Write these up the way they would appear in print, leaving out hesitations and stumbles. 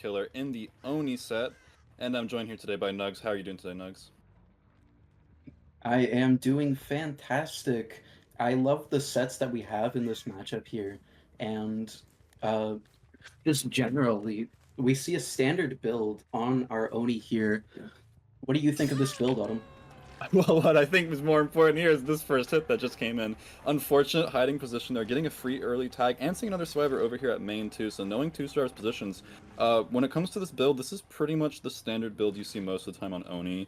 killer in the Oni set. And I'm joined here today by Nugs. How are you doing today, Nugs? I am doing fantastic. I love the sets that we have in this matchup here, and uh, just generally, we see a standard build on our Oni here. What do you think of this build, Autumn? Well, what I think was more important here is this first hit that just came in. Unfortunate hiding position there, getting a free early tag and seeing another survivor over here at main too. So knowing two survivors' positions, when it comes to this build, this is pretty much the standard build you see most of the time on Oni.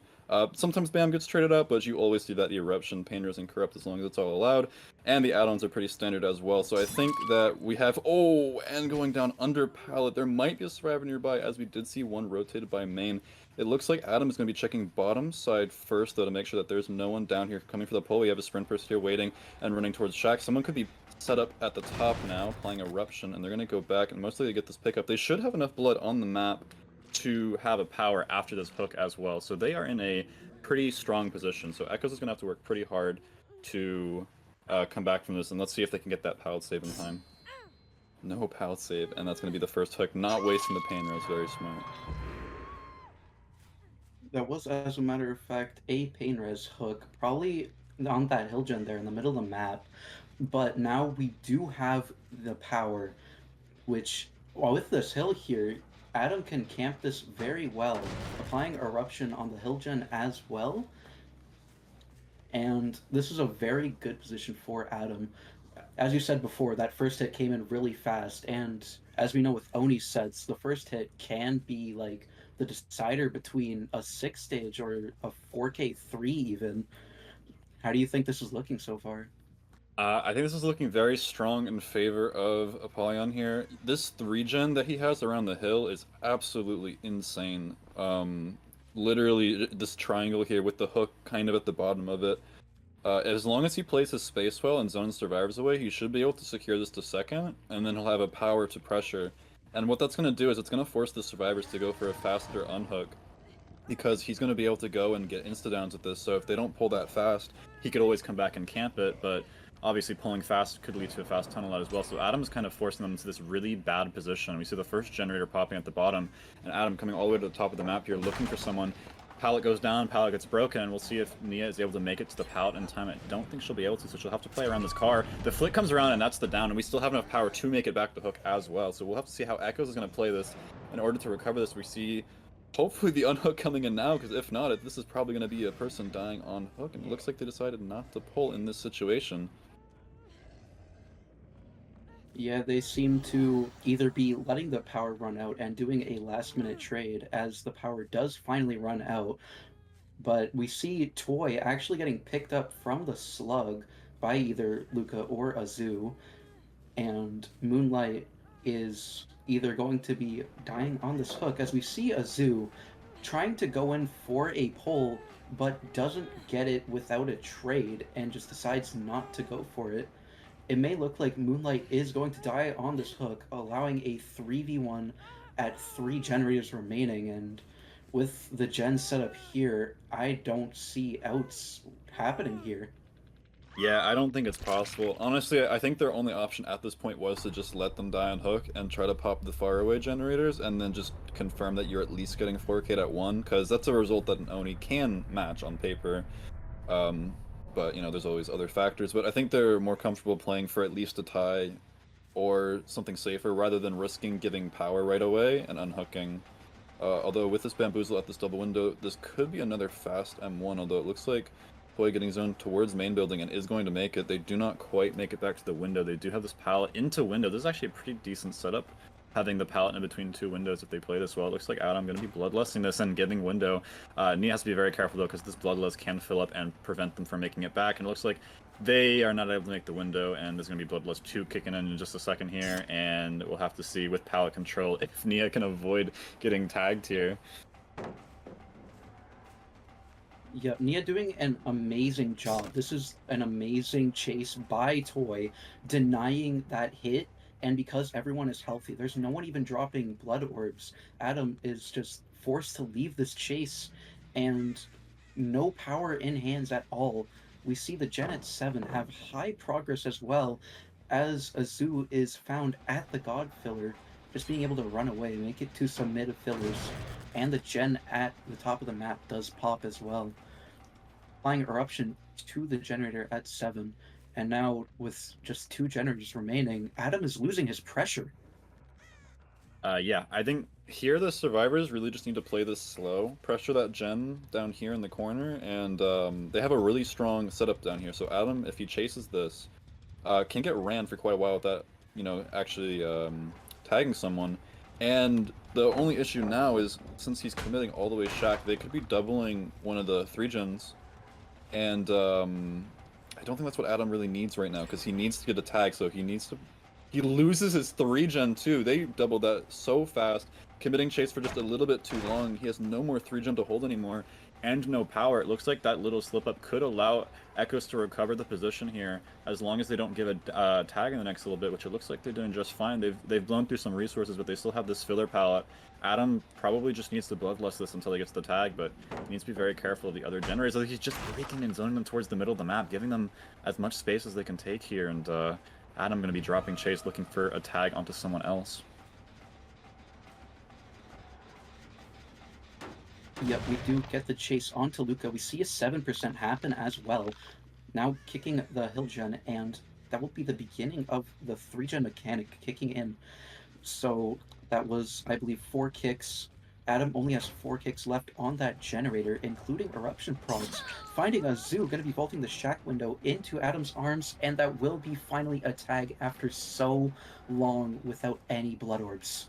Sometimes Bam gets traded up, but you always see that Eruption, Painters, and Corrupt as long as it's all allowed. And the add-ons are pretty standard as well. So I think that we have, oh, and going down under pallet, there might be a survivor nearby as we did see one rotated by main. It looks like Adam is going to be checking bottom side first, though, to make sure that there's no one down here coming for the pole. We have a sprint burst here waiting and running towards Shack. Someone could be set up at the top now, playing Eruption, and they're going to go back, and mostly they get this pickup. They should have enough blood on the map to have a power after this hook as well. So they are in a pretty strong position. So Echoes is going to have to work pretty hard to come back from this, and let's see if they can get that pallet save in time. No pallet save, and that's going to be the first hook. Not wasting the pain res, very smart. That was, as a matter of fact, a pain res hook, probably on that hill gen there in the middle of the map. But now we do have the power, which, well, with this hill here, Adam can camp this very well, applying Eruption on the hill gen as well. And this is a very good position for Adam. As you said before, that first hit came in really fast, and as we know with Oni sets, the first hit can be like the decider between a 6 stage or a 4K3 even. How do you think this is looking so far? I think this is looking very strong in favor of Apollyon here. This 3-gen that he has around the hill is absolutely insane. Literally, this triangle here with the hook kind of at the bottom of it. As long as he plays his space well and zones survivors away, he should be able to secure this to second, and then he'll have a power to pressure. And what that's going to do is it's going to force the survivors to go for a faster unhook, because he's going to be able to go and get insta-downs with this, so if they don't pull that fast, he could always come back and camp it, but obviously pulling fast could lead to a fast tunnel out as well, so Adam's kind of forcing them into this really bad position. We see the first generator popping at the bottom, and Adam coming all the way to the top of the map here, looking for someone. Pallet goes down, pallet gets broken, and we'll see if Nia is able to make it to the pallet in time. I don't think she'll be able to, so she'll have to play around this car. The flick comes around, and that's the down, and we still have enough power to make it back to hook as well, so we'll have to see how Echoes is going to play this. In order to recover this, we see hopefully the unhook coming in now, because if not, this is probably going to be a person dying on hook, and it looks like they decided not to pull in this situation. Yeah, they seem to either be letting the power run out and doing a last minute trade as the power does finally run out. But we see Toy actually getting picked up from the slug by either Luca or Azu, and Moonlight is either going to be dying on this hook as we see Azu trying to go in for a pull but doesn't get it without a trade and just decides not to go for it. It may look like Moonlight is going to die on this hook, allowing a 3v1 at 3 generators remaining, and with the gen setup here, I don't see outs happening here. Yeah, I don't think it's possible. Honestly, I think their only option at this point was to just let them die on hook and try to pop the faraway generators and then just confirm that you're at least getting 4K at 1, because that's a result that an Oni can match on paper. Um, but, you know, there's always other factors. But I think they're more comfortable playing for at least a tie or something safer rather than risking giving power right away and unhooking. Although with this bamboozle at this double window, this could be another fast M1, although it looks like Boy getting zoned towards main building and is going to make it. They do not quite make it back to the window. They do have this pallet into window. This is actually a pretty decent setup, having the pallet in between two windows if they play this well. It looks like Adam going to be bloodlusting this and giving window. Nia has to be very careful though, because this bloodlust can fill up and prevent them from making it back. And it looks like they are not able to make the window, and there's going to be bloodlust 2 kicking in just a second here, and we'll have to see with pallet control if Nia can avoid getting tagged here. Yeah, Nia doing an amazing job. This is an amazing chase by Toy, denying that hit, and because everyone is healthy, there's no one even dropping blood orbs. Adam is just forced to leave this chase, and no power in hands at all. We see the Gen at 7 have high progress as well, as Azu is found at the God Filler, just being able to run away, make it to some mid fillers, and the gen at the top of the map does pop as well. Applying Eruption to the generator at 7, and now with just 2 generators remaining, Adam is losing his pressure. Yeah, I think here the survivors really just need to play this slow, pressure that gen down here in the corner, and they have a really strong setup down here. So Adam, if he chases this, can get ran for quite a while without, actually tagging someone. And the only issue now is since he's committing all the way Shack, they could be doubling one of the 3 gens, and I don't think that's what Adam really needs right now because he needs to get a tag, so he loses his 3 gen too. They doubled that so fast, committing chase for just a little bit too long. He has no more 3 gen to hold anymore, and no power. It looks like that little slip up could allow Echoes to recover the position here, as long as they don't give a tag in the next little bit, which it looks like they're doing just fine. They've blown through some resources, but they still have this filler palette. Adam probably just needs to bloodlust this until he gets the tag, but he needs to be very careful of the other generators. He's just breaking and zoning them towards the middle of the map, giving them as much space as they can take here, and Adam going to be dropping chase, looking for a tag onto someone else. Yep, we do get the chase onto Luca. We see a 7% happen as well. Now kicking the hill gen, and that will be the beginning of the 3 gen mechanic kicking in. So that was, I believe, 4 kicks. Adam only has 4 kicks left on that generator, including eruption prods. Finding a Zoo, going to be vaulting the shack window into Adam's arms, and that will be finally a tag after so long without any blood orbs.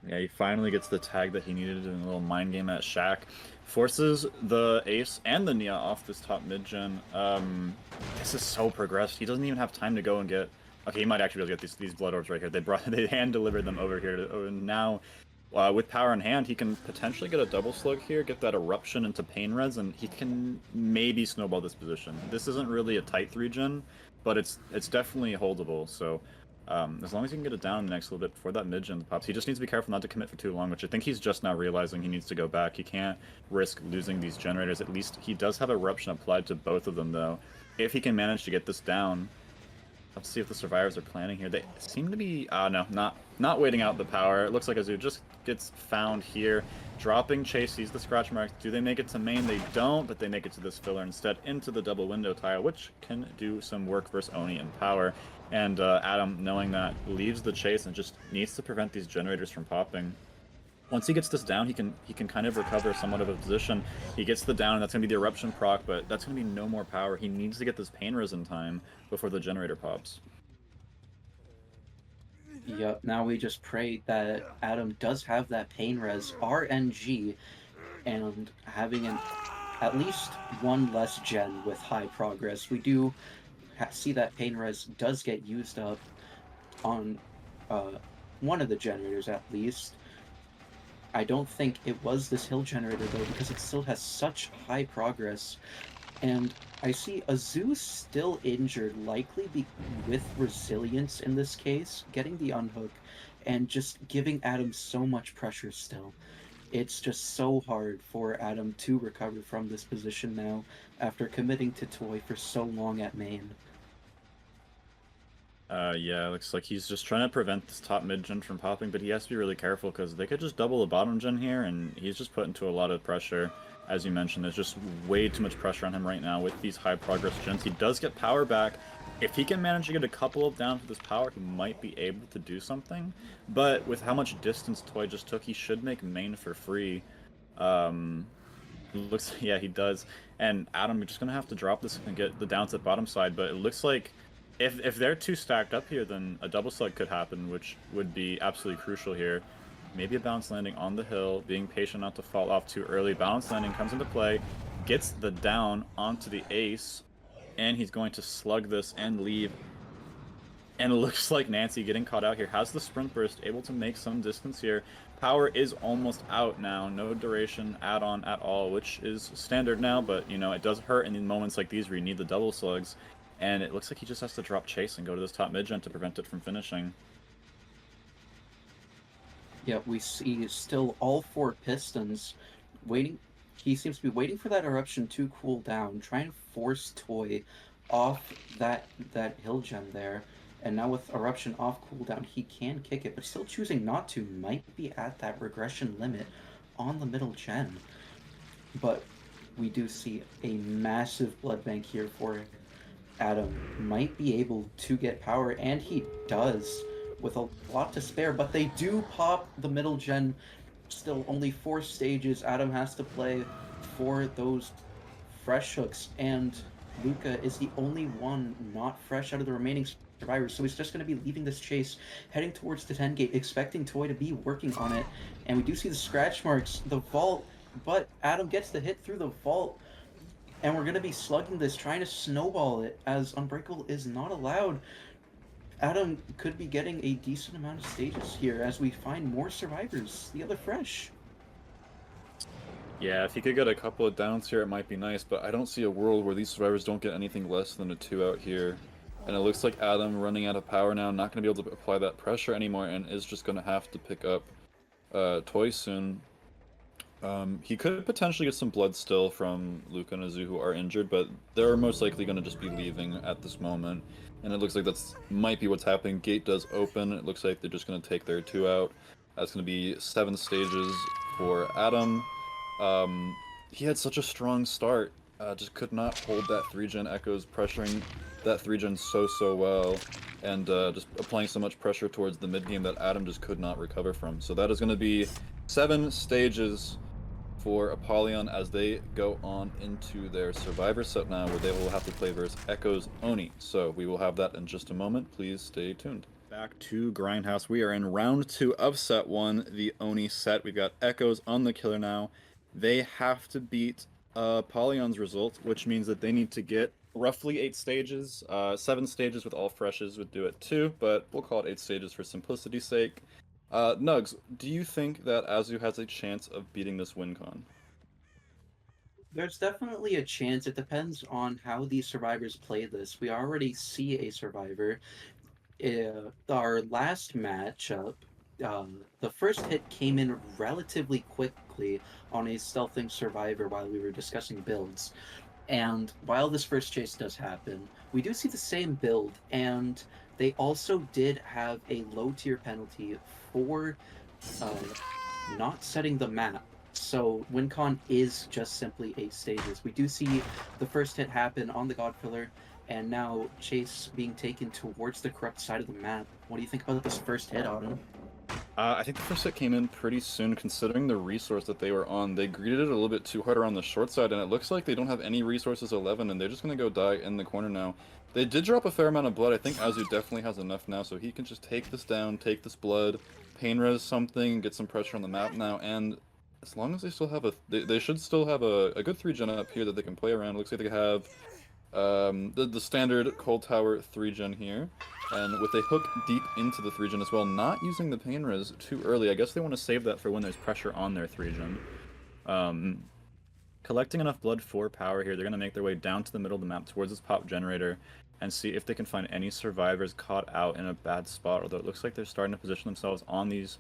Yeah, he finally gets the tag that he needed in a little mind game at Shack. Forces the Ace and the Nia off this top mid-gen. This is so progressed. He doesn't even have time to go and get... Okay, he might actually be able to get these blood orbs right here. They hand-delivered them over here. Now, with power in hand, he can potentially get a double slug here, get that eruption into pain res, and he can maybe snowball this position. This isn't really a tight 3-gen, but it's definitely holdable, so... as long as he can get it down in the next little bit before that mid-gen pops, he just needs to be careful not to commit for too long, which I think he's just now realizing he needs to go back. He can't risk losing these generators. At least he does have Eruption applied to both of them, though. If he can manage to get this down, let's see if the survivors are planning here. They seem to be, no, not waiting out the power. It looks like Azu just gets found here. Dropping chase, sees the scratch marks. Do they make it to main? They don't, but they make it to this filler instead into the double window tile, which can do some work versus Oni and power. And Adam, knowing that, leaves the chase and just needs to prevent these generators from popping. Once he gets this down, he can kind of recover somewhat of a position. He gets the down, and that's going to be the eruption proc, but that's going to be no more power. He needs to get this pain res in time before the generator pops. Yep, now we just pray that Adam does have that pain res RNG, and having at least 1 less gen with high progress. We do see that pain res does get used up on one of the generators at least. I don't think it was this hill generator though, because it still has such high progress. And I see Azu still injured, likely with resilience in this case, getting the unhook, and just giving Adam so much pressure still. It's just so hard for Adam to recover from this position now, after committing to Toy for so long at main. Yeah, looks like he's just trying to prevent this top mid-gen from popping, but he has to be really careful because they could just double the bottom gen here, and he's just put into a lot of pressure. As you mentioned, there's just way too much pressure on him right now with these high progress gens. He does get power back. If he can manage to get a couple of down for this power, he might be able to do something. But with how much distance Toy just took, he should make main for free. Looks, yeah, he does. And Adam, you're just gonna have to drop this and get the downs at bottom side, but it looks like if they're too stacked up here, then a double slug could happen, which would be absolutely crucial here. Maybe a bounce landing on the hill, being patient not to fall off too early. Bounce landing comes into play, gets the down onto the ace, and he's going to slug this and leave. And it looks like Nancy getting caught out here has the sprint burst, able to make some distance here. Power is almost out now, no duration add-on at all, which is standard now, but, you know, it does hurt in moments like these where you need the double slugs. And it looks like he just has to drop chase and go to this top mid-gen to prevent it from finishing. Yeah, we see still all 4 pistons waiting. He seems to be waiting for that eruption to cool down, trying to force Toy off that hill gen there. And now with Eruption off cooldown, he can kick it, but still choosing not to might be at that regression limit on the middle gen. But we do see a massive blood bank here for Adam. Might be able to get power, and he does with a lot to spare, but they do pop the middle gen. Still only 4 stages. Adam has to play for those fresh hooks, and Luca is the only one not fresh out of the remaining survivors, so he's just going to be leaving this chase, heading towards the 10 gate, expecting Toy to be working on it. And we do see the scratch marks, the vault, but Adam gets the hit through the vault, and we're going to be slugging this, trying to snowball it, as Unbreakable is not allowed. Adam could be getting a decent amount of stages here as we find more survivors, the other fresh. Yeah, if he could get a couple of downs here, it might be nice, but I don't see a world where these survivors don't get anything less than a 2 out here. And it looks like Adam running out of power now, not going to be able to apply that pressure anymore, and is just going to have to pick up Toy soon. He could potentially get some blood still from Luca and Azu, who are injured, but they're most likely going to just be leaving at this moment. And it looks like that's might be what's happening. Gate does open. It looks like they're just going to take their 2 out. That's going to be 7 stages for Adam. He had such a strong start. Just could not hold that 3-gen Echoes, pressuring that 3-gen so well, and just applying so much pressure towards the mid-game that Adam just could not recover from. So that is going to be 7 stages for Apollyon as they go on into their Survivor set now, where they will have to play versus Echoes Oni. So we will have that in just a moment. Please stay tuned. Back to Grindhouse. We are in round 2 of set 1, the Oni set. We've got Echoes on the killer now. They have to beat Apollyon's result, which means that they need to get roughly 8 stages. 7 stages with all freshes would do it too, but we'll call it 8 stages for simplicity's sake. Nugs, do you think that Azu has a chance of beating this win con? There's definitely a chance. It depends on how these survivors play this. We already see a survivor. Our last matchup, the first hit came in relatively quickly on a stealthing survivor while we were discussing builds. And while this first chase does happen, we do see the same build, and they also did have a low tier penalty for not setting the map. So WinCon is just simply 8 stages. We do see the first hit happen on the Godfiller, and now Chase being taken towards the correct side of the map. What do you think about this first hit, Autumn? I think the first hit came in pretty soon, considering the resource that they were on. They greeted it a little bit too hard around the short side, and it looks like they don't have any resources 11, and they're just going to go die in the corner now. They did drop a fair amount of blood. I think Azu definitely has enough now, so he can just take this down, take this blood, pain res something, get some pressure on the map now, and as long as they still have they should still have a good 3-gen up here that they can play around. It looks like they have the standard cold tower 3-gen here, and with a hook deep into the 3-gen as well, not using the pain res too early. I guess they want to save that for when there's pressure on their 3-gen. Collecting enough blood for power here, they're going to make their way down to the middle of the map towards this pop generator and see if they can find any survivors caught out in a bad spot, although it looks like they're starting to position themselves on these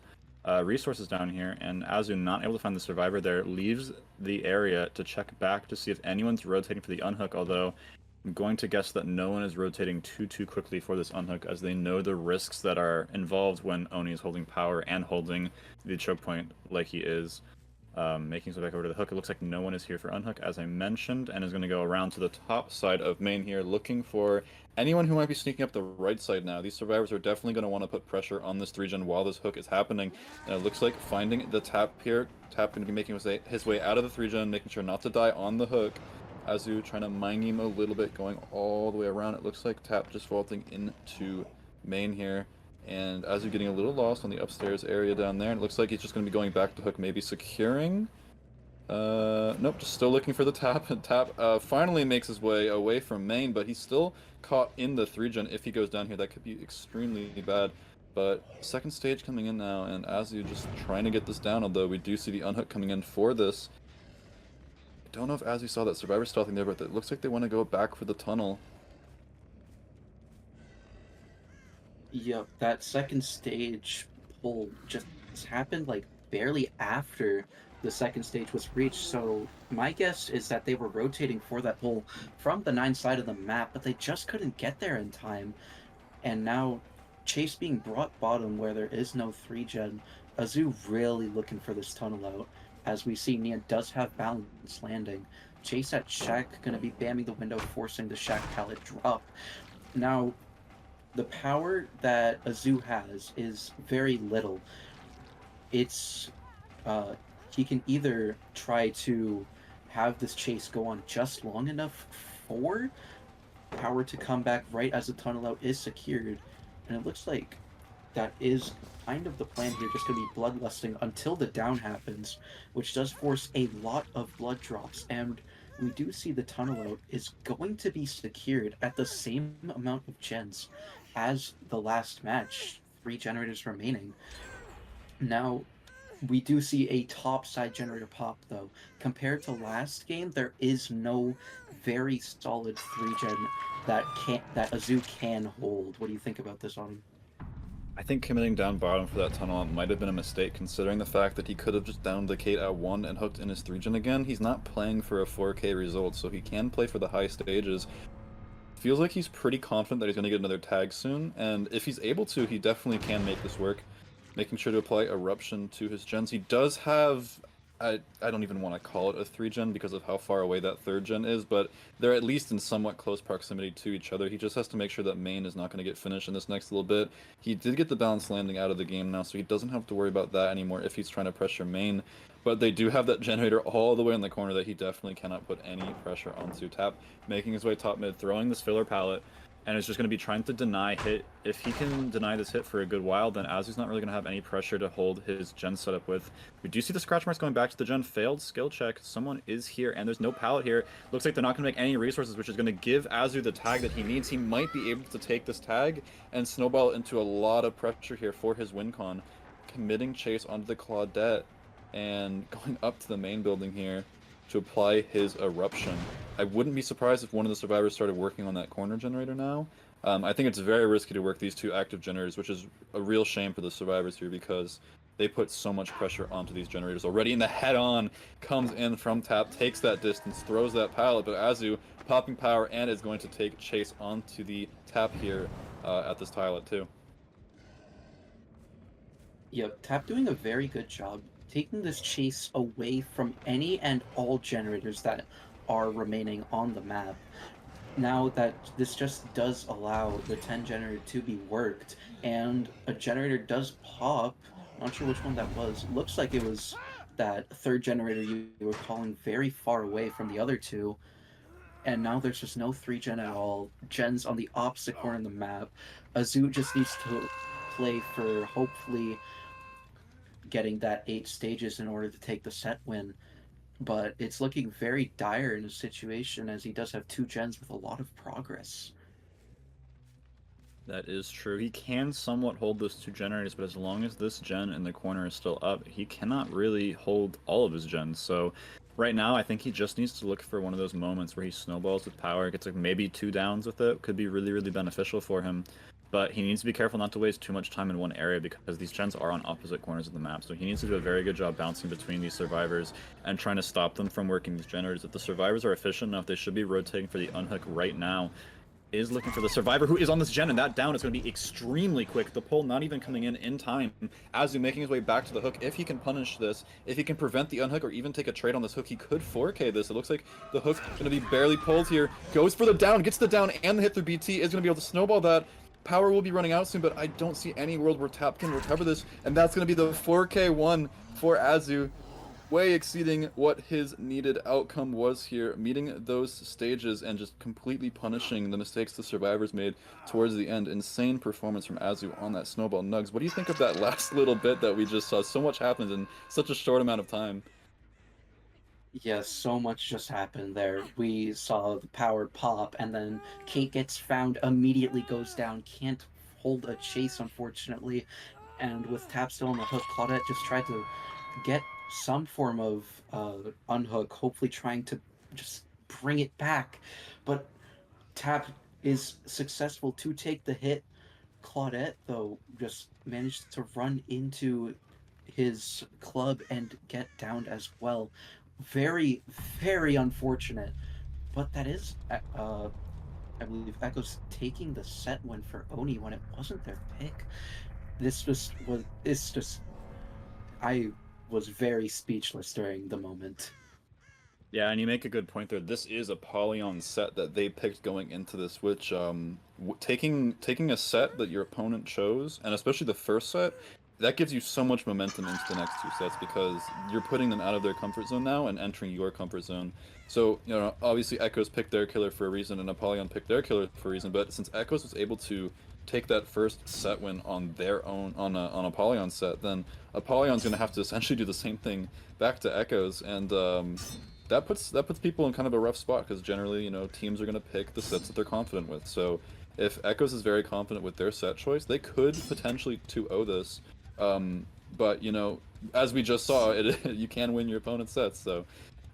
resources down here, and Azu, not able to find the survivor there, leaves the area to check back to see if anyone's rotating for the unhook, although I'm going to guess that no one is rotating too quickly for this unhook, as they know the risks that are involved when Oni is holding power and holding the choke point like he is. Making his way back over to the hook. It looks like no one is here for unhook, as I mentioned, and is going to go around to the top side of main here, looking for anyone who might be sneaking up the right side now. These survivors are definitely going to want to put pressure on this 3-gen while this hook is happening, and it looks like finding the Tap here. Tap going to be making his way out of the 3-gen, making sure not to die on the hook. Azu trying to mind game a little bit, going all the way around. It looks like Tap just vaulting into main here. And Azu getting a little lost on the upstairs area down there. And it looks like he's just going to be going back to hook, maybe securing. Nope, just still looking for the Tap. And Tap finally makes his way away from main, but he's still caught in the 3-gen. If he goes down here, that could be extremely bad. But second stage coming in now, and Azu just trying to get this down, although we do see the unhook coming in for this. I don't know if Azu saw that survivor stealthing there, but it looks like they want to go back for the tunnel. Yep, that second stage pull just happened like barely after the second stage was reached, so my guess is that they were rotating for that pull from the 9 side of the map, but they just couldn't get there in time. And now Chase being brought bottom where there is no 3-gen, Azu really looking for this tunnel out. As we see, Nia does have balance landing. Chase at Shack gonna be bamming the window, forcing the Shack pallet drop. Now, the power that Azu has is very little. It's he can either try to have this chase go on just long enough for power to come back right as the tunnel out is secured, and it looks like that is kind of the plan here, just going to be bloodlusting until the down happens, which does force a lot of blood drops, and we do see the tunnel out is going to be secured at the same amount of gens as the last match, 3 generators remaining. Now, we do see a top side generator pop though. Compared to last game, there is no very solid 3-gen that Azu can hold. What do you think about this, Autumn? I think committing down bottom for that tunnel might have been a mistake, considering the fact that he could have just downed the Kate at 1 and hooked in his 3-gen again. He's not playing for a 4K result, so he can play for the high stages. Feels like he's pretty confident that he's going to get another tag soon, and if he's able to, he definitely can make this work, making sure to apply Eruption to his gens. He does have, I don't even want to call it a 3-gen because of how far away that 3rd-gen is, but they're at least in somewhat close proximity to each other. He just has to make sure that main is not going to get finished in this next little bit. He did get the balance landing out of the game now, so he doesn't have to worry about that anymore if he's trying to pressure main. But they do have that generator all the way in the corner that he definitely cannot put any pressure onto. Tap making his way top mid, throwing this filler pallet, and is just going to be trying to deny hit. If he can deny this hit for a good while, then Azu's not really going to have any pressure to hold his gen setup with. We do see the scratch marks going back to the gen. Failed skill check. Someone is here, and there's no pallet here. Looks like they're not going to make any resources, which is going to give Azu the tag that he needs. He might be able to take this tag and snowball into a lot of pressure here for his win con. Committing chase onto the Claudette and going up to the main building here to apply his eruption. I wouldn't be surprised if one of the survivors started working on that corner generator now. I think it's very risky to work these 2 active generators, which is a real shame for the survivors here because they put so much pressure onto these generators already. And the head-on comes in from Tap, takes that distance, throws that pallet, but Azu popping power and is going to take chase onto the Tap here at this tile too. Yep, Tap doing a very good job taking this chase away from any and all generators that are remaining on the map. Now that this just does allow the 10 generator to be worked, and a generator does pop. Not sure which one that was. Looks like it was that 3rd generator you were calling very far away from the other 2. And now there's just no 3-gen at all. Gen's on the opposite corner of the map. Azu just needs to play for hopefully getting that 8 stages in order to take the set win. But it's looking very dire in his situation as he does have 2 gens with a lot of progress. That is true. He can somewhat hold those 2 generators, but as long as this gen in the corner is still up, he cannot really hold all of his gens. So right now, I think he just needs to look for one of those moments where he snowballs with power, gets like maybe 2 downs with it. Could be really, really beneficial for him. But he needs to be careful not to waste too much time in one area because these gens are on opposite corners of the map. So he needs to do a very good job bouncing between these survivors and trying to stop them from working these generators. If the survivors are efficient enough, they should be rotating for the unhook right now. Is looking for the survivor who is on this gen, and that down is going to be extremely quick. The pull not even coming in time. Azu making his way back to the hook. If he can punish this, if he can prevent the unhook or even take a trade on this hook, he could 4K this. It looks like the hook's going to be barely pulled here. Goes for the down, gets the down and the hit through BT. Is going to be able to snowball that. Power will be running out soon, but I don't see any world where Tap can recover this, and that's going to be the 4K1 for Azu. Way exceeding what his needed outcome was here, meeting those stages and just completely punishing the mistakes the survivors made towards the end. Insane performance from Azu on that snowball. Nugs, what do you think of that last little bit that we just saw? So much happened in such a short amount of time. Yes, so much just happened there. We saw the power pop, and then Kate gets found, immediately goes down, can't hold a chase, unfortunately. And with Tap still on the hook, Claudette just tried to get some form of unhook, hopefully trying to just bring it back. But Tap is successful to take the hit. Claudette, though, just managed to run into his club and get downed as well. Very, very unfortunate. But that is I believe Echo's taking the set win for Oni when it wasn't their pick. It's just I was very speechless during the moment. Yeah, and you make a good point there. This is a Apollyon set that they picked going into this, which taking a set that your opponent chose, and especially the first set, that gives you so much momentum into the next two sets because you're putting them out of their comfort zone now and entering your comfort zone. So, obviously Echoes picked their killer for a reason and Apollyon picked their killer for a reason, but since Echoes was able to take that first set win on their own on Apollyon set, then Apollyon's going to have to essentially do the same thing back to Echoes, and that puts people in kind of a rough spot because generally, teams are going to pick the sets that they're confident with. So if Echoes is very confident with their set choice, they could potentially 2-0 this. But as we just saw, you can win your opponent's sets. So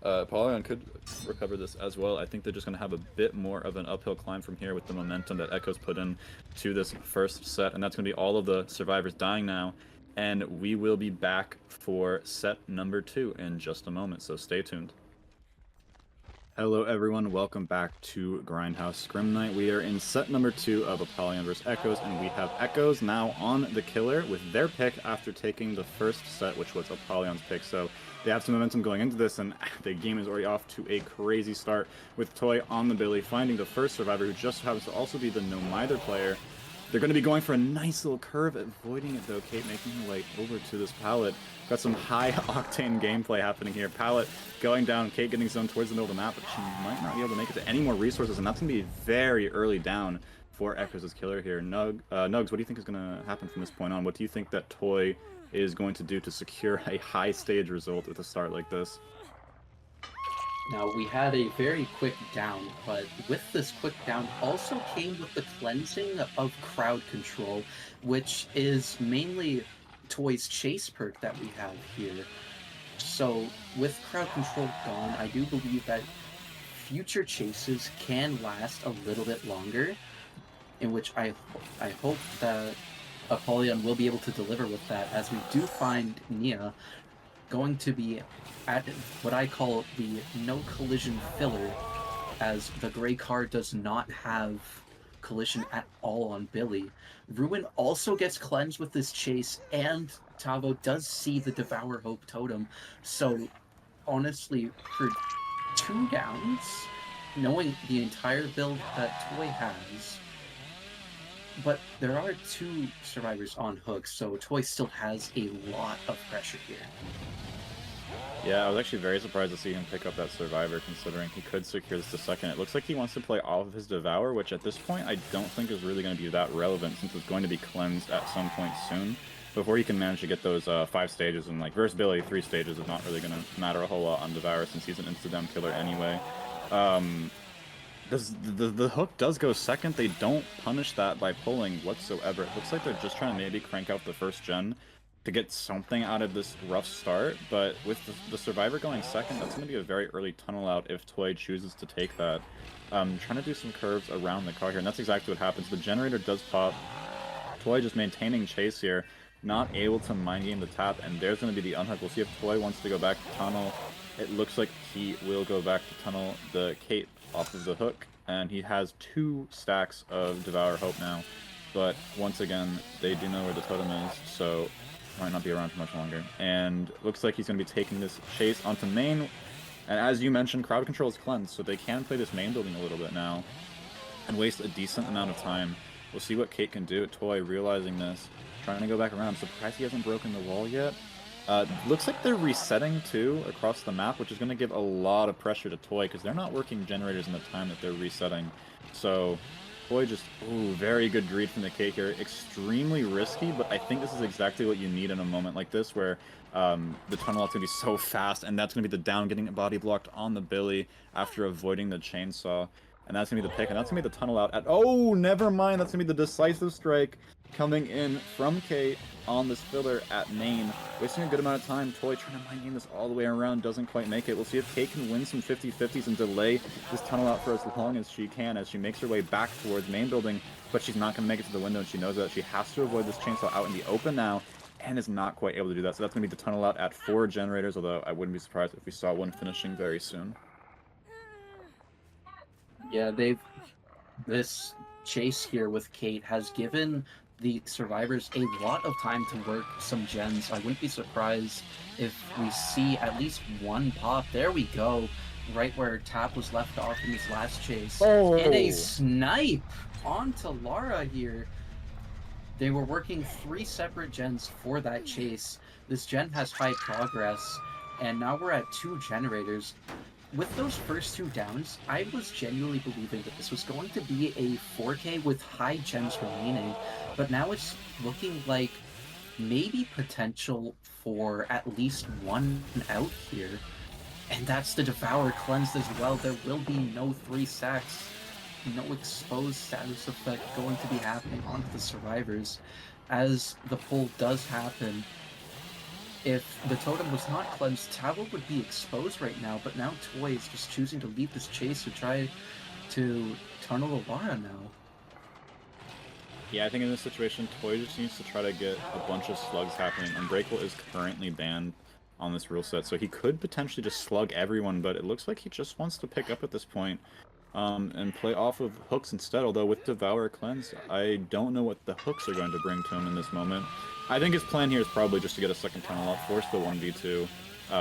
Apollyon could recover this as well. I think they're just going to have a bit more of an uphill climb from here with the momentum that Echoes put in to this first set, and that's going to be all of the survivors dying now. And we will be back for set number 2 in just a moment, so stay tuned. Hello everyone, welcome back to Grindhouse Scrim Night. We are in set number 2 of Apollyon vs Echoes, and we have Echoes now on the killer with their pick after taking the first set, which was Apollyon's pick. So they have some momentum going into this, and the game is already off to a crazy start with Toy on the Billy, finding the first survivor, who just happens to also be the no-mither player. They're going to be going for a nice little curve, avoiding it though. Kate making her way over to this pallet. Got some high-octane gameplay happening here. Pallet going down, Kate getting zoned towards the middle of the map, but she might not be able to make it to any more resources, and that's going to be very early down for Echoes' killer here. Nugs, what do you think is going to happen from this point on? What do you think that Toy is going to do to secure a high-stage result with a start like this? Now, we had a very quick down, but with this quick down also came with the cleansing of crowd control, which is mainly Toy's chase perk that we have here. So, with crowd control gone, I do believe that future chases can last a little bit longer, in which I hope that Apollyon will be able to deliver with that, as we do find Nia going to be at what I call the no collision filler, as the gray card does not have collision at all on Billy. Ruin also gets cleansed with this chase, and Tavo does see the Devour Hope totem. So honestly, for 2 downs, knowing the entire build that Toy has, but there are 2 survivors on hook, so Toy still has a lot of pressure here. Yeah, I was actually very surprised to see him pick up that Survivor, considering he could secure this to second. It looks like he wants to play off of his Devour, which at this point I don't think is really going to be that relevant, since it's going to be cleansed at some point soon. Before he can manage to get those 5 stages, and versus Billy, 3 stages is not really going to matter a whole lot on Devour, since he's an insta-dem killer anyway. The hook does go second. They don't punish that by pulling whatsoever. It looks like they're just trying to maybe crank out the first gen to get something out of this rough start, but with the Survivor going second, that's going to be a very early tunnel out if Toy chooses to take that. Trying to do some curves around the car here, and that's exactly what happens. The generator does pop. Toy just maintaining chase here, not able to mind game the tap, and there's going to be the unhook. We'll see if Toy wants to go back to tunnel. It looks like he will go back to tunnel the Kate off of the hook, and he has 2 stacks of Devour Hope now, but once again, they do know where the totem is, so might not be around for much longer. And looks like he's going to be taking this chase onto main. And as you mentioned, crowd control is cleansed, so they can play this main building a little bit now and waste a decent amount of time. We'll see what Kate can do. Toy realizing this, trying to go back around. I'm surprised he hasn't broken the wall yet. Looks like they're resetting too across the map, which is going to give a lot of pressure to Toy because they're not working generators in the time that they're resetting. So Toy just, ooh, very good greed from the K here. Extremely risky, but I think this is exactly what you need in a moment like this, where the tunnel out's going to be so fast, and that's going to be the down, getting body blocked on the Billy after avoiding the chainsaw. And that's going to be the pick, and that's going to be the tunnel out at... Oh, never mind! That's going to be the decisive strike coming in from Kate on this filler at main. Wasting a good amount of time. Toy trying to mind game this all the way around, doesn't quite make it. We'll see if Kate can win some 50-50s and delay this tunnel out for as long as she can, as she makes her way back towards main building, but she's not going to make it to the window, and she knows that she has to avoid this chainsaw out in the open now, and is not quite able to do that. So that's going to be the tunnel out at 4 generators, although I wouldn't be surprised if we saw one finishing very soon. Yeah, This chase here with Kate has given the survivors a lot of time to work some gens. I wouldn't be surprised if we see at least one pop. There we go, right where Tap was left off in his last chase. And a Oh! snipe onto Lara here. They were working 3 separate gens for that chase. This gen has high progress, and now we're at 2 generators. With those first 2 downs, I was genuinely believing that this was going to be a 4K with high gens remaining, but now it's looking like maybe potential for at least one out here. And that's the Devour cleansed as well. There will be no 3 sacks, no exposed status effect going to be happening onto the survivors. As the pull does happen, if the totem was not cleansed, Tavo would be exposed right now, but now Toy is just choosing to leave this chase to try to tunnel Alara now. Yeah, I think in this situation, Toy just needs to try to get a bunch of slugs happening. Unbreakable is currently banned on this rule set, so he could potentially just slug everyone, but it looks like he just wants to pick up at this point. And play off of hooks instead, although with Devour Cleanse, I don't know what the hooks are going to bring to him in this moment. I think his plan here is probably just to get a second tunnel up, force the 1v2,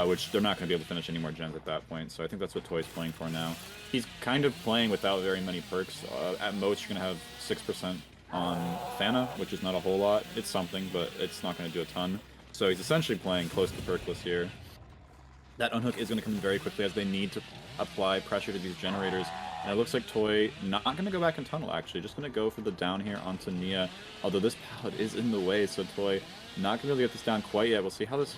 which they're not going to be able to finish any more gens at that point, so I think that's what Toy's playing for now. He's kind of playing without very many perks. At most, you're going to have 6% on Fana, which is not a whole lot. It's something, but it's not going to do a ton. So he's essentially playing close to perkless here. That unhook is going to come in very quickly as they need to apply pressure to these generators. And it looks like Toy not going to go back in tunnel, actually. Just going to go for the down here onto Nia. Although this pallet is in the way, so Toy not going to be able to get this down quite yet. We'll see how this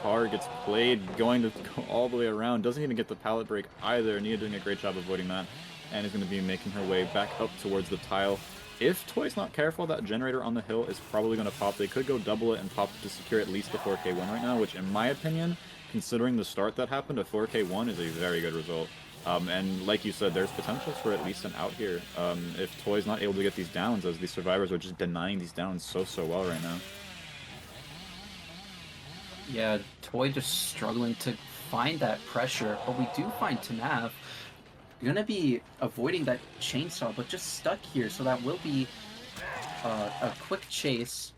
card gets played, going to go all the way around. Doesn't even get the pallet break either. Nia doing a great job avoiding that. And is going to be making her way back up towards the tile. If Toy's not careful, that generator on the hill is probably going to pop. They could go double it and pop to secure at least the 4K win right now, which in my opinion, considering the start that happened, a 4K win is a very good result. And like you said, there's potential for at least an out here if Toy's not able to get these downs, as these survivors are just denying these downs so well right now. Yeah, Toy just struggling to find that pressure, but we do find Tanaf gonna be avoiding that chainsaw, but just stuck here, so that will be a quick chase.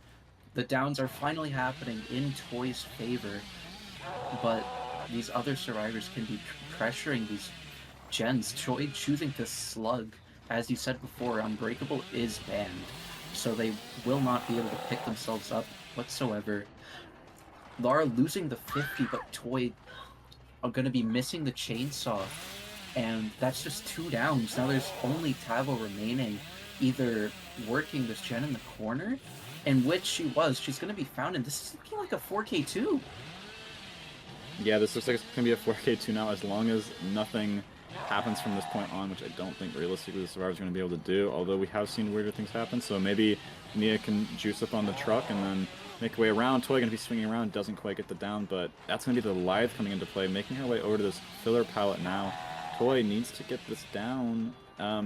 The downs are finally happening in Toy's favor, but these other survivors can be pressuring these gens. Toy choosing to slug. As you said before, Unbreakable is banned, so they will not be able to pick themselves up whatsoever. Lara losing the 50, but Toy are going to be missing the chainsaw, and that's just 2 downs. Now there's only Tavo remaining, either working this gen in the corner, in which she was. She's going to be found, and this is looking like a 4K2. Yeah, this looks like it's going to be a 4K2 now, as long as nothing happens from this point on, which I don't think realistically the survivors are going to be able to do, although we have seen weirder things happen, so maybe Nia can juice up on the truck and then make her way around. Toy going to be swinging around, doesn't quite get the down, but that's going to be the Lithe coming into play, making her way over to this filler pallet now. Toy needs to get this down.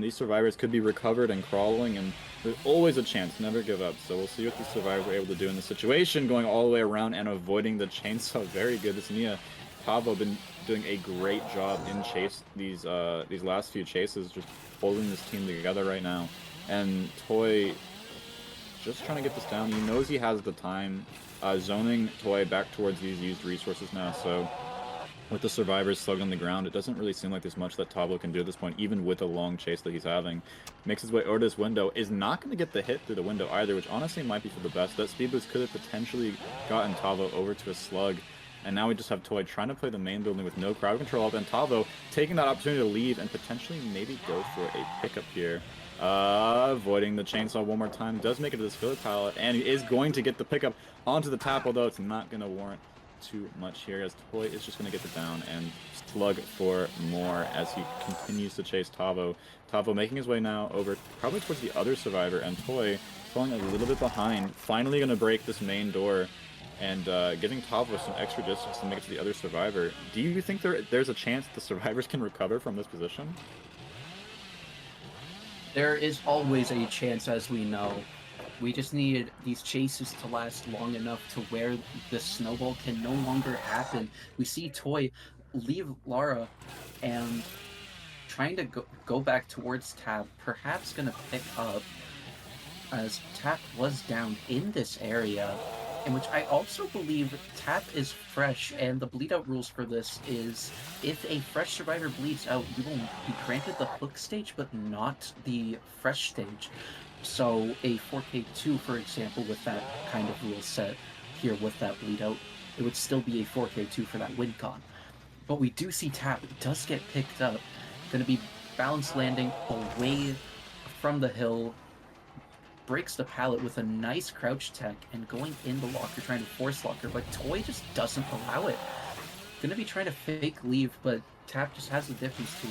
These survivors could be recovered and crawling, and there's always a chance, never give up, so we'll see what these survivors are able to do in this situation, going all the way around and avoiding the chainsaw. Very good. This Nia. Tavo been doing a great job in chase these last few chases, just holding this team together right now. And Toy just trying to get this down. He knows he has the time, zoning Toy back towards these used resources now. So with the survivors slugged on the ground, it doesn't really seem like there's much that Tavo can do at this point, even with a long chase that he's having. Makes his way over to this window, is not going to get the hit through the window either, which honestly might be for the best. That speed boost could have potentially gotten Tavo over to a slug. And now we just have Toy trying to play the main building with no crowd control up, and Tavo taking that opportunity to leave and potentially maybe go for a pickup here. Avoiding the chainsaw one more time, does make it to this filler pallet, and is going to get the pickup onto the tap, although it's not going to warrant too much here, as Toy is just going to get the down and slug for more as he continues to chase Tavo. Tavo making his way now over probably towards the other survivor, and Toy falling a little bit behind, finally going to break this main door and giving Tavo some extra distance to make it to the other survivor. Do you think there's a chance the survivors can recover from this position? There is always a chance, as we know. We just need these chases to last long enough to where the snowball can no longer happen. We see Toy leave Lara and trying to go back towards Tap, perhaps going to pick up, as Tap was down in this area, in which I also believe Tap is fresh, and the bleed out rules for this is if a fresh survivor bleeds out, you will be granted the hook stage, but not the fresh stage. So a 4K2, for example, with that kind of rule set here with that bleed out, it would still be a 4K2 for that win con. But we do see Tap does get picked up. Going to be balance landing away from the hill, breaks the pallet with a nice crouch tech and going in the locker, trying to force locker, but Toy just doesn't allow it. Gonna be trying to fake leave, but Tap just has the difference to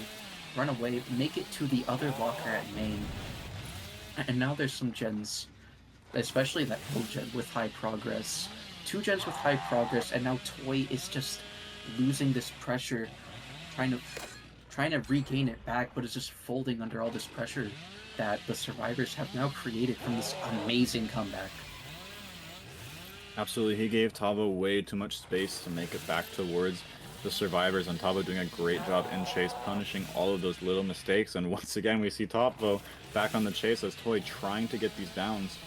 run away, make it to the other locker at main. And now there's some gens, especially that hill gen with high progress. 2 gens with high progress, and now Toy is just losing this pressure, trying to regain it back, but it's just folding under all this pressure that the survivors have now created from this amazing comeback. Absolutely, he gave Tavo way too much space to make it back towards the survivors, and Tavo doing a great job in chase, punishing all of those little mistakes. And once again, we see Tavo back on the chase as Toy trying to get these downs,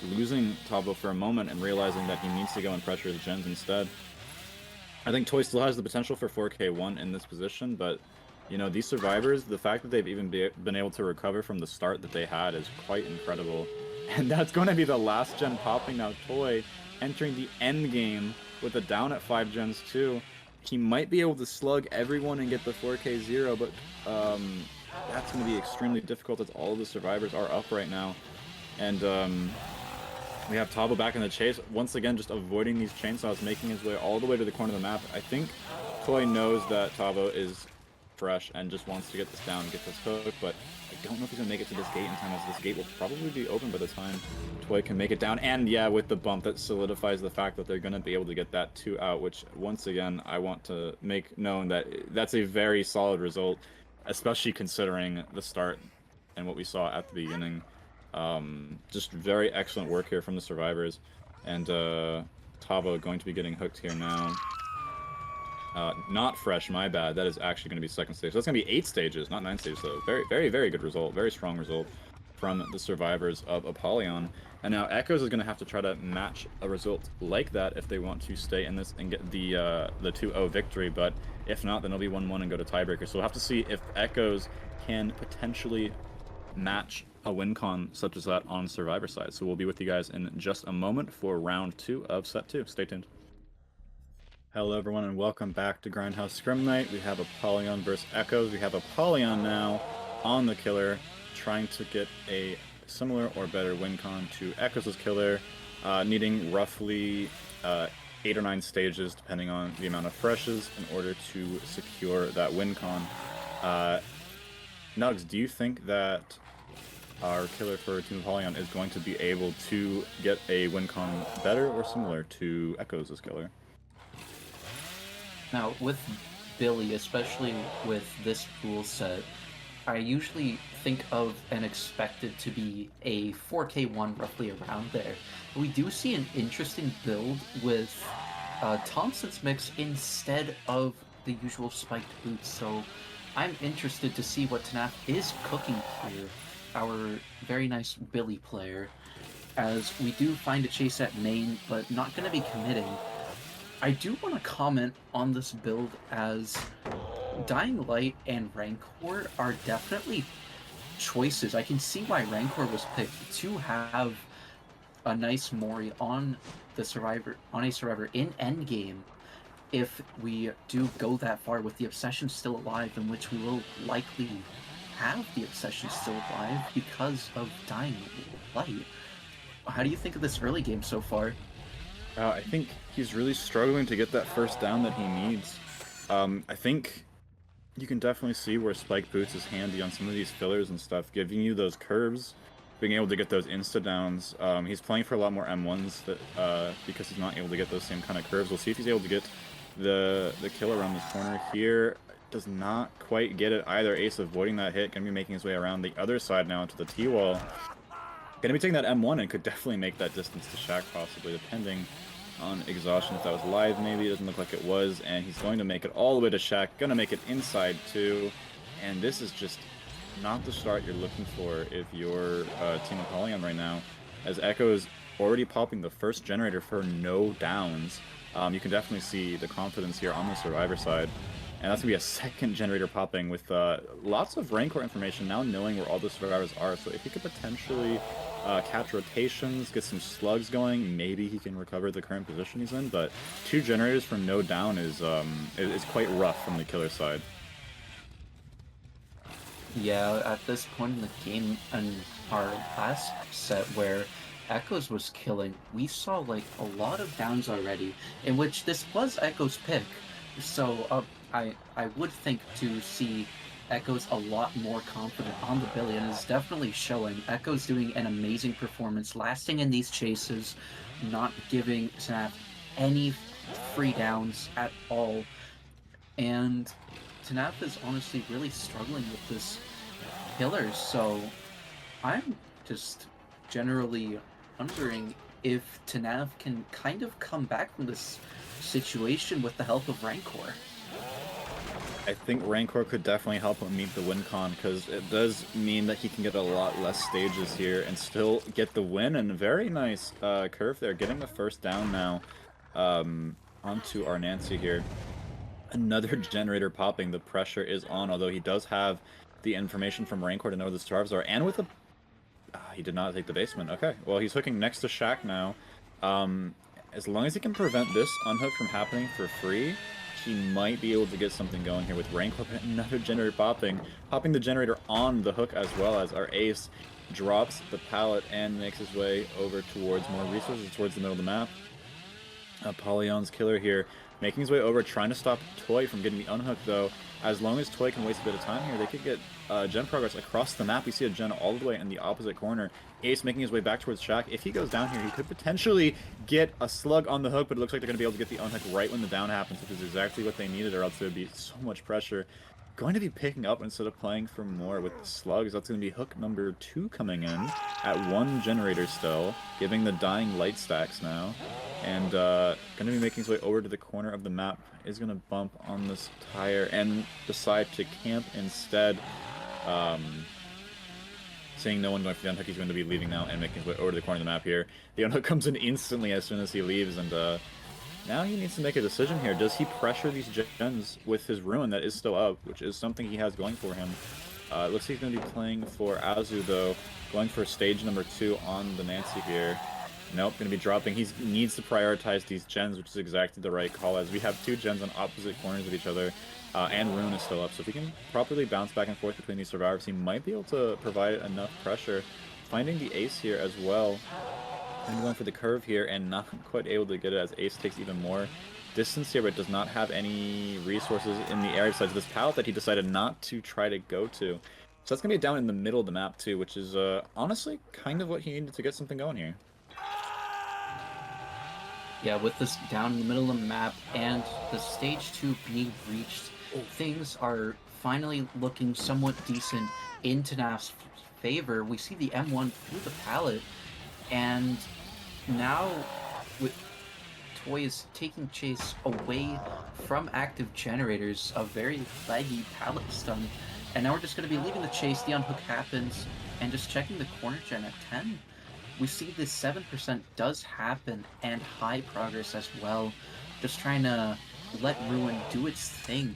losing Tavo for a moment and realizing that he needs to go and pressure his gens instead. I think Toy still has the potential for 4K1 in this position, but you know, these survivors, the fact that they've even been able to recover from the start that they had is quite incredible. And that's going to be the last gen popping now. Toy entering the end game with a down at 5 gens too. He might be able to slug everyone and get the 4K0, but that's going to be extremely difficult as all of the survivors are up right now. And we have Tavo back in the chase. Once again, just avoiding these chainsaws, making his way all the way to the corner of the map. I think Toy knows that Tavo is fresh and just wants to get this down, get this hook, but I don't know if he's gonna make it to this gate in time, as this gate will probably be open by the time Toy can make it down. And yeah, with the bump, that solidifies the fact that they're gonna be able to get that 2 out, which once again I want to make known that that's a very solid result, especially considering the start and what we saw at the beginning. Just very excellent work here from the survivors, and Tavo going to be getting hooked here now. Not fresh, my bad. That is actually going to be second stage. So that's going to be 8 stages, not 9 stages, though. Very, very, very good result. Very strong result from the survivors of Apollyon. And now Echoes is going to have to try to match a result like that if they want to stay in this and get the 2-0 victory. But if not, then it'll be 1-1 and go to tiebreaker. So we'll have to see if Echoes can potentially match a win con such as that on survivor side. So we'll be with you guys in just a moment for round 2 of set 2. Stay tuned. Hello everyone and welcome back to Grindhouse Scrim Night. We have Apollyon versus Echoes. We have Apollyon now on the killer, trying to get a similar or better win con to Echoes' killer, needing roughly 8 or 9 stages depending on the amount of freshes in order to secure that win con. Nugs, do you think that our killer for Team Apollyon is going to be able to get a win con better or similar to Echoes' killer? Now, with Billy, especially with this rule set, I usually think of and expect it to be a 4K1 roughly around there. But we do see an interesting build with Thompson's mix instead of the usual spiked boots, so I'm interested to see what Tanaf is cooking here, our very nice Billy player, as we do find a chase at main, but not going to be committing. I do want to comment on this build, as Dying Light and Rancor are definitely choices. I can see why Rancor was picked to have a nice Mori on a survivor in endgame. If we do go that far with the Obsession still alive, in which we will likely have the Obsession still alive because of Dying Light. How do you think of this early game so far? I think he's really struggling to get that first down that he needs. I think you can definitely see where Spike Boots is handy on some of these fillers and stuff, giving you those curves, being able to get those insta-downs. He's playing for a lot more M1s that, because he's not able to get those same kind of curves. We'll see if he's able to get the kill around this corner here. Does not quite get it either. Ace avoiding that hit, gonna be making his way around the other side now into the T-wall. Gonna be taking that M1 and could definitely make that distance to Shaq, possibly, depending on exhaustion. If that was live, maybe. It doesn't look like it was, and he's going to make it all the way to Shaq. Gonna make it inside too. And this is just not the start you're looking for if you're Team Apollyon right now, as Echo is already popping the first generator for no downs. You can definitely see the confidence here on the Survivor side. And that's going to be a second generator popping with lots of Rancor information now, knowing where all the survivors are. So if he could potentially catch rotations, get some slugs going, maybe he can recover the current position he's in. But 2 generators from no down is quite rough from the killer side. Yeah, at this point in the game, in our last set where Echoes was killing, we saw like a lot of downs already, in which this was Echo's pick. So I would think to see Echoes a lot more confident on the Billy, and it's definitely showing. Echoes doing an amazing performance, lasting in these chases, not giving Snap any free downs at all. And Tanaf is honestly really struggling with this killer, so I'm just generally wondering if Tanaf can kind of come back from this situation with the help of Rancor. I think Rancor could definitely help him meet the win con, because it does mean that he can get a lot less stages here and still get the win. And very nice curve there, getting the first down now onto our Nancy here. Another generator popping. The pressure is on, although he does have the information from Rancor to know where the stars are. And with a... he did not take the basement. Okay, well, he's hooking next to Shaq now. As long as he can prevent this unhook from happening for free, he might be able to get something going here with Rancor. Another generator popping the generator on the hook, as well as our ace drops the pallet and makes his way over towards more resources, towards the middle of the map. Apollyon's killer here, making his way over, trying to stop Toy from getting the unhook, though. As long as Toy can waste a bit of time here, they could get gen progress across the map. We see a gen all the way in the opposite corner. Ace making his way back towards Shaq. If he goes down here, he could potentially get a slug on the hook, but it looks like they're going to be able to get the unhook right when the down happens, which is exactly what they needed, or else there would be so much pressure. Going to be picking up instead of playing for more with the slugs. That's going to be hook number 2 coming in at 1 generator still, giving the dying light stacks now. And going to be making his way over to the corner of the map. Is going to bump on this tire and decide to camp instead. Seeing no one going for the unhook, he's going to be leaving now and making his way over to the corner of the map here. The unhook comes in instantly as soon as he leaves, and now he needs to make a decision here. Does he pressure these gens with his ruin that is still up, which is something he has going for him? It looks like he's going to be playing for Azu, though, going for stage number 2 on the Nancy here. Nope, going to be dropping. He needs to prioritize these gens, which is exactly the right call, as we have 2 gens on opposite corners of each other, and Rune is still up. So if he can properly bounce back and forth between these survivors, he might be able to provide enough pressure. Finding the ace here as well. And going for the curve here and not quite able to get it, as Ace takes even more distance here, but does not have any resources in the area besides this pallet that he decided not to try to go to. So that's going to be down in the middle of the map too, which is honestly kind of what he needed to get something going here. Yeah, with this down in the middle of the map and the stage 2 being reached, things are finally looking somewhat decent in Tanaf's favor. We see the M1 through the pallet, and now with Toy is taking chase away from active generators, a very laggy pallet stun, and now we're just going to be leaving the chase. The unhook happens, and just checking the corner gen at 10. We see this 7% does happen, and high progress as well. Just trying to let Ruin do its thing.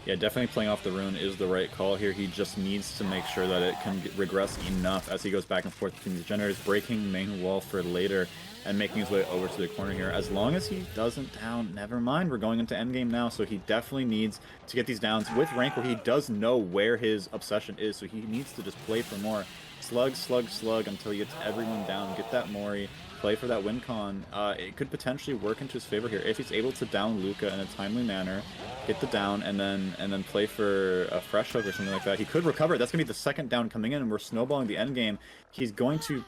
Yeah, definitely playing off the rune is the right call here. He just needs to make sure that it can regress enough as he goes back and forth between these generators, breaking main wall for later and making his way over to the corner here. As long as he doesn't down, never mind, we're going into endgame now, so he definitely needs to get these downs. With Rancor, he does know where his obsession is, so he needs to just play for more. Slug, slug, slug until he gets everyone down, get that Mori, play for that win con. It could potentially work into his favor here if he's able to down Luca in a timely manner, get the down, and then play for a fresh hook or something like that. He could recover. That's going to be the second down coming in, and we're snowballing the end game. He's going to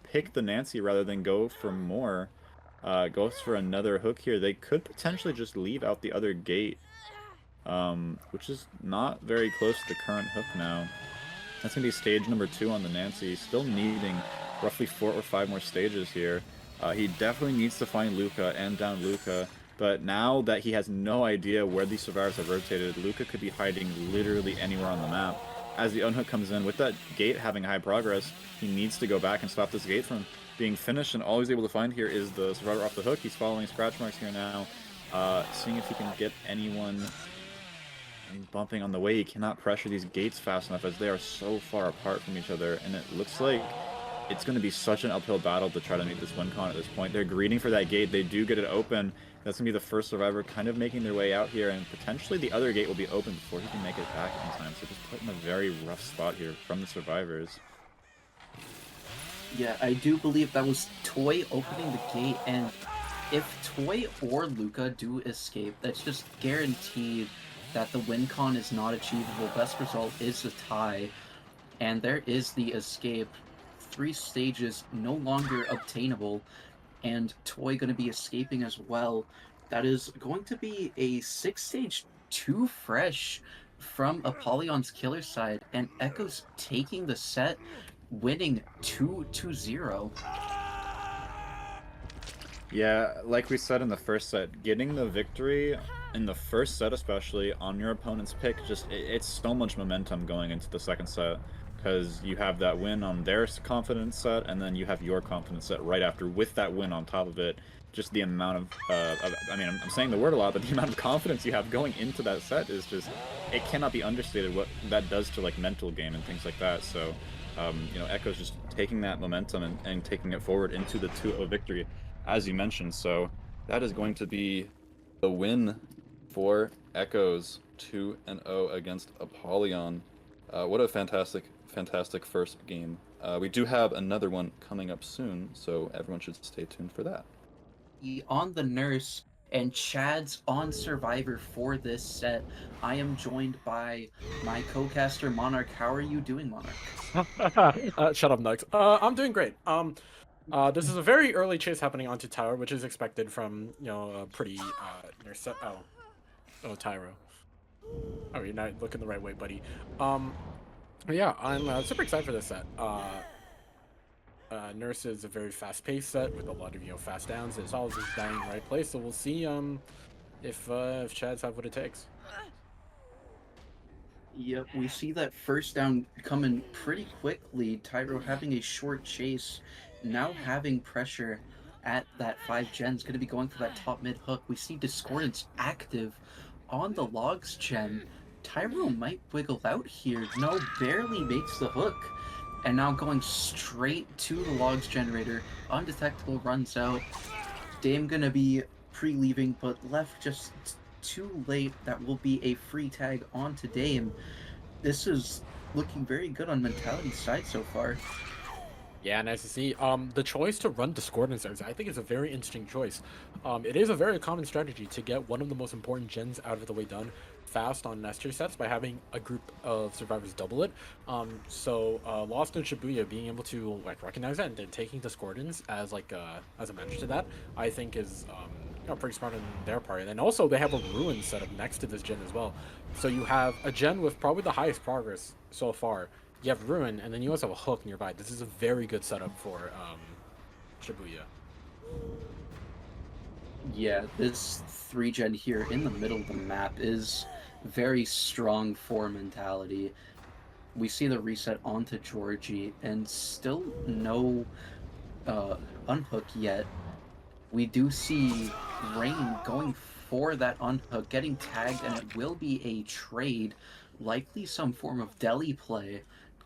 pick the Nancy rather than go for more. Goes for another hook here. They could potentially just leave out the other gate, which is not very close to the current hook now. That's going to be stage number 2 on the Nancy. Still needing roughly 4 or 5 more stages here. He definitely needs to find Luca and down Luca. But now that he has no idea where these survivors have rotated, Luca could be hiding literally anywhere on the map. As the unhook comes in, with that gate having high progress, he needs to go back and stop this gate from being finished, and all he's able to find here is the survivor off the hook. He's following scratch marks here now, seeing if he can get anyone bumping on the way. He cannot pressure these gates fast enough as they are so far apart from each other, and it looks like it's going to be such an uphill battle to try to make this win con at this point. They're greeting for that gate. They do get it open. That's going to be the first survivor kind of making their way out here, and potentially the other gate will be open before he can make it back in time. So just put in a very rough spot here from the survivors. Yeah, I do believe that was Toy opening the gate, and if Toy or Luca do escape, that's just guaranteed that the win con is not achievable. Best result is a tie, and there is the escape. 3 stages no longer obtainable, and Toy going to be escaping as well. That is going to be a 6-stage 2 fresh from Apollyon's killer side, and Echo's taking the set, winning 2-0. Yeah, like we said in the first set, getting the victory in the first set especially on your opponent's pick, it's so much momentum going into the second set, because you have that win on their confidence set, and then you have your confidence set right after with that win on top of it. Just the amount of, I mean, I'm saying the word a lot, but the amount of confidence you have going into that set is just, it cannot be understated what that does to like mental game and things like that. So, you know, Echo's just taking that momentum and taking it forward into the 2-0 victory, as you mentioned. So that is going to be the win for Echoes, 2-0 against Apollyon. What a fantastic first game. We do have another one coming up soon, so everyone should stay tuned for that. On the Nurse and Chad's on Survivor for this set. I am joined by my co-caster Monarch. How are you doing, Monarch? Shut up, Nux. I'm doing great. This is a very early chase happening onto tower, which is expected from, you know, a pretty near set. Oh, Tyro. Oh, you're not looking the right way, buddy. Yeah, I'm super excited for this set. Nurse is a very fast-paced set with a lot of, you know, fast downs. It's always just dying in the right place, so we'll see if Chads have what it takes. Yep, we see that first down coming pretty quickly. Tyro having a short chase, now having pressure at that 5 gen's going to be going for that top mid hook. We see Discordance active on the logs gen. Tyro might wiggle out here. No, barely makes the hook. And now going straight to the logs generator. Undetectable runs out. Dame gonna be pre-leaving, but left just too late. That will be a free tag onto Dame. This is looking very good on Mentality's side so far. Yeah, nice to see. The choice to run Discordance, I think, is a very interesting choice. It is a very common strategy to get one of the most important gens out of the way done fast on Nestor sets by having a group of survivors double it. Lost and Shibuya being able to like recognize that and then taking Discordance as like as a mentor to that, I think is you know, pretty smart on their part. And then also they have a Ruin set up next to this gen as well. So you have a gen with probably the highest progress so far. You have Ruin, and then you also have a hook nearby. This is a very good setup for Shibuya. Yeah, this 3 gen here in the middle of the map is very strong for Mentality. We see the reset onto Georgie, and still no unhook yet. We do see Rain going for that unhook, getting tagged, and it will be a trade, likely some form of deli play.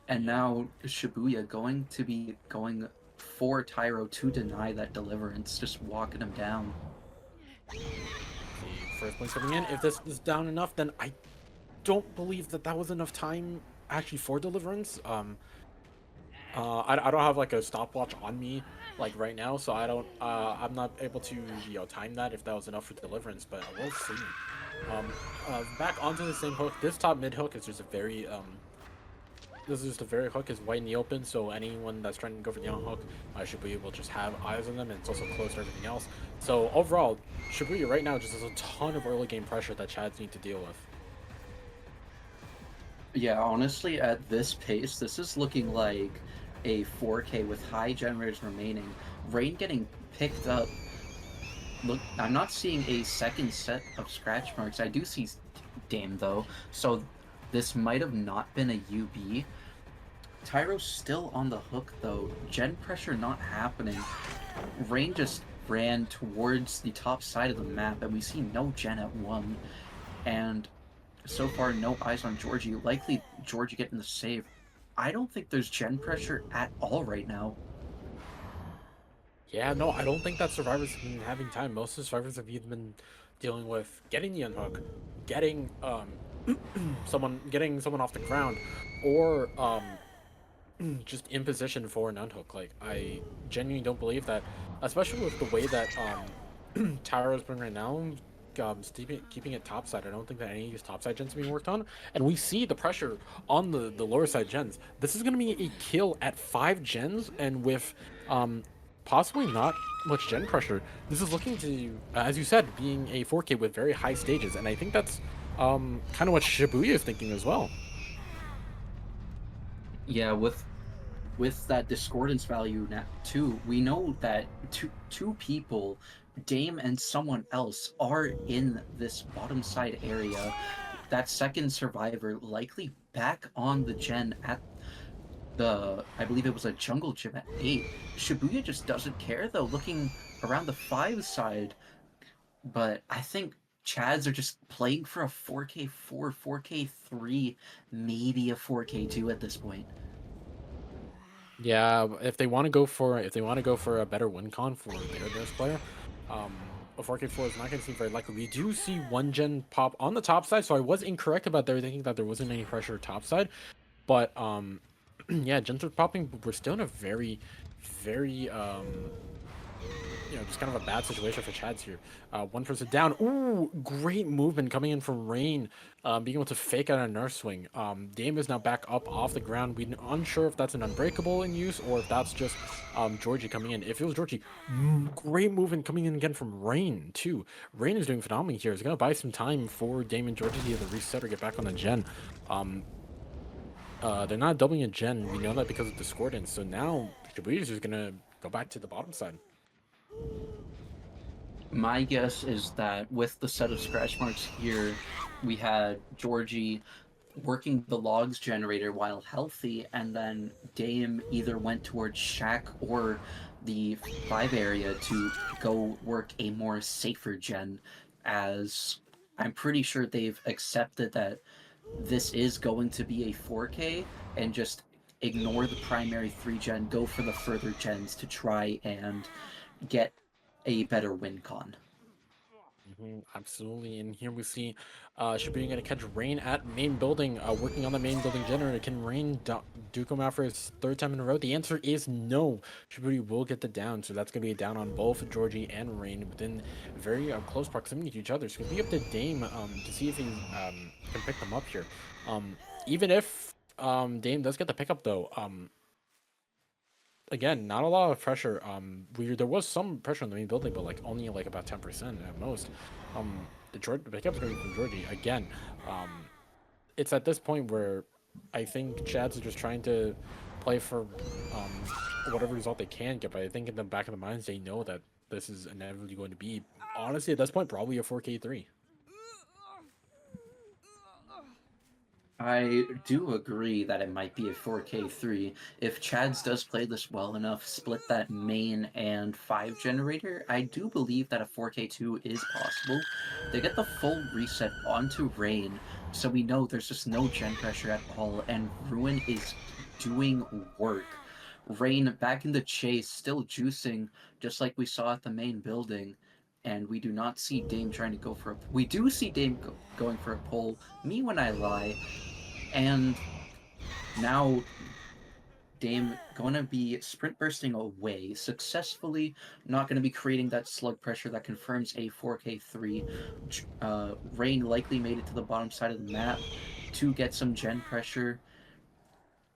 And now Shibuya going to be going for Tyro to deny that deliverance, just walking him down. The first place coming in. If this is down enough, then I don't believe that was enough time actually for deliverance. I don't have like a stopwatch on me like right now, so I'm not able to, you know, time that if that was enough for deliverance, but I will see. Back onto the same hook. This top mid hook is just a very this is just a very hook is wide in the open, so anyone that's trying to go for the unhook should be able to just have eyes on them, and it's also close to everything else. So overall, Shibuya right now just has a ton of early game pressure that Chads need to deal with. Yeah, honestly, at this pace, this is looking like a 4K with high generators remaining. Rain getting picked up look, I'm not seeing a second set of scratch marks. I do see Dame though, so this might have not been a UB. Tyro's still on the hook though. Gen pressure not happening. Rain just ran towards the top side of the map, and we see no Gen at 1. And so far, no eyes on Georgie. Likely Georgie getting the save. I don't think there's Gen pressure at all right now. Yeah, no, I don't think that survivors have been having time. Most of the survivors have either been dealing with getting the unhook, getting getting someone off the ground, or just in position for an unhook. Like, I genuinely don't believe that, especially with the way that Tyro's playing right now, keeping it topside. I don't think that any of these topside gens are being worked on, and we see the pressure on the lower side gens. This is going to be a kill at 5 gens, and with possibly not much gen pressure. This is looking to, as you said, being a 4K with very high stages, and I think that's kind of what Shibuya is thinking as well. Yeah, with that discordance value now too, we know that two people, Dame and someone else, are in this bottom side area. That second survivor likely back on the gen at I believe it was a jungle gym at 8. Shibuya just doesn't care though, looking around the 5 side. But I think Chads are just playing for a 4K4, 4K3, maybe a 4K2 at this point. Yeah, if they want to go for a better win con for their best player, a 4K4 is not going to seem very likely. We do see one gen pop on the top side, so I was incorrect about there thinking that there wasn't any pressure top side, but yeah, gens are popping, but we're still in a very, very just kind of a bad situation for Chads here. One person down. Ooh, great movement coming in from Rain, being able to fake out a nurse swing. Dame is now back up off the ground. We're unsure if that's an unbreakable in use or if that's just Georgie coming in. If it was Georgie, great movement coming in again from Rain too. Rain is doing phenomenally here. It's gonna buy some time for Dame and Georgie to either reset or get back on the gen. They're not doubling a gen. We know that because of discordance. So now Shibuya is just gonna go back to the bottom side. My guess is that with the set of scratch marks here, we had Georgie working the logs generator while healthy, and then Dame either went towards Shack or the 5 area to go work a more safer gen, as I'm pretty sure they've accepted that this is going to be a 4K and just ignore the primary 3 gen, go for the further gens to try and get a better win con. Absolutely, and here we see Shibuya going to catch Rain at main building, working on the main building generator. Can Rain duke him out for his 3rd time in a row? The answer is no. Shibuya will get the down, so that's going to be a down on both Georgie and Rain within very close proximity to each other. So it's going to be up to Dame to see if he can pick them up here. Even if Dame does get the pickup, though, again, not a lot of pressure. There was some pressure on the main building, but like only like about 10% at most. The pickup's going from Georgie again. It's at this point where I think Chads are just trying to play for whatever result they can get. But I think in the back of the minds, they know that this is inevitably going to be, honestly, at this point, probably a 4K3. I do agree that it might be a 4K3. If Chads does play this well enough, split that main and 5 generator, I do believe that a 4K2 is possible. They get the full reset onto Rain, so we know there's just no gen pressure at all, and Ruin is doing work. Rain back in the chase, still juicing, just like we saw at the main building. And we do not see Dame trying to go for a... We do see Dame going for a pull. Me when I lie. And now Dame going to be sprint bursting away successfully, not going to be creating that slug pressure that confirms a 4K3. Rain likely made it to the bottom side of the map to get some gen pressure.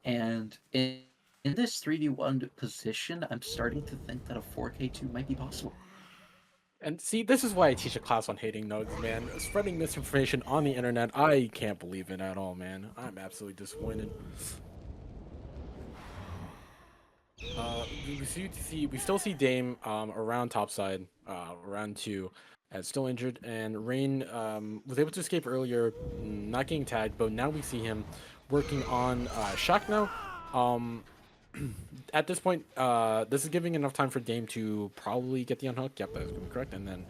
And in this 3v1 position, I'm starting to think that a 4K2 might be possible. And see, this is why I teach a class on hating nugs, man. Spreading misinformation on the internet, I can't believe it at all, man. I'm absolutely disappointed. We still see Dame around topside, around 2, and still injured. And Rain was able to escape earlier, not getting tagged, but now we see him working on Shaq now. Um, at this point, this is giving enough time for Dame to probably get the unhook. Yep, that's gonna be correct. And then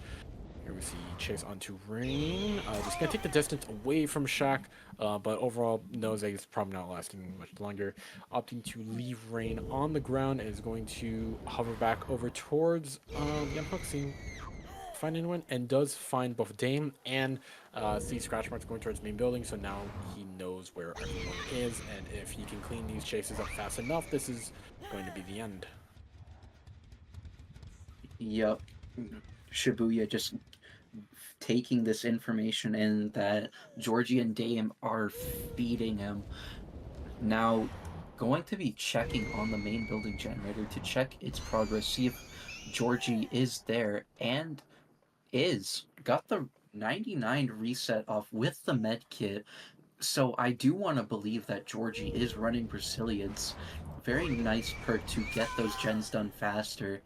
here we see Chase onto Rain. Just gonna take the distance away from Shaq, but overall knows that he's probably not lasting much longer. Opting to leave Rain on the ground is going to hover back over towards the unhook, seeing find anyone, and does find both Dame and see scratch marks going towards main building. So now he knows where everyone is, and if he can clean these chases up fast enough, this is going to be the end. Yup. Shibuya just taking this information in that Georgie and Dame are feeding him. Now, going to be checking on the main building generator to check its progress, see if Georgie is there, and is. Got the 99 reset off with the med kit. So I do want to believe that Georgie is running Brazilians. Very nice perk to get those gens done faster.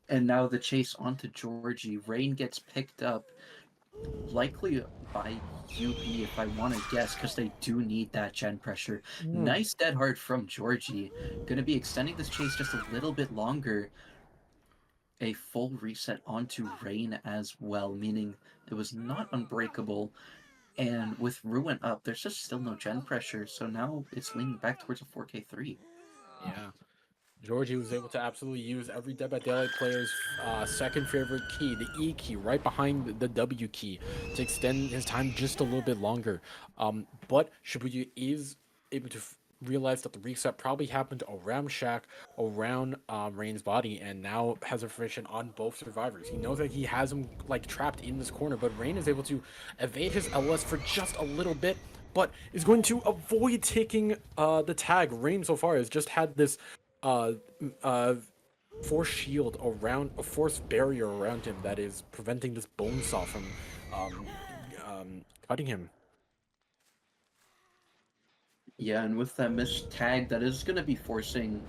And now the chase onto Georgie. Rain gets picked up, likely by UB if I want to guess, because they do need that gen pressure. Nice dead hard from Georgie. Gonna be extending this chase just a little bit longer. A full reset onto Rain as well, meaning it was not unbreakable. And with Ruin up, there's just still no gen pressure, so now it's leaning back towards a 4K3. Yeah. Georgie was able to absolutely use every Dead by Daylight player's second favorite key, the E key, right behind the W key, to extend his time just a little bit longer. But Shibuya is able to realize that the reset probably happened around Shaq, around Rain's body, and now has information on both survivors. He knows that he has him like trapped in this corner, but Rain is able to evade his LS for just a little bit, but is going to avoid taking the tag. Rain so far has just had this uh, force shield around, a force barrier around him that is preventing this bone saw from um, cutting him. Yeah, and with that missed tag, that is going to be forcing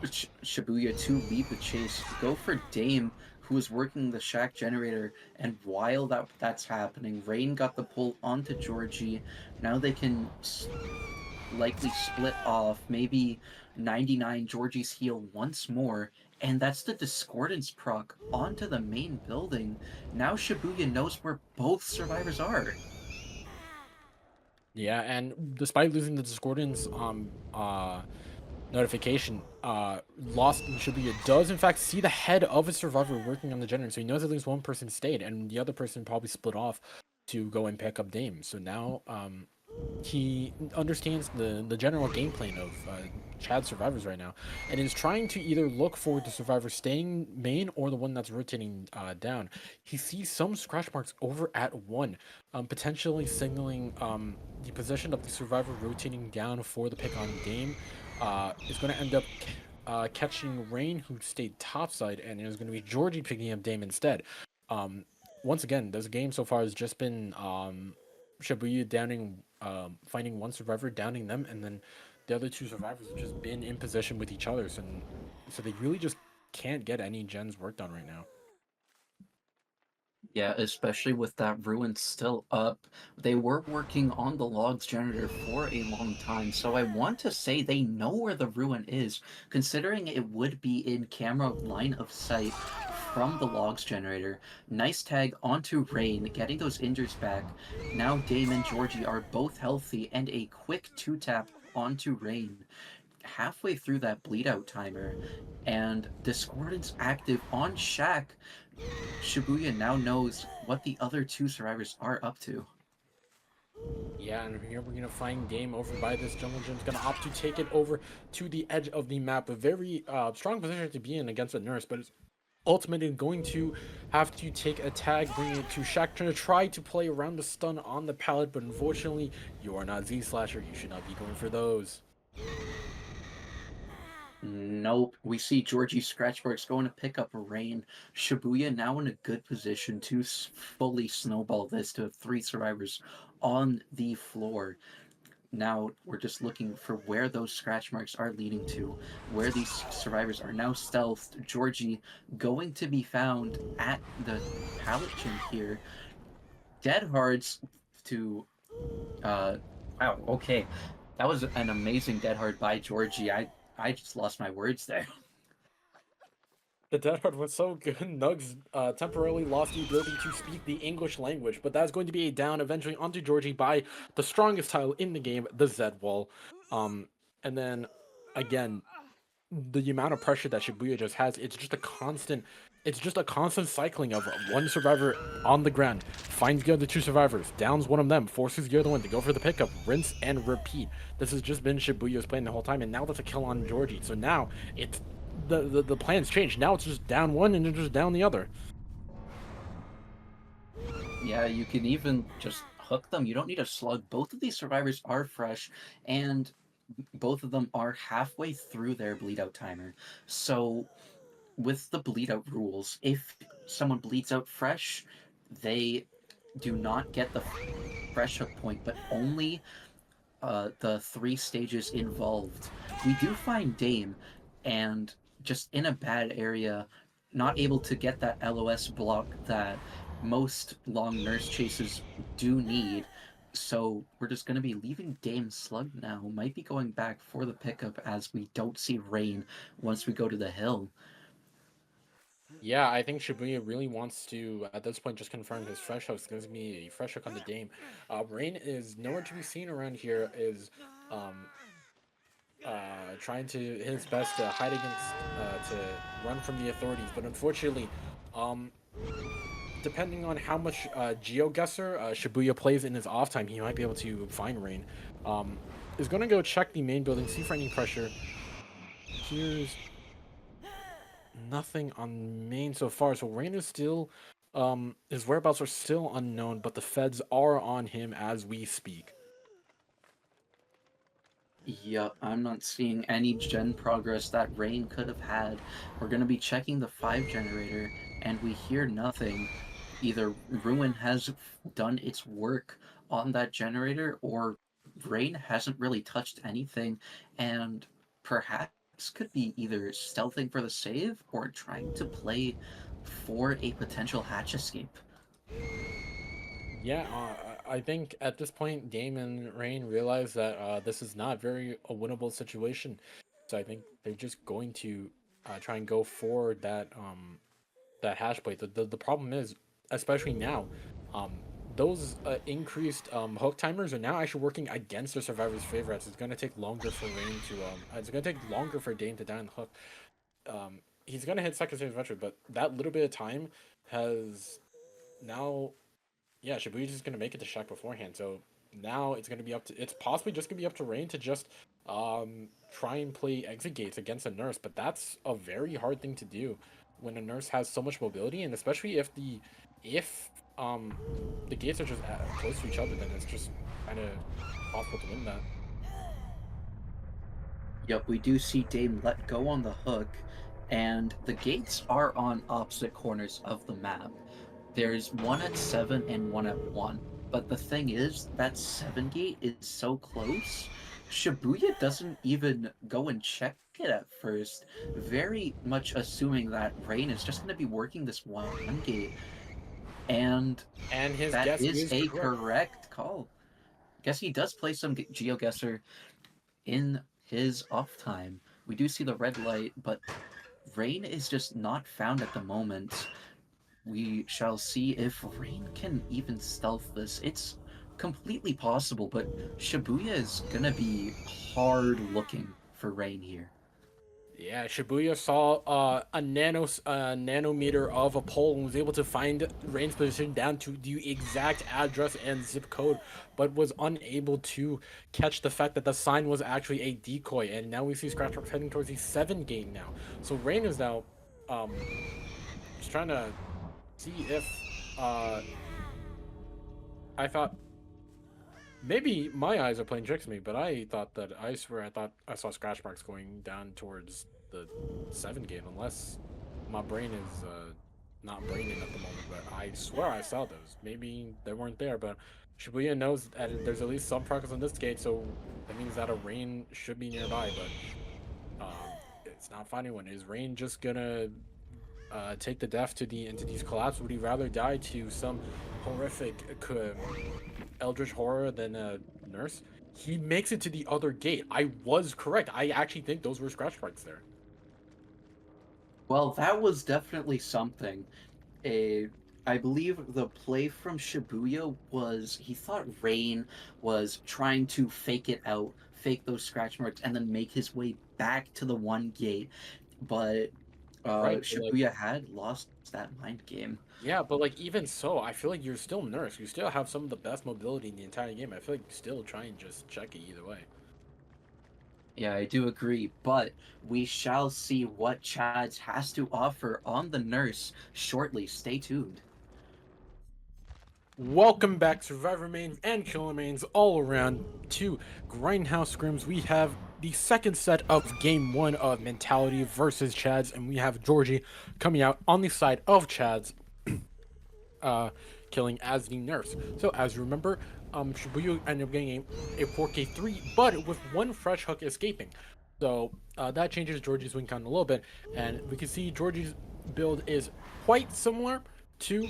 Shibuya to lead the chase, go for Dame, who is working the Shack generator, and while that's happening, Rain got the pull onto Georgie. Now they can likely split off, maybe 99 Georgie's heal once more, and that's the Discordance proc onto the main building. Now Shibuya knows where both survivors are. Yeah, and despite losing the discordance notification, Lost in Shibuya does in fact see the head of a survivor working on the generator, so he knows at least one person stayed, and the other person probably split off to go and pick up Dame. So now he understands the general game plan of Chad survivors right now, and is trying to either look for the survivor staying main or the one that's rotating down. He sees some scratch marks over at 1, potentially signaling the position of the survivor rotating down for the pick on Dame. Is going to end up catching Rain, who stayed topside, and it is going to be Georgie picking up Dame instead. Once again, this game so far has just been Shibuya downing, finding one survivor, downing them, and then the other 2 survivors have just been in position with each other. So they really just can't get any gens worked on right now. Yeah, especially with that ruin still up. They were working on the logs generator for a long time, so I want to say they know where the ruin is, considering it would be in camera line of sight from the logs generator. Nice tag onto Rain, getting those injures back. Now Dame and Georgie are both healthy, and a quick 2-tap onto Rain. Halfway through that bleed out timer, and Discordance active on Shaq. Shibuya now knows what the other 2 survivors are up to. Yeah, and here we're gonna find Dame over by this jungle gym. Gonna opt to take it over to the edge of the map. A very strong position to be in against a nurse, but it's ultimately going to have to take a tag, bringing it to Shaq, trying to try to play around the stun on the pallet, but unfortunately, you are not Z Slasher. You should not be going for those. Nope. We see Georgie Scratchmarks going to pick up Rain. Shibuya now in a good position to fully snowball this to 3 survivors on the floor. now we're just looking for where those scratch marks are leading to, where these survivors are now stealthed. Georgie going to be found at the pallet gym here. Dead Hards to wow, okay. That was an amazing Dead Hard by Georgie. I just lost my words there. The Dead Hard was so good. Nugs temporarily lost the ability to speak the English language, but that's going to be a down eventually onto Georgie by the strongest tile in the game, the Zed Wall. And then again, the amount of pressure that Shibuya just has, it's just a constant cycling of one survivor on the ground, finds the other two survivors, downs one of them, forces the other one to go for the pickup, rinse and repeat. This has just been Shibuya's plan the whole time, and now that's a kill on Georgie. So now it's the plan's changed. Now it's just down one and then just down the other. Yeah, you can even just hook them. You don't need a slug. Both of these survivors are fresh, and both of them are halfway through their bleed out timer. So with the bleed out rules, if someone bleeds out fresh, they do not get the fresh hook point, but only the 3 stages involved. We do find Dame, and just in a bad area, not able to get that LOS block that most long nurse chases do need. So we're just going to be leaving Dame slugged now. Might be going back for the pickup as we don't see Rain once we go to the hill. Yeah, I think Shibuya really wants to, at this point, just confirm his fresh hook. It's going to be a fresh hook on the Dame. Rain is nowhere to be seen around here, is trying to his best to hide against, to run from the authorities. But unfortunately, depending on how much GeoGuessr Shibuya plays in his off time, he might be able to find Rain. Is going to go check the main building, see for any pressure. Here's nothing on main so far, so Rain is still his whereabouts are still unknown, but the feds are on him as we speak. Yep, I'm not seeing any gen progress that Rain could have had. We're going to be checking the 5 generator, and we hear nothing. Either Ruin has done its work on that generator, or Rain hasn't really touched anything, and perhaps could be either stealthing for the save or trying to play for a potential hatch escape. Yeah, I think at this point, Dame and Rain realize that this is not very a winnable situation. So I think they're just going to try and go for that hash plate. The problem is, especially now, those increased hook timers are now actually working against the survivor's favor. As it's going to take longer for Rain to it's going to take longer for Dame to die on the hook. He's going to hit second stage eventually, but that little bit of time has now. Yeah, Shibuya's just gonna make it to Shaq beforehand. So now it's gonna be up to it's possibly just gonna be up to Rain to just try and play exit gates against a nurse, but that's a very hard thing to do when a nurse has so much mobility, and especially if the gates are just close to each other, then it's just kind of possible to win that. Yep, we do see Dame let go on the hook, and the gates are on opposite corners of the map. There's one at 7 and one at 1. But the thing is, that 7 gate is so close, Shibuya doesn't even go and check it at first, very much assuming that Rain is just going to be working this one gate. And his that guess is a correct. correct call. Guess he does play some GeoGuessr in his off time. We do see the red light, but Rain is just not found at the moment. We shall see if Rain can even stealth this. It's completely possible, but Shibuya is gonna be hard looking for Rain here. Yeah, Shibuya saw a nanometer of a pole and was able to find Rain's position down to the exact address and zip code, but was unable to catch the fact that the sign was actually a decoy. And now we see Scratchbox heading towards the 7 game now. So Rain is now just trying to see if I thought maybe my eyes are playing tricks on me, but I thought that I swear I thought I saw scratch marks going down towards the 7 game, unless my brain is not braining at the moment, but I swear I saw those. Maybe they weren't there, but Shibuya knows that there's at least some progress on this gate, so that means that a rain should be nearby, but it's not finding one. Is Rain just gonna take the death to the entity's collapse? Would he rather die to some horrific eldritch horror than a nurse? He makes it to the other gate. I was correct. I actually think those were scratch marks there. Well, that was definitely something. A, I believe the play from Shibuya was he thought Rain was trying to fake it out, fake those scratch marks, and then make his way back to the one gate. But Right, but like, Shibuya had lost that mind game. yeah, but like even so, I feel like you're still nurse. You still have some of the best mobility in the entire game. I feel like you still try and just check it either way. Yeah, I do agree, but we shall see what Chads has to offer on the nurse shortly. Stay tuned. Welcome back, Survivor mains and Killer mains all around to Grindhouse Scrims. We have the second set of Game 1 of Mentality versus Chads, and we have Georgie coming out on the side of Chads, killing as the nurse. So, as you remember, Shibuya ended up getting a 4K3, but with one fresh hook escaping. So, that changes Georgie's win count a little bit, and we can see Georgie's build is quite similar to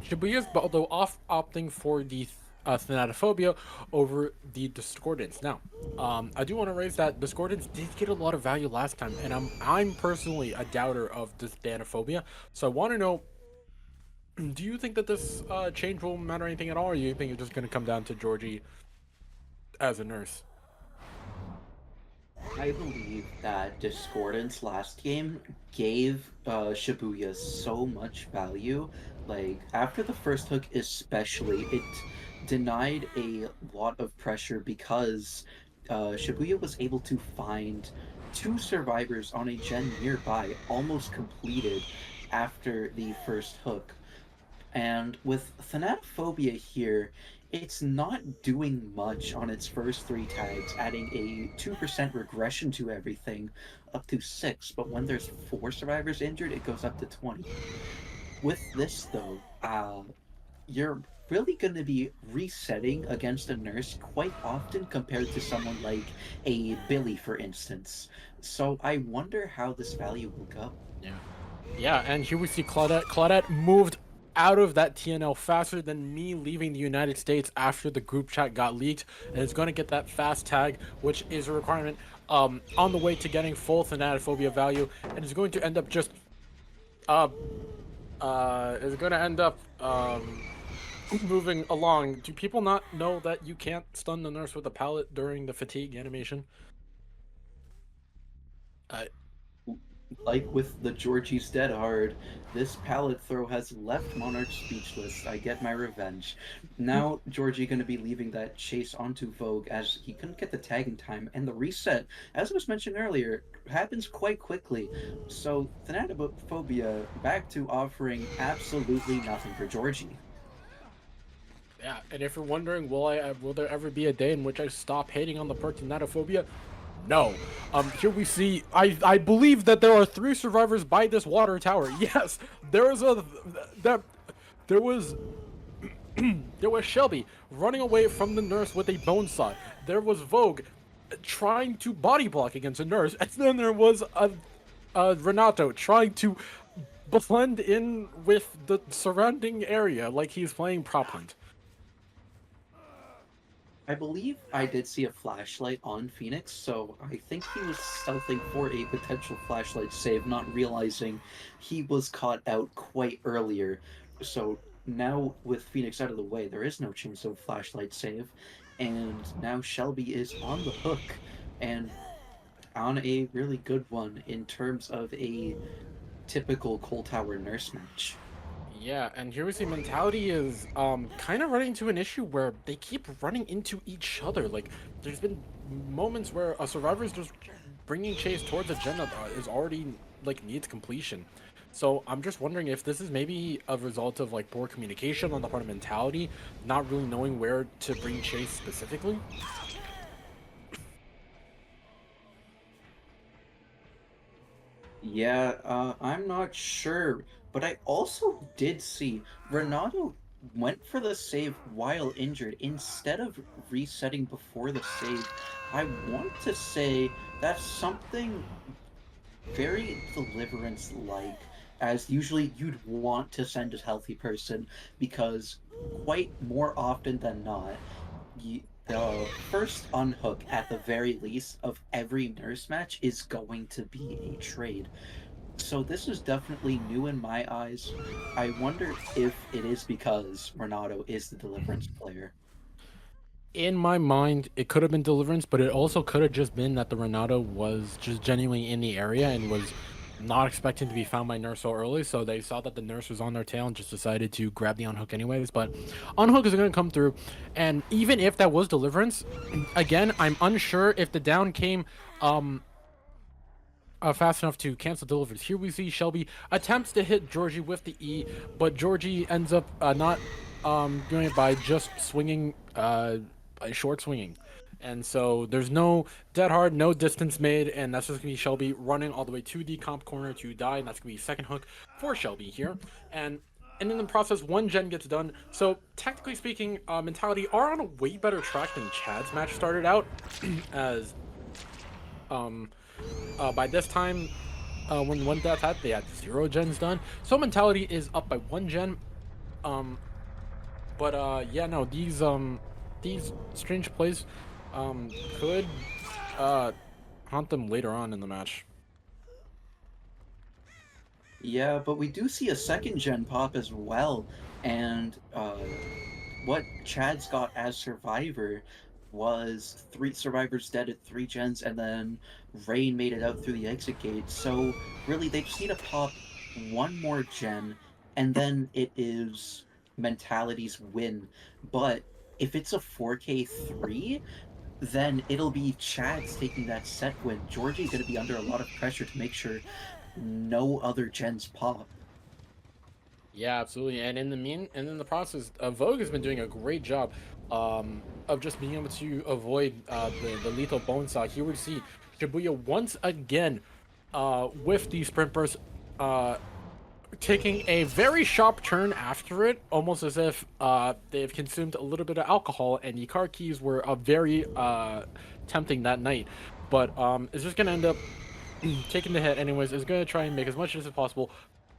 Shibuya's, but although opting for the Thanatophobia over the Discordance. Now, I do want to raise that Discordance did get a lot of value last time, and I'm personally a doubter of this Thanophobia. So I want to know, do you think that this change will matter anything at all, or do you think it's just going to come down to Georgie as a nurse? I believe that Discordance last game gave Shibuya so much value. Like, after the first hook, especially, it denied a lot of pressure because Shibuya was able to find two survivors on a gen nearby, almost completed after the first hook. And with Thanatophobia here, it's not doing much on its first three tags, adding a 2% regression to everything, up to 6, but when there's 4 survivors injured, it goes up to 20. With this, though, you're really going to be resetting against a nurse quite often compared to someone like a Billy, for instance. So I wonder how this value will go. Yeah. Yeah, and here we see Claudette. Claudette moved out of that TNL faster than me leaving the United States after the group chat got leaked, and is going to get that fast tag, which is a requirement on the way to getting full Thanatophobia value, and is going to end up just is going to end up moving along. Do people not know that you can't stun the nurse with a pallet during the fatigue animation? Like with the Georgie's Dead Hard, this pallet throw has left Monarch speechless. I get my revenge. Now Georgie gonna be leaving that chase onto Vogue as he couldn't get the tag in time, and the reset, as was mentioned earlier, happens quite quickly. So Thanatophobia back to offering absolutely nothing for Georgie. Yeah, and if you're wondering, will there ever be a day in which I stop hating on the perk Thanatophobia? No. Here we see, I believe that there are 3 survivors by this water tower. Yes, there was there was Shelby running away from the nurse with a bone saw. There was Vogue trying to body block against a nurse, and then there was Renato trying to blend in with the surrounding area like he's playing prop hunt. I believe I did see a flashlight on Phoenix, so I think he was stealthing for a potential flashlight save, not realizing he was caught out quite earlier. So now with Phoenix out of the way, there is no chance of flashlight save, and now Shelby is on the hook, and on a really good one in terms of a typical Cold Tower nurse match. Yeah, and here we see Mentality is kind of running into an issue where they keep running into each other. Like, there's been moments where a survivor is just bringing chase towards a gen that is already like needs completion. So I'm just wondering if this is maybe a result of like poor communication on the part of Mentality, not really knowing where to bring chase specifically. Yeah, I'm not sure, but I also did see Renato went for the save while injured instead of resetting before the save. I want to say that's something very Deliverance like, as usually you'd want to send a healthy person because quite more often than not, the first unhook at the very least of every nurse match is going to be a trade. So this is definitely new in my eyes. I wonder if it is because Renato is the Deliverance player. In my mind, it could have been Deliverance, but it also could have just been that the Renato was just genuinely in the area and was not expecting to be found by Nurse so early. So they saw that the Nurse was on their tail and just decided to grab the unhook anyways. But unhook is going to come through, and even if that was Deliverance, again, I'm unsure if the down came fast enough to cancel Deliverance. Here we see Shelby attempts to hit Georgie with the E, but Georgie ends up not doing it by just swinging, by short swinging. And so there's no dead hard, no distance made, and that's just gonna be Shelby running all the way to the comp corner to die, and that's gonna be second hook for Shelby here. And in the process, one gen gets done. So technically speaking, Mentality are on a way better track than Chad's match started out, as um by this time, when one death had, they had 0 gens done. So Mentality is up by 1 gen. Um, but yeah, no, these strange plays could uh haunt them later on in the match. Yeah, but we do see a second gen pop as well, and what Chad's got as Survivor was three survivors dead at 3 gens, and then Rain made it out through the exit gate. So really, they just need to pop one more gen, and then it is Mentality's win. But if it's a 4K3, then it'll be Chad's taking that set win. Georgie going to be under a lot of pressure to make sure no other gens pop. Yeah, absolutely. And in the process, Vogue has been doing a great job of just being able to avoid the lethal bone saw. Here we see Shibuya once again with the sprint burst uh, taking a very sharp turn after it, almost as if they've consumed a little bit of alcohol, and the car keys were very tempting that night. But it's just gonna end up taking the hit anyways. Is gonna try and make as much as possible.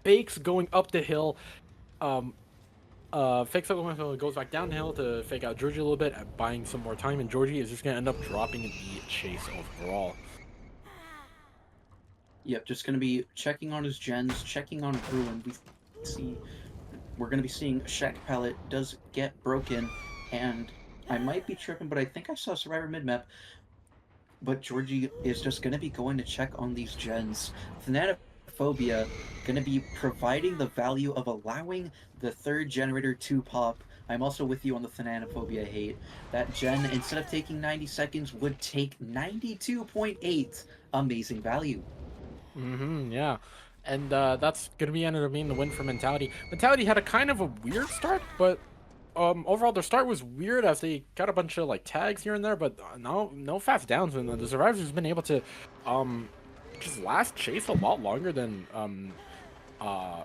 Bakes going up the hill. Um, Fakes up going hill, goes back down the hill to fake out Georgie a little bit, buying some more time, and Georgie is just gonna end up dropping the chase overall. Yep, just going to be checking on his gens, checking on Ruin. We're going to be seeing Shack Palette does get broken, and I might be tripping, but I think I saw Survivor mid map. But Georgie is just going to be going to check on these gens. Thanatophobia going to be providing the value of allowing the third generator to pop. I'm also with you on the Thanatophobia hate. That gen, instead of taking 90 seconds, would take 92.8. Amazing value. Yeah. And that's gonna be ended up being the win for Mentality. Mentality had a kind of a weird start, but overall their start was weird as they got a bunch of like tags here and there, but no fast downs, and the survivors has been able to um just last chase a lot longer than uh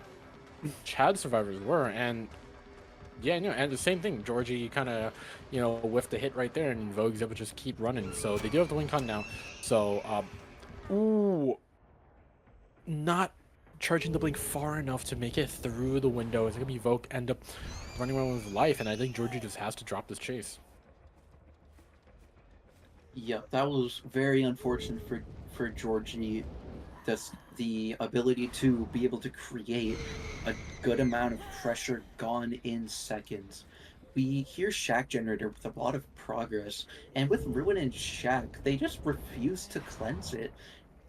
Chad survivors were. And yeah, and the same thing, Georgie kind of whiffed the hit right there, and Vogue's able to just keep running. So they do have the win con now. So ooh, not charging the blink far enough to make it through the window. It's gonna be Vogue end up running around with his life, and I think Georgie just has to drop this chase. Yep, that was very unfortunate for Georgie. The ability to be able to create a good amount of pressure gone in seconds. We hear Shack Generator with a lot of progress, and with Ruin and Shack, they just refuse to cleanse it,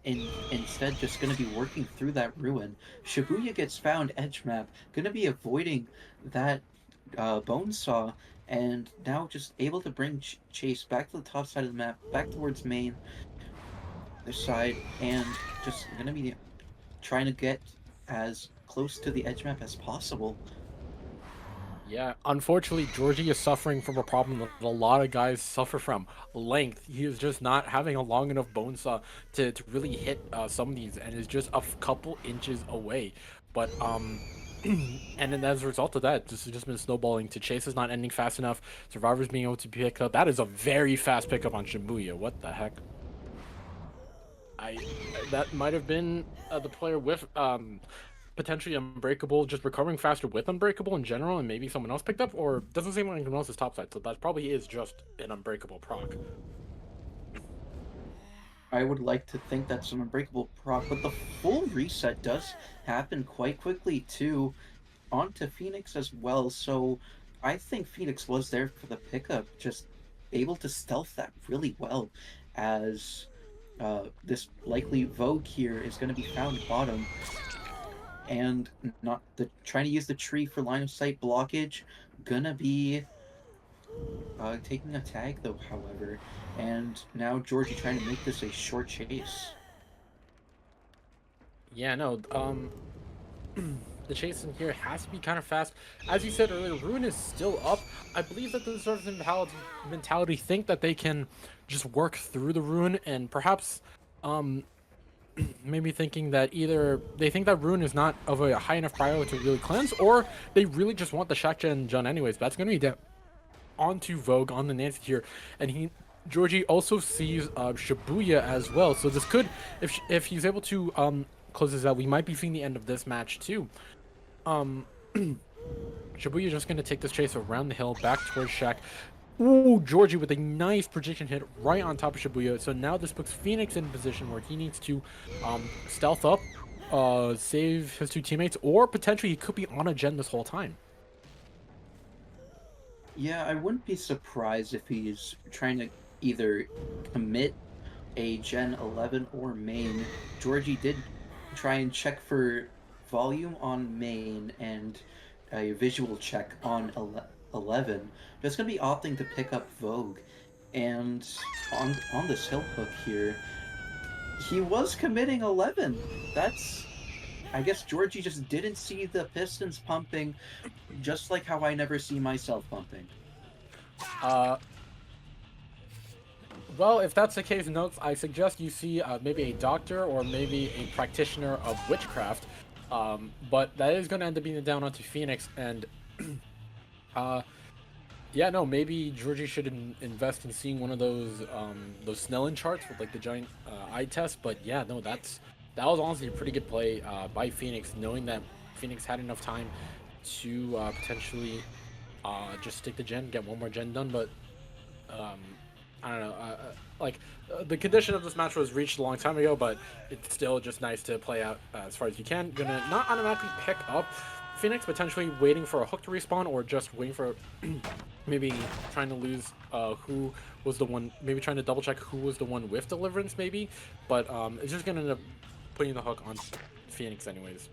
and instead just going to be working through that Ruin. Shibuya gets found edge map, going to be avoiding that bone saw, and now just able to bring Chase back to the top side of the map, back towards main side, and just gonna be trying to get as close to the edge map as possible. Yeah, unfortunately, Georgie is suffering from a problem that a lot of guys suffer from: length. He is just not having a long enough bone saw to really hit some of these, and is just a couple inches away. But and then as a result of that, this has just been snowballing. To Chase is not ending fast enough. Survivors being able to pick up. That is a very fast pickup on Shibuya. What the heck? I that might have been the player with potentially Unbreakable just recovering faster with Unbreakable in general, and maybe someone else picked up, or doesn't seem like anyone else is topside, so that probably is just an Unbreakable proc. I would like to think that's an unbreakable proc, but the full reset does happen quite quickly too, onto Phoenix as well. So I think Phoenix was there for the pickup, just able to stealth that really well, as this likely Vogue here is going to be found bottom, and not the trying to use the tree for line of sight blockage. Gonna be taking a tag though, however, and now Georgie trying to make this a short chase. Yeah, no, the chase in here has to be kind of fast. As you said earlier, Ruin is still up. I believe that the sort of mentality think that they can just work through the Ruin, and perhaps maybe thinking that either they think that Ruin is not of a high enough priority to really cleanse, or they really just want the Shaq Jun anyways. But that's going to be onto Vogue on the Nancy here, and Georgie also sees Shibuya as well. So this could, if he's able to close this out, we might be seeing the end of this match too. Shibuya just gonna take this chase around the hill back towards Shaq. Ooh, Georgie with a nice projection hit right on top of Shibuya. So now this puts Phoenix in a position where he needs to stealth up, save his two teammates, or potentially he could be on a gen this whole time. Yeah, I wouldn't be surprised if he's trying to either commit a Gen 11 or main. Georgie did try and check for volume on main and a visual check on 11. Just going to be opting to pick up Vogue. And on this hill hook here, he was committing 11. That's... I guess Georgie just didn't see the pistons pumping, just like how I never see myself pumping. Well, if that's the case, notes, I suggest you see maybe a doctor or maybe a practitioner of witchcraft. But that is going to end up being down onto Phoenix, and yeah, no, maybe Georgie should invest in seeing one of those Snellen charts with like the giant eye test. But yeah, no, that was honestly a pretty good play by Phoenix, knowing that Phoenix had enough time to potentially just stick the gen, get one more gen done. But I don't know, the condition of this match was reached a long time ago, but it's still just nice to play out as far as you can. Gonna not automatically pick up Phoenix, potentially waiting for a hook to respawn, or just waiting for maybe trying to lose who was the one, maybe trying to double check who was the one with Deliverance maybe, but it's just gonna end up putting the hook on Phoenix anyways.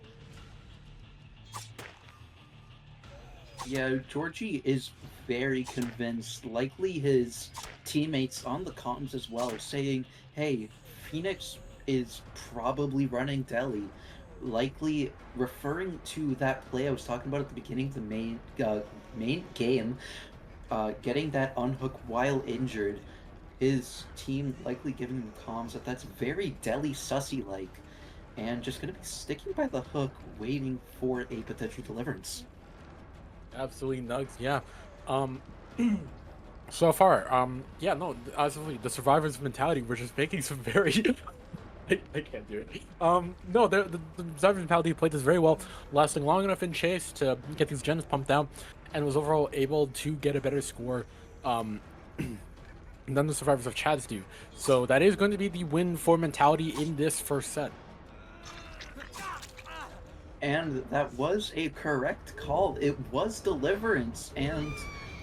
Yeah, Georgie is very convinced, likely his teammates on the comms as well, saying, hey, Phoenix is probably running Delhi, likely referring to that play I was talking about at the beginning of the main game, getting that unhook while injured. His team likely giving him comms that that's very Delhi sussy-like, and just going to be sticking by the hook, waiting for a potential deliverance. Absolutely nugs, yeah. So far, yeah, no, absolutely. The survivors' mentality, we're just making some very I can't do it. No, the survivors' mentality played this very well, lasting long enough in chase to get these gens pumped out, and was overall able to get a better score than the survivors of Chads do. So that is going to be the win for mentality in this first set. And that was a correct call. It was Deliverance, and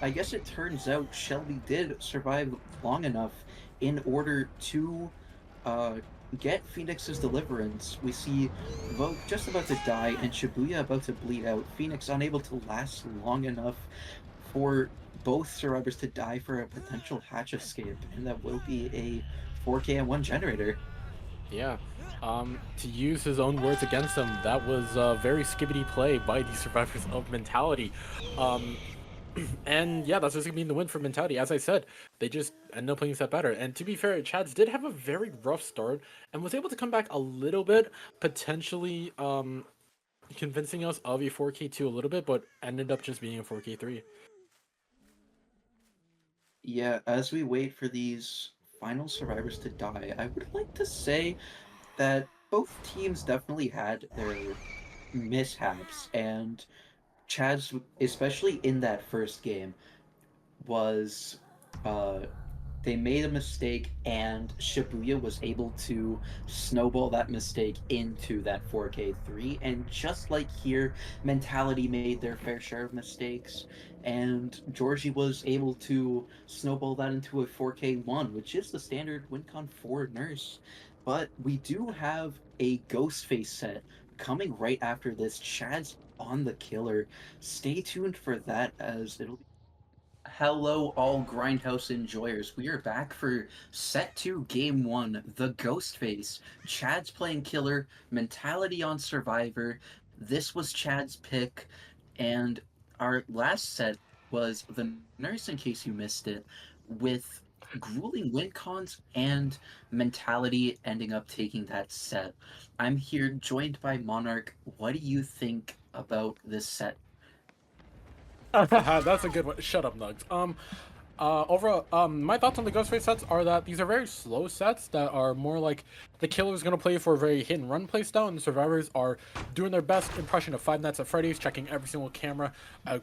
I guess it turns out Shelby did survive long enough in order to get Phoenix's Deliverance. We see Vogue just about to die and Shibuya about to bleed out. Phoenix unable to last long enough for both survivors to die for a potential hatch escape, and that will be a 4K and 1 generator. Yeah. To use his own words against him, that was a very skibbity play by the survivors of Mentality. Um, and yeah, that's just gonna be the win for Mentality. As I said, they just end up playing a set better. And to be fair, Chads did have a very rough start and was able to come back a little bit, potentially convincing us of a 4K2 a little bit, but ended up just being a 4K3. Yeah, as we wait for these final survivors to die, I would like to say that both teams definitely had their mishaps, and Chad's, especially in that first game, was uh, they made a mistake, and Shibuya was able to snowball that mistake into that 4K3. And just like here, Mentality made their fair share of mistakes, and Georgie was able to snowball that into a 4K1, which is the standard win con for Nurse. But we do have a Ghostface set coming right after this. Chad's on the killer. Stay tuned for that, as it'll be. Hello, all Grindhouse enjoyers. We are back for set 2, game 1, the Ghostface. Chad's playing killer, Mentality on Survivor. This was Chad's pick, and our last set was the Nurse, in case you missed it, with grueling win cons and Mentality ending up taking that set. I'm here joined by Monarch. What do you think about this set? That's a good one. Shut up, Nugs. Overall, my thoughts on the Ghostface sets are that these are very slow sets that are more like the killer's gonna play for a very hit and run play style, and the survivors are doing their best impression of Five Nights at Freddy's, checking every single camera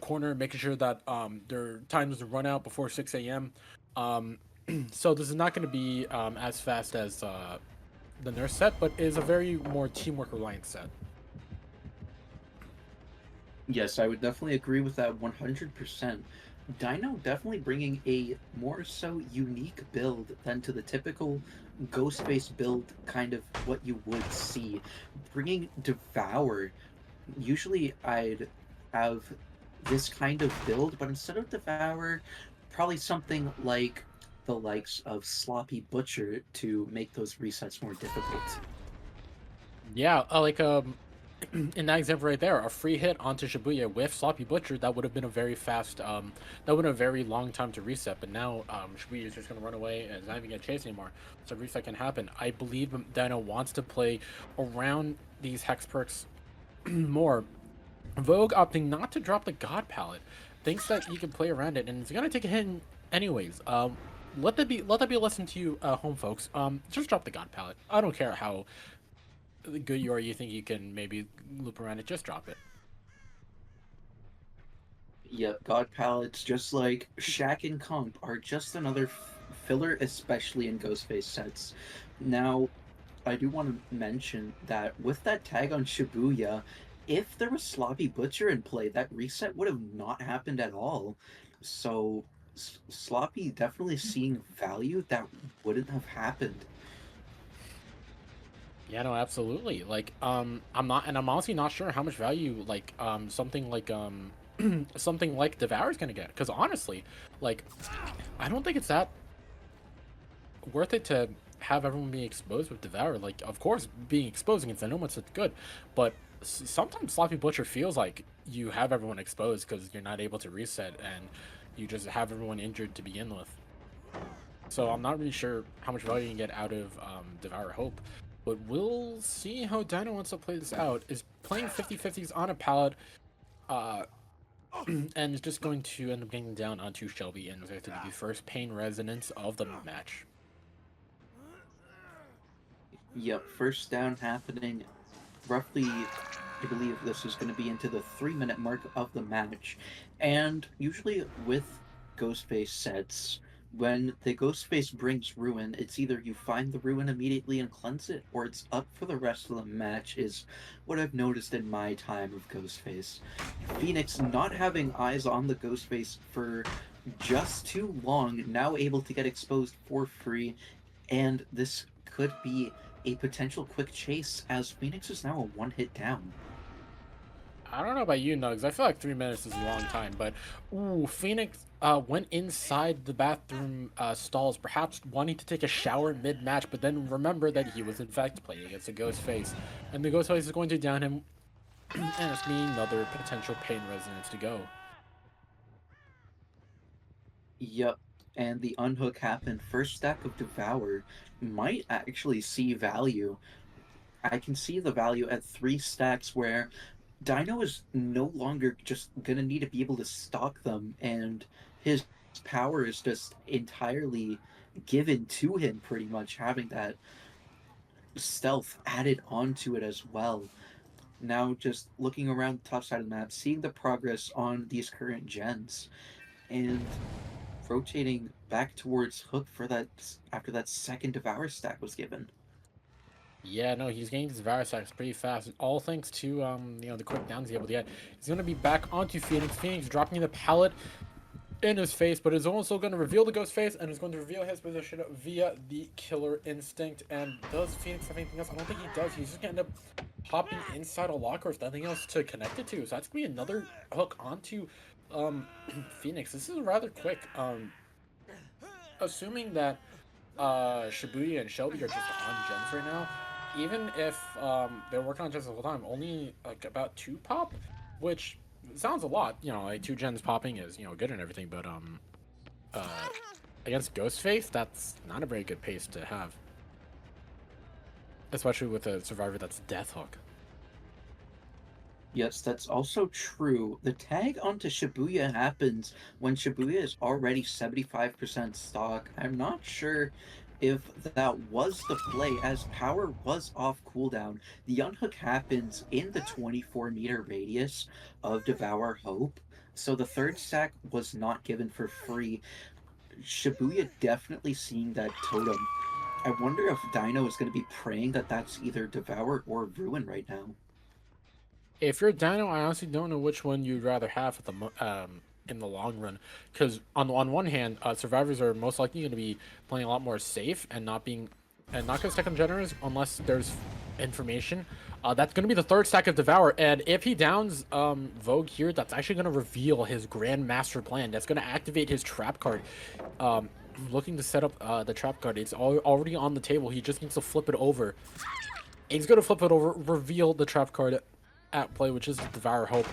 corner, making sure that their times run out before 6 a.m. Um, so this is not going to be as fast as the Nurse set, but is a very more teamwork reliant set. Yes, I would definitely agree with that 100%. Dino definitely bringing a more so unique build than to the typical Ghostface build, kind of what you would see. Bringing Devour, usually I'd have this kind of build, but instead of Devour, probably something like the likes of Sloppy Butcher to make those resets more difficult. Yeah, in that example right there, a free hit onto Shibuya with Sloppy Butcher, that would have been a very fast, that would have a very long time to reset. But now Shibuya is just going to run away and is not even going to chase anymore. So reset can happen. I believe Dino wants to play around these hex perks more. Vogue opting not to drop the God Palette, thinks that he can play around it, and it's going to take a hit anyways. Let that be a lesson to you, home folks. Just drop the God Palette. I don't care how good you are, you think you can maybe loop around it, just drop it. Yep, God Palettes, just like Shaq and Comp, are just another filler, especially in Ghostface sets. Now, I do want to mention that with that tag on Shibuya, if there was Sloppy Butcher in play, that reset would have not happened at all. So, Sloppy definitely seeing value that wouldn't have happened. Yeah, no, absolutely. Like, I'm honestly not sure how much value, like, something like, something like Devour is gonna get. Because honestly, like, I don't think it's that worth it to have everyone be exposed with Devour. Like, of course, being exposed against anyone is good, but sometimes Sloppy Butcher feels like you have everyone exposed because you're not able to reset and you just have everyone injured to begin with. So I'm not really sure how much value you can get out of Devour Hope. But we'll see how Dino wants to play this out. Is playing 50-50s on a pallet, and is just going to end up getting down onto Shelby, and is going to be the first pain resonance of the match. Yep, first down happening roughly, I believe this is going to be into the 3-minute mark of the match. And usually with Ghostface sets, when the Ghostface brings Ruin, it's either you find the Ruin immediately and cleanse it, or it's up for the rest of the match, is what I've noticed in my time of Ghostface. Phoenix not having eyes on the Ghostface for just too long, now able to get exposed for free, and this could be a potential quick chase, as Phoenix is now a one-hit down. I don't know about you, Nugs. I feel like 3 minutes is a long time, but ooh, Phoenix went inside the bathroom stalls, perhaps wanting to take a shower mid-match, but then remember that he was in fact playing against a Ghostface, and the Ghostface is going to down him, and it's me another potential pain resonance to go. Yep. And the unhook happened. First stack of Devour might actually see value. I can see the value at 3 stacks where Dino is no longer just gonna need to be able to stalk them, and his power is just entirely given to him, pretty much having that stealth added onto it as well. Now, just looking around the top side of the map, seeing the progress on these current gens, and rotating back towards Hook for that after that second Devour stack was given. Yeah, no, he's getting his Varus stacks pretty fast, all thanks to the quick downs he's able to get. He's gonna be back onto Phoenix. Phoenix dropping the pallet in his face, but is also going to reveal the ghost face and is going to reveal his position via the killer instinct. And does Phoenix have anything else? I don't think he does. He's just going to end up hopping inside a locker with nothing else to connect it to. So that's going to be another hook onto Phoenix. This is rather quick. Assuming that Shibuya and Shelby are just on gens right now, even if they're working on gens the whole time, only like about 2 pop, which sounds a lot, like 2 gens popping is, good and everything, but against Ghostface, that's not a very good pace to have. Especially with a survivor that's Death Hook. Yes, that's also true. The tag onto Shibuya happens when Shibuya is already 75% stock. I'm not sure if that was the play, as power was off cooldown. The unhook happens in the 24-meter radius of Devour Hope, so the third stack was not given for free. Shibuya definitely seeing that totem. I wonder if Dino is going to be praying that that's either Devour or Ruin right now. If you're Dino, I honestly don't know which one you'd rather have at in the long run, because on one hand, survivors are most likely going to be playing a lot more safe and not going to stack on generators unless there's information. That's going to be the third stack of Devour, and if he downs Vogue here, that's actually going to reveal his Grand Master plan. That's going to activate his trap card. Looking to set up the trap card. It's already on the table. He just needs to flip it over. He's going to flip it over, reveal the trap card at play, which is Devour Hope.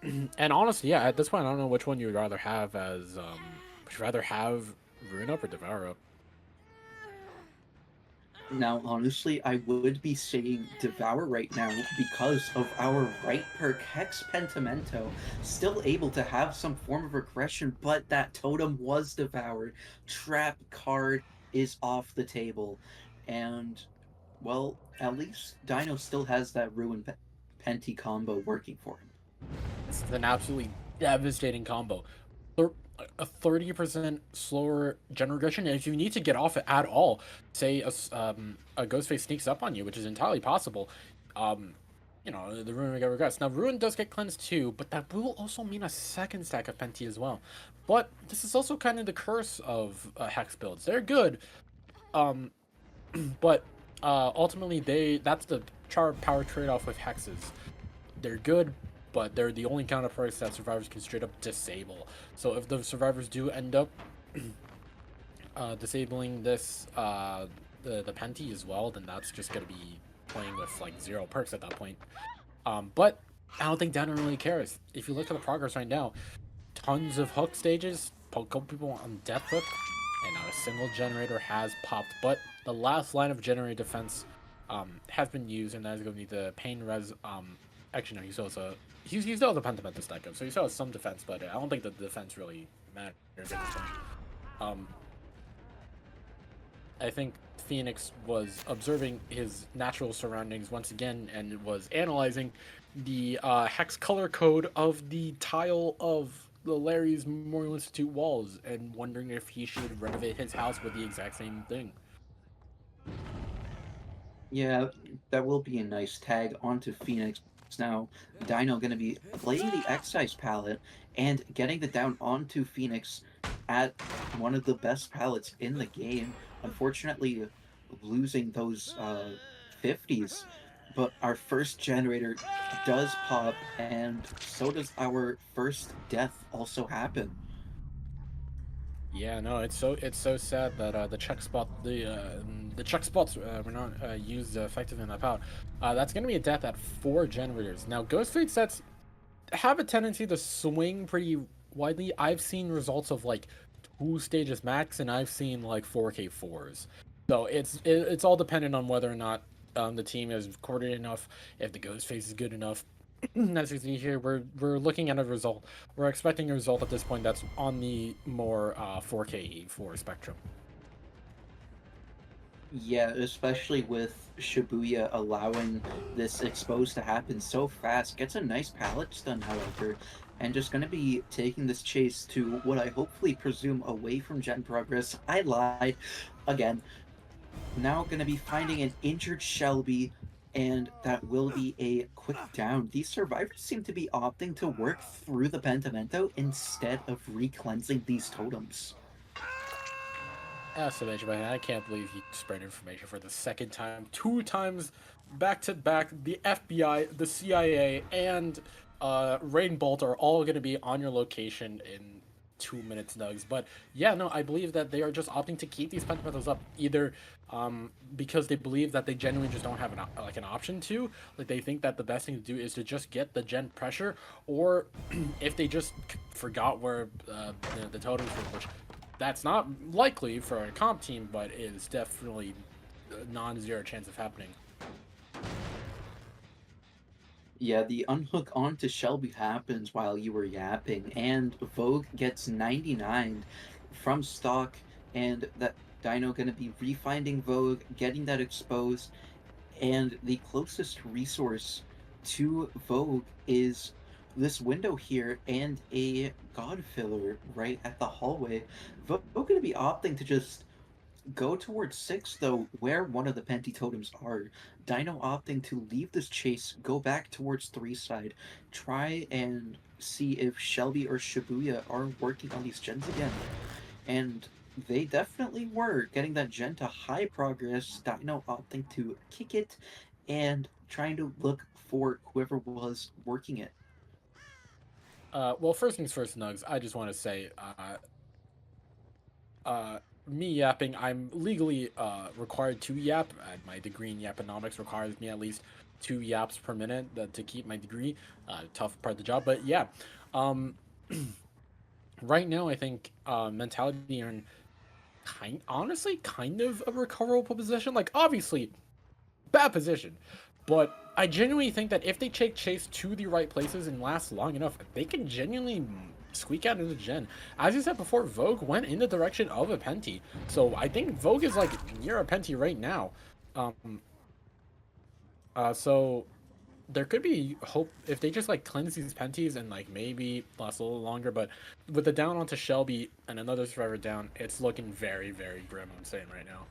And honestly, yeah, at this point, I don't know which one you would rather have as, would you rather have Ruin Up or Devour Up? Now, honestly, I would be saying Devour right now because of our right perk, Hex Pentimento, still able to have some form of regression, but that totem was devoured. Trap card is off the table. And, well, at least Dino still has that Ruin Penti combo working for him. It's an absolutely devastating combo. A 30% slower gen regression, and if you need to get off it at all, say a Ghostface sneaks up on you, which is entirely possible, the Ruin will get regress. Now, Ruin does get cleansed too, but that will also mean a second stack of Penti as well. But this is also kind of the curse of Hex builds. They're good, but ultimately that's the power trade-off with Hexes. They're good, but they're the only counterparts that survivors can straight up disable. So if the survivors do end up disabling this the Penti as well, then that's just gonna be playing with like 0 perks at that point. But I don't think Dano really cares. If you look at the progress right now, tons of hook stages, a couple people on Death Hook, and not a single generator has popped. But the last line of generator defense has been used, and that is going to be the pain res. Actually, no, he still has a Pentimento stack up, so he still has some defense, but I don't think the defense really matters at this point. I think Phoenix was observing his natural surroundings once again and was analyzing the hex color code of the tile of the Larry's Memorial Institute walls and wondering if he should renovate his house with the exact same thing. Yeah, that will be a nice tag onto Phoenix. Now, Dino going to be playing the Excise palette and getting the down onto Phoenix at one of the best palettes in the game. Unfortunately, losing those 50s. but our first generator does pop, and so does our first death also happen. Yeah, no, it's so sad that the check spots were not used effectively in that power. That's gonna be a death at 4 generators. Now, Ghostface sets have a tendency to swing pretty widely. I've seen results of like 2 stages max, and I've seen like 4K4s. So it's all dependent on whether or not the team is coordinated enough, if the Ghostface is good enough. As you see here, we're looking at a result. We're expecting a result at this point that's on the more 4K4 spectrum. Yeah, especially with Shibuya allowing this expose to happen so fast. Gets a nice pallet stun, however, and just going to be taking this chase to what I hopefully presume away from Gen Progress. I lied. Again, now going to be finding an injured Shelby, and that will be a quick down. These survivors seem to be opting to work through the Pentimento instead of re-cleansing these totems. Savage, man, I can't believe you spread information for the second time, 2 times back to back. The FBI, the CIA, and Rain Bolt are all going to be on your location in 2 minutes, Nugs. But yeah, no, I believe that they are just opting to keep these Pentamentos up, either because they believe that they genuinely just don't have an option to, like they think that the best thing to do is to just get the gen pressure, or if they just forgot where the totems were, which that's not likely for a comp team, but it is definitely a non-zero chance of happening. Yeah, the unhook onto Shelby happens while you were yapping, and Vogue gets 99 from stock, and that Dino gonna be refinding Vogue, getting that exposed, and the closest resource to Vogue is this window here and a God Filler right at the hallway. Vogue gonna be opting to just go towards 6, though, where one of the Penti totems are. Dino opting to leave this chase, go back towards 3 side, try and see if Shelby or Shibuya are working on these gens again. And they definitely were getting that gen to high progress. Dino opting to kick it and trying to look for whoever was working it. Well, first things first, Nugs. I just want to say, me yapping, I'm legally required to yap. My degree in yaponomics requires me at least 2 yaps per minute to keep my degree. Tough part of the job, but yeah. Um, right now, I think mentality are in honestly kind of a recoverable position. Like obviously, bad position, but I genuinely think that if they take Chase to the right places and last long enough, they can genuinely squeak out into Gen. As you said before, Vogue went in the direction of a Penti, so I think Vogue is like near a Penti right now. Um, so there could be hope if they just like cleanse these Penties and like maybe last a little longer. But with the down onto Shelby and another survivor down, it's looking very, very grim. I'm saying right now.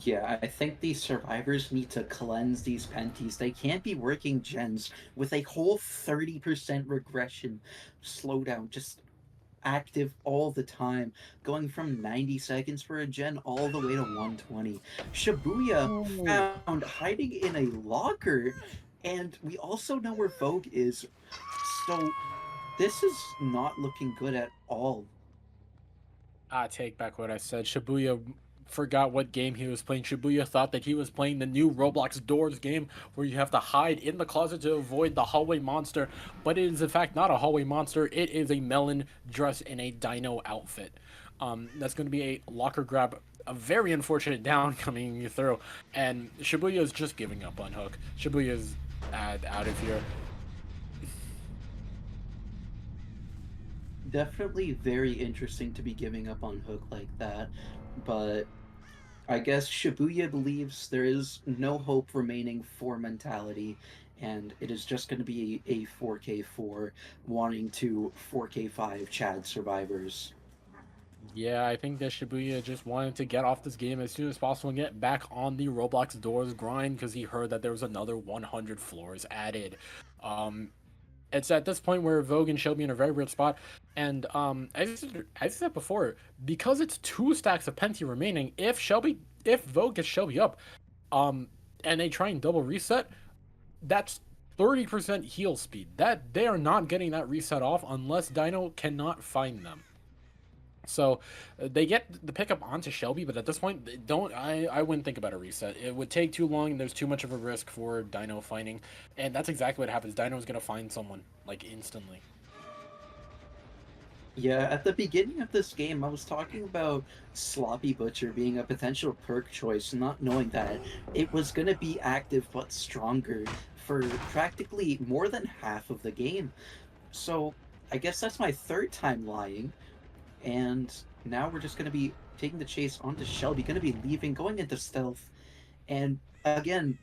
Yeah, I think these survivors need to cleanse these penties. They can't be working gens with a whole 30% regression slowdown, just active all the time, going from 90 seconds for a gen all the way to 120. Shibuya Ooh. found hiding in a locker, and we also know where Vogue is. So this is not looking good at all. I take back what I said. Shibuya forgot what game he was playing. Shibuya thought that he was playing the new Roblox Doors game where you have to hide in the closet to avoid the hallway monster, but it is in fact not a hallway monster. It is a melon dressed in a dino outfit. That's going to be a locker grab. A very unfortunate down coming through, and Shibuya is just giving up on Hook. Shibuya is out of here. Definitely very interesting to be giving up on Hook like that, but I guess Shibuya believes there is no hope remaining for mentality, and it is just going to be a 4K4 wanting to 4K5 Chad survivors. Yeah, I think that Shibuya just wanted to get off this game as soon as possible and get back on the Roblox Doors grind because he heard that there was another 100 floors added. Um, it's at this point where Vogue and Shelby in a very weird spot, and as I said before, because it's 2 stacks of Penti remaining, if Vogue gets Shelby up, um, and they try and double reset, that's 30% heal speed. That they are not getting that reset off unless Dino cannot find them. So they get the pickup onto Shelby, but at this point, I wouldn't think about a reset. It would take too long, and there's too much of a risk for Dino finding, and that's exactly what happens. Dino is gonna find someone like instantly. Yeah, at the beginning of this game, I was talking about Sloppy Butcher being a potential perk choice, not knowing that it was going to be active but stronger for practically more than half of the game. So I guess that's my third time lying, and now we're just going to be taking the chase onto Shelby, going to be leaving, going into stealth, and again,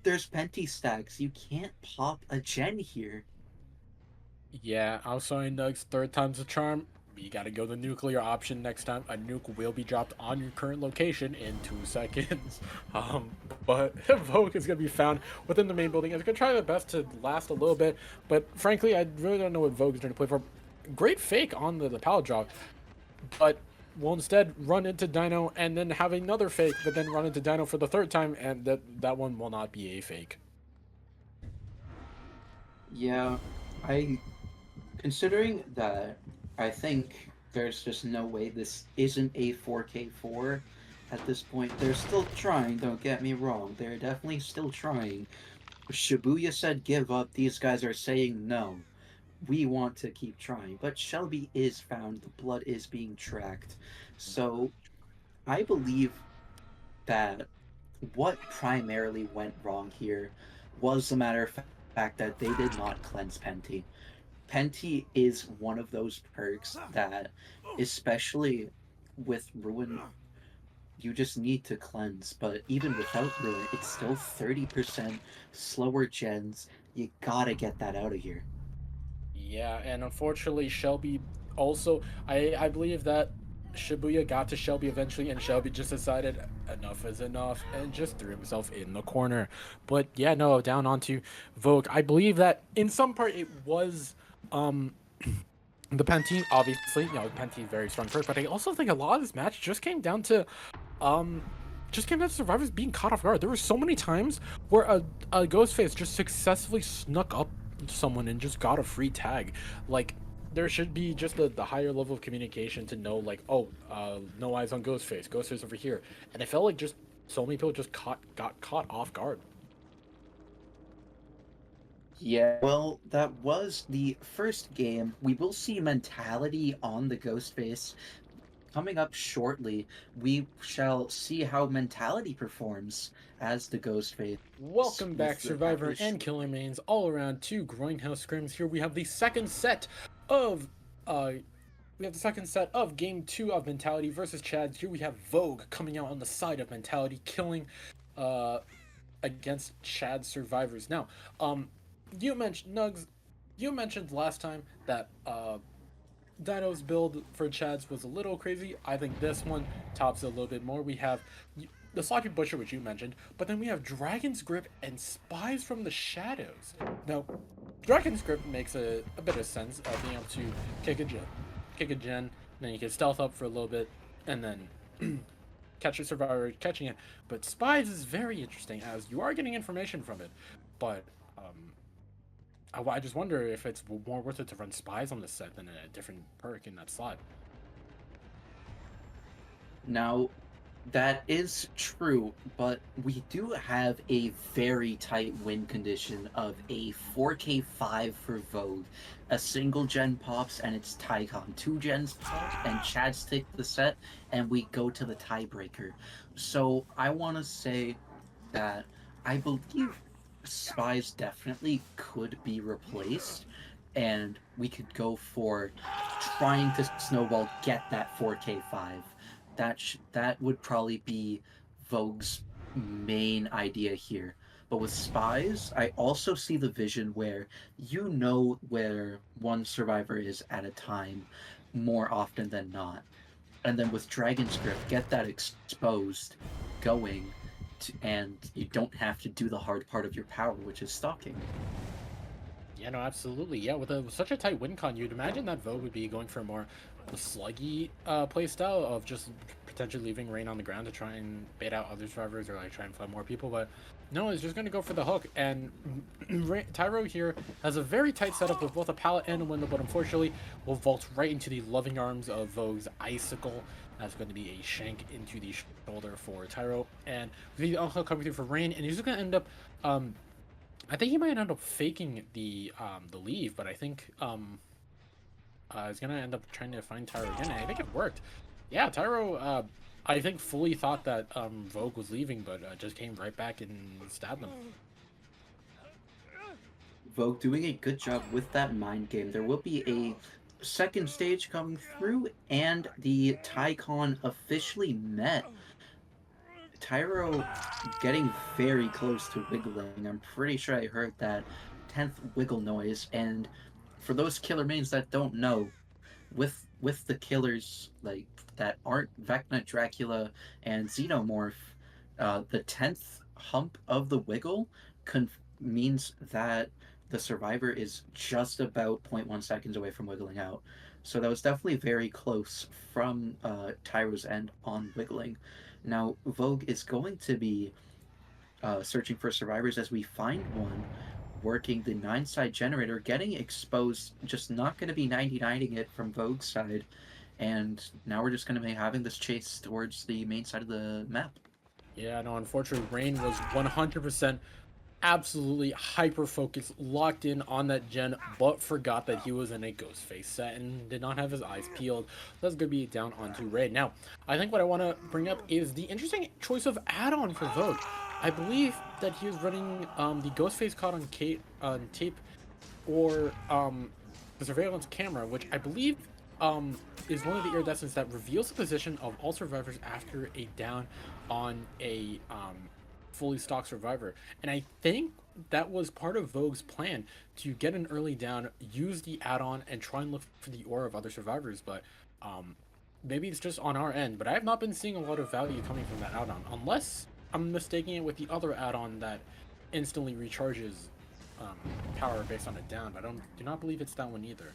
there's Penti stacks. You can't pop a gen here. Yeah, I'm sorry, Nugs. Third time's a charm. You gotta go the nuclear option next time. A nuke will be dropped on your current location in 2 seconds. But Vogue is gonna be found within the main building. It's gonna try their best to last a little bit, but frankly, I really don't know what Vogue is trying to play for. Great fake on the pallet drop, but will instead run into Dino and then have another fake, but then run into Dino for the third time, and that one will not be a fake. Yeah, I considering that, I think there's just no way this isn't a 4K4 at this point. They're still trying, don't get me wrong. They're definitely still trying. Shibuya said give up. These guys are saying no. We want to keep trying. But Shelby is found. The blood is being tracked. So I believe that what primarily went wrong here was the matter of fact that they did not cleanse Penti. Penti is one of those perks that, especially with Ruin, you just need to cleanse. But even without Ruin, it's still 30% slower gens. You gotta get that out of here. Yeah, and unfortunately, Shelby also, I believe that Shibuya got to Shelby eventually, and Shelby just decided enough is enough and just threw himself in the corner. But yeah, no, down onto Vogue. I believe that in some part it was the Penti, obviously, Penti very strong first, but I also think a lot of this match just came down to survivors being caught off guard. There were so many times where a Ghostface just successfully snuck up someone and just got a free tag. Like, there should be just the higher level of communication to know, like, no eyes on Ghostface. Ghostface over here. And I felt like just so many people just got caught off guard. Yeah, well, that was the first game. We will see Mentality on the Ghostface. Coming up shortly, we shall see how Mentality performs as the Ghostface. Welcome back, with the Survivor package. and Killer Mains, all around to Grindhouse Scrims. Here we have the second set of game 2 of Mentality versus Chad. Here we have Vogue coming out on the side of Mentality, killing against Chad survivors. Now, you mentioned Nugs, you mentioned last time that Dino's build for Chad's was a little crazy. I think this one tops it a little bit more. We have the Sloppy Butcher, which you mentioned, but then we have Dragon's Grip and Spies from the Shadows. Now, Dragon's Grip makes a bit of sense, being able to kick a gen, then you can stealth up for a little bit, and then catch a survivor catching it. But Spies is very interesting, as you are getting information from it, but I just wonder if it's more worth it to run Spies on the set than a different perk in that slot. Now, that is true, but we do have a very tight win condition of a 4K5 for Vogue. A single gen pops and it's Tycon. 2 gens pop and Chad's take the set and we go to the tiebreaker. So I want to say that I believe Spies definitely could be replaced, and we could go for trying to snowball get that 4K5. That would probably be Vogue's main idea here. But with Spies, I also see the vision where you know where one survivor is at a time more often than not. And then with Dragon's Grip, get that exposed going, and you don't have to do the hard part of your power, which is stalking. Yeah, no, absolutely. Yeah, with such a tight win con, you'd imagine that Vogue would be going for more the sluggy playstyle of just potentially leaving Rain on the ground to try and bait out other survivors or like try and find more people, but no, he's just gonna go for the hook. And Tyro here has a very tight setup with both a pallet and a window, but unfortunately will vault right into the loving arms of Vogue's icicle. That's going to be a shank into the shoulder for Tyro, and the unhook coming through for Rain, and he's just gonna end up. I think he might end up faking the leave, but I think he's gonna end up trying to find Tyro again. And I think it worked. Yeah, Tyro, I think fully thought that Vogue was leaving, but just came right back and stabbed him. Vogue doing a good job with that mind game. There will be a second stage coming through, and the Tycon officially met. Tyro getting very close to wiggling. I'm pretty sure I heard that 10th wiggle noise. And for those killer mains that don't know, with the killers like that aren't Vecna, Dracula, and Xenomorph, the 10th hump of the wiggle means that the survivor is just about 0.1 seconds away from wiggling out. So that was definitely very close from Tyro's end on wiggling. Now, Vogue is going to be searching for survivors as we find one, working the 9-side generator, getting exposed, just not going to be 99ing it from Vogue's side. And now we're just going to be having this chase towards the main side of the map. Yeah, no, unfortunately, Rain was 100% absolutely hyper-focused, locked in on that gen, but forgot that he was in a Ghostface set and did not have his eyes peeled. That's going to be down onto Rain. Now, I think what I want to bring up is the interesting choice of add-on for Vogue. I believe that he was running the Ghostface caught on tape or the surveillance camera, which I believe is one of the iridescents that reveals the position of all survivors after a down on a fully stocked survivor. And I think that was part of Vogue's plan to get an early down, use the add-on, and try and look for the aura of other survivors. But maybe it's just on our end, but I have not been seeing a lot of value coming from that add-on, unless I'm mistaking it with the other add-on that instantly recharges power based on a down. But I do not believe it's that one either.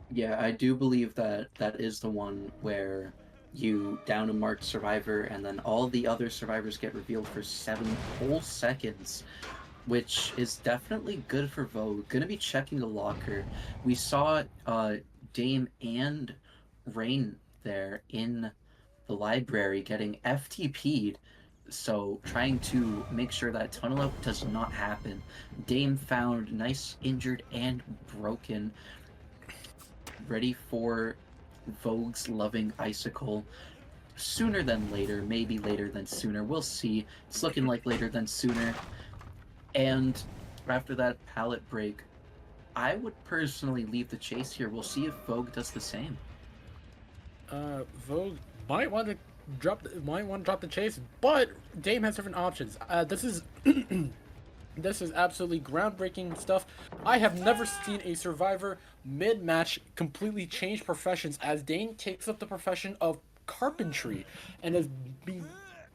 Yeah, I do believe that that is the one where you down a marked survivor and then all the other survivors get revealed for 7 whole seconds, which is definitely good for Vogue. Gonna be checking the locker. We saw Dame and Rain there in the library getting FTP'd, so trying to make sure that tunnel up does not happen. Dame found nice injured and broken, ready for Vogue's loving icicle sooner than later, maybe later than sooner. We'll see. It's looking like later than sooner. And after that pallet break, I would personally leave the chase here. We'll see if Vogue does the same. Vogue might want to drop the chase, but Dame has different options. This is this is absolutely groundbreaking stuff. I have never seen a survivor mid-match completely change professions, as Dane takes up the profession of carpentry and is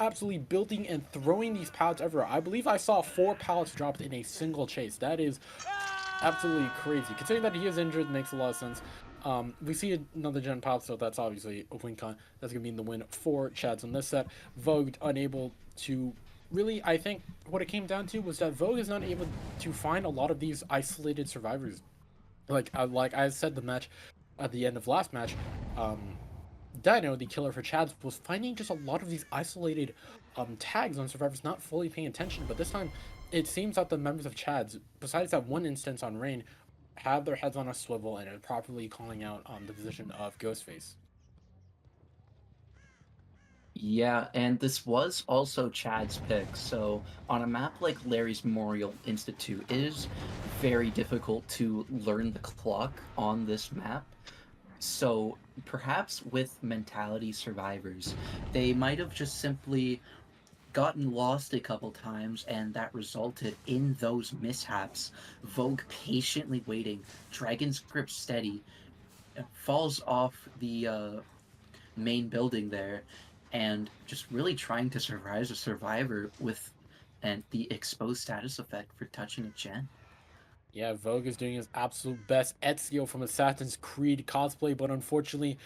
absolutely building and throwing these pallets everywhere. I believe I saw 4 pallets dropped in a single chase. That is absolutely crazy. Considering that he is injured, makes a lot of sense. We see another gen pop, so that's obviously a win con. That's going to be the win for Chads on this set. Vogue unable to really, I think what it came down to was that Vogue is not able to find a lot of these isolated survivors. Like I said, the match at the end of last match, Dino, the killer for Chads, was finding just a lot of these isolated tags on survivors not fully paying attention. But this time, it seems that the members of Chads, besides that one instance on Rain, have their heads on a swivel and are properly calling out the position of Ghostface. Yeah, and this was also Chad's pick. So on a map like Larry's Memorial Institute, it is very difficult to learn the clock on this map. So perhaps with mentality survivors, they might have just simply gotten lost a couple times, and that resulted in those mishaps. Vogue patiently waiting, Dragon's grip steady, falls off the main building there, and just really trying to survive as a survivor with and the exposed status effect for touching a gen. Yeah, Vogue is doing his absolute best Ezio from Assassin's Creed cosplay, but unfortunately,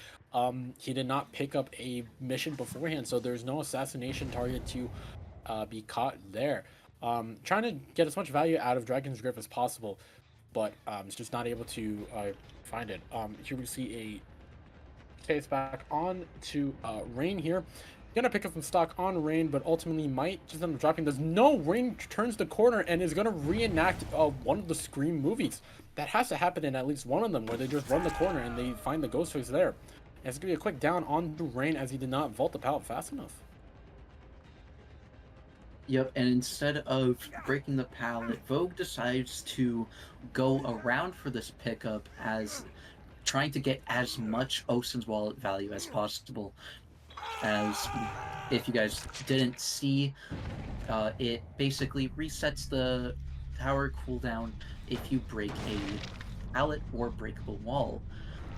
he did not pick up a mission beforehand, so there's no assassination target to be caught there. Trying to get as much value out of Dragon's Grip as possible, but it's just not able to find it. Here we see a chase back on to Rain here. Gonna pick up some stock on Rain, but ultimately might just end up dropping this. No, Rain turns the corner and is gonna reenact one of the Scream movies. That has to happen in at least one of them, where they just run the corner and they find the Ghostface there. And it's gonna be a quick down on Rain as he did not vault the pallet fast enough. Yep, and instead of breaking the pallet, Vogue decides to go around for this pickup as trying to get as much Osin's wallet value as possible. As if you guys didn't see, it basically resets the tower cooldown if you break a pallet or breakable wall.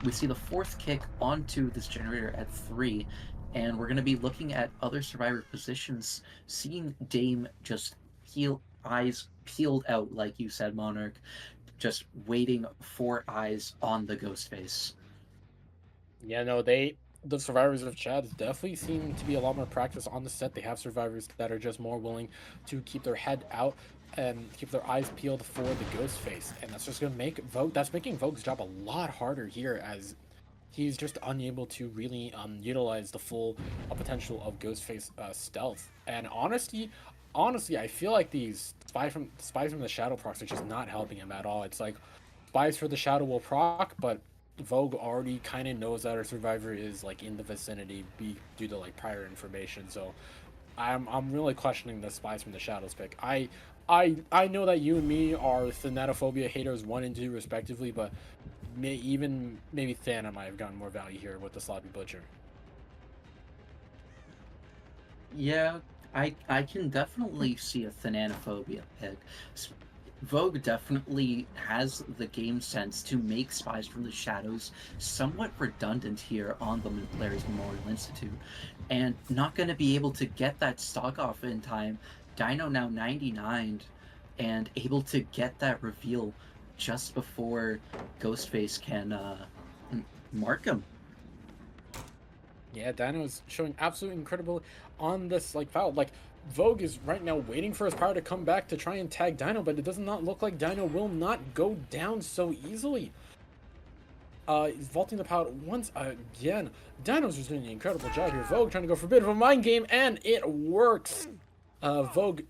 We see the fourth kick onto this generator at 3, and we're going to be looking at other survivor positions, seeing Dame just eyes peeled out, like you said, Monarch, just waiting for eyes on the Ghostface. Yeah, no, the survivors of Chad definitely seem to be a lot more practice on the set. They have survivors that are just more willing to keep their head out and keep their eyes peeled for the Ghostface, and that's just gonna make Vogue. That's making Vogue's job a lot harder here, as he's just unable to really utilize the full potential of Ghostface stealth. And honestly, I feel like these spies from the Shadow procs are just not helping him at all. It's like spies for the Shadow will proc, but Vogue already kind of knows that our survivor is like in the vicinity due to like prior information. So I'm really questioning the spies from the Shadows pick. I know that you and me are Thanatophobia haters 1 and 2 respectively, but maybe Thana might have gotten more value here with the Sloppy Butcher. Yeah, I can definitely see a Thanatophobia pick. Vogue definitely has the game sense to make Spies from the Shadows somewhat redundant here on the Larry's Memorial Institute, and not going to be able to get that stock off in time. Dino now 99 and able to get that reveal just before Ghostface can mark him. Yeah, Dino is showing absolutely incredible on this like foul. Like Vogue is right now waiting for his power to come back to try and tag Dino, but it does not look like Dino will not go down so easily. He's vaulting the pallet once again. Dino's just doing an incredible job here. Vogue trying to go for a bit of a mind game, and it works. Vogue,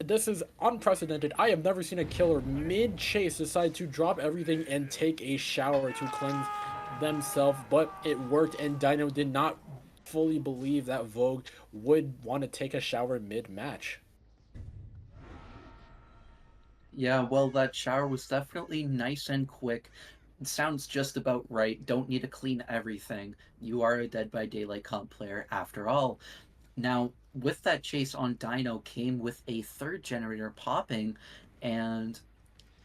this is unprecedented. I have never seen a killer mid-chase decide to drop everything and take a shower to cleanse themselves, but it worked, and Dino did not fully believe that Vogue would want to take a shower mid-match. Yeah, well, that shower was definitely nice and quick. It sounds just about right. Don't need to clean everything. You are a Dead by Daylight comp player after all. Now, with that chase on Dino came with a third generator popping, and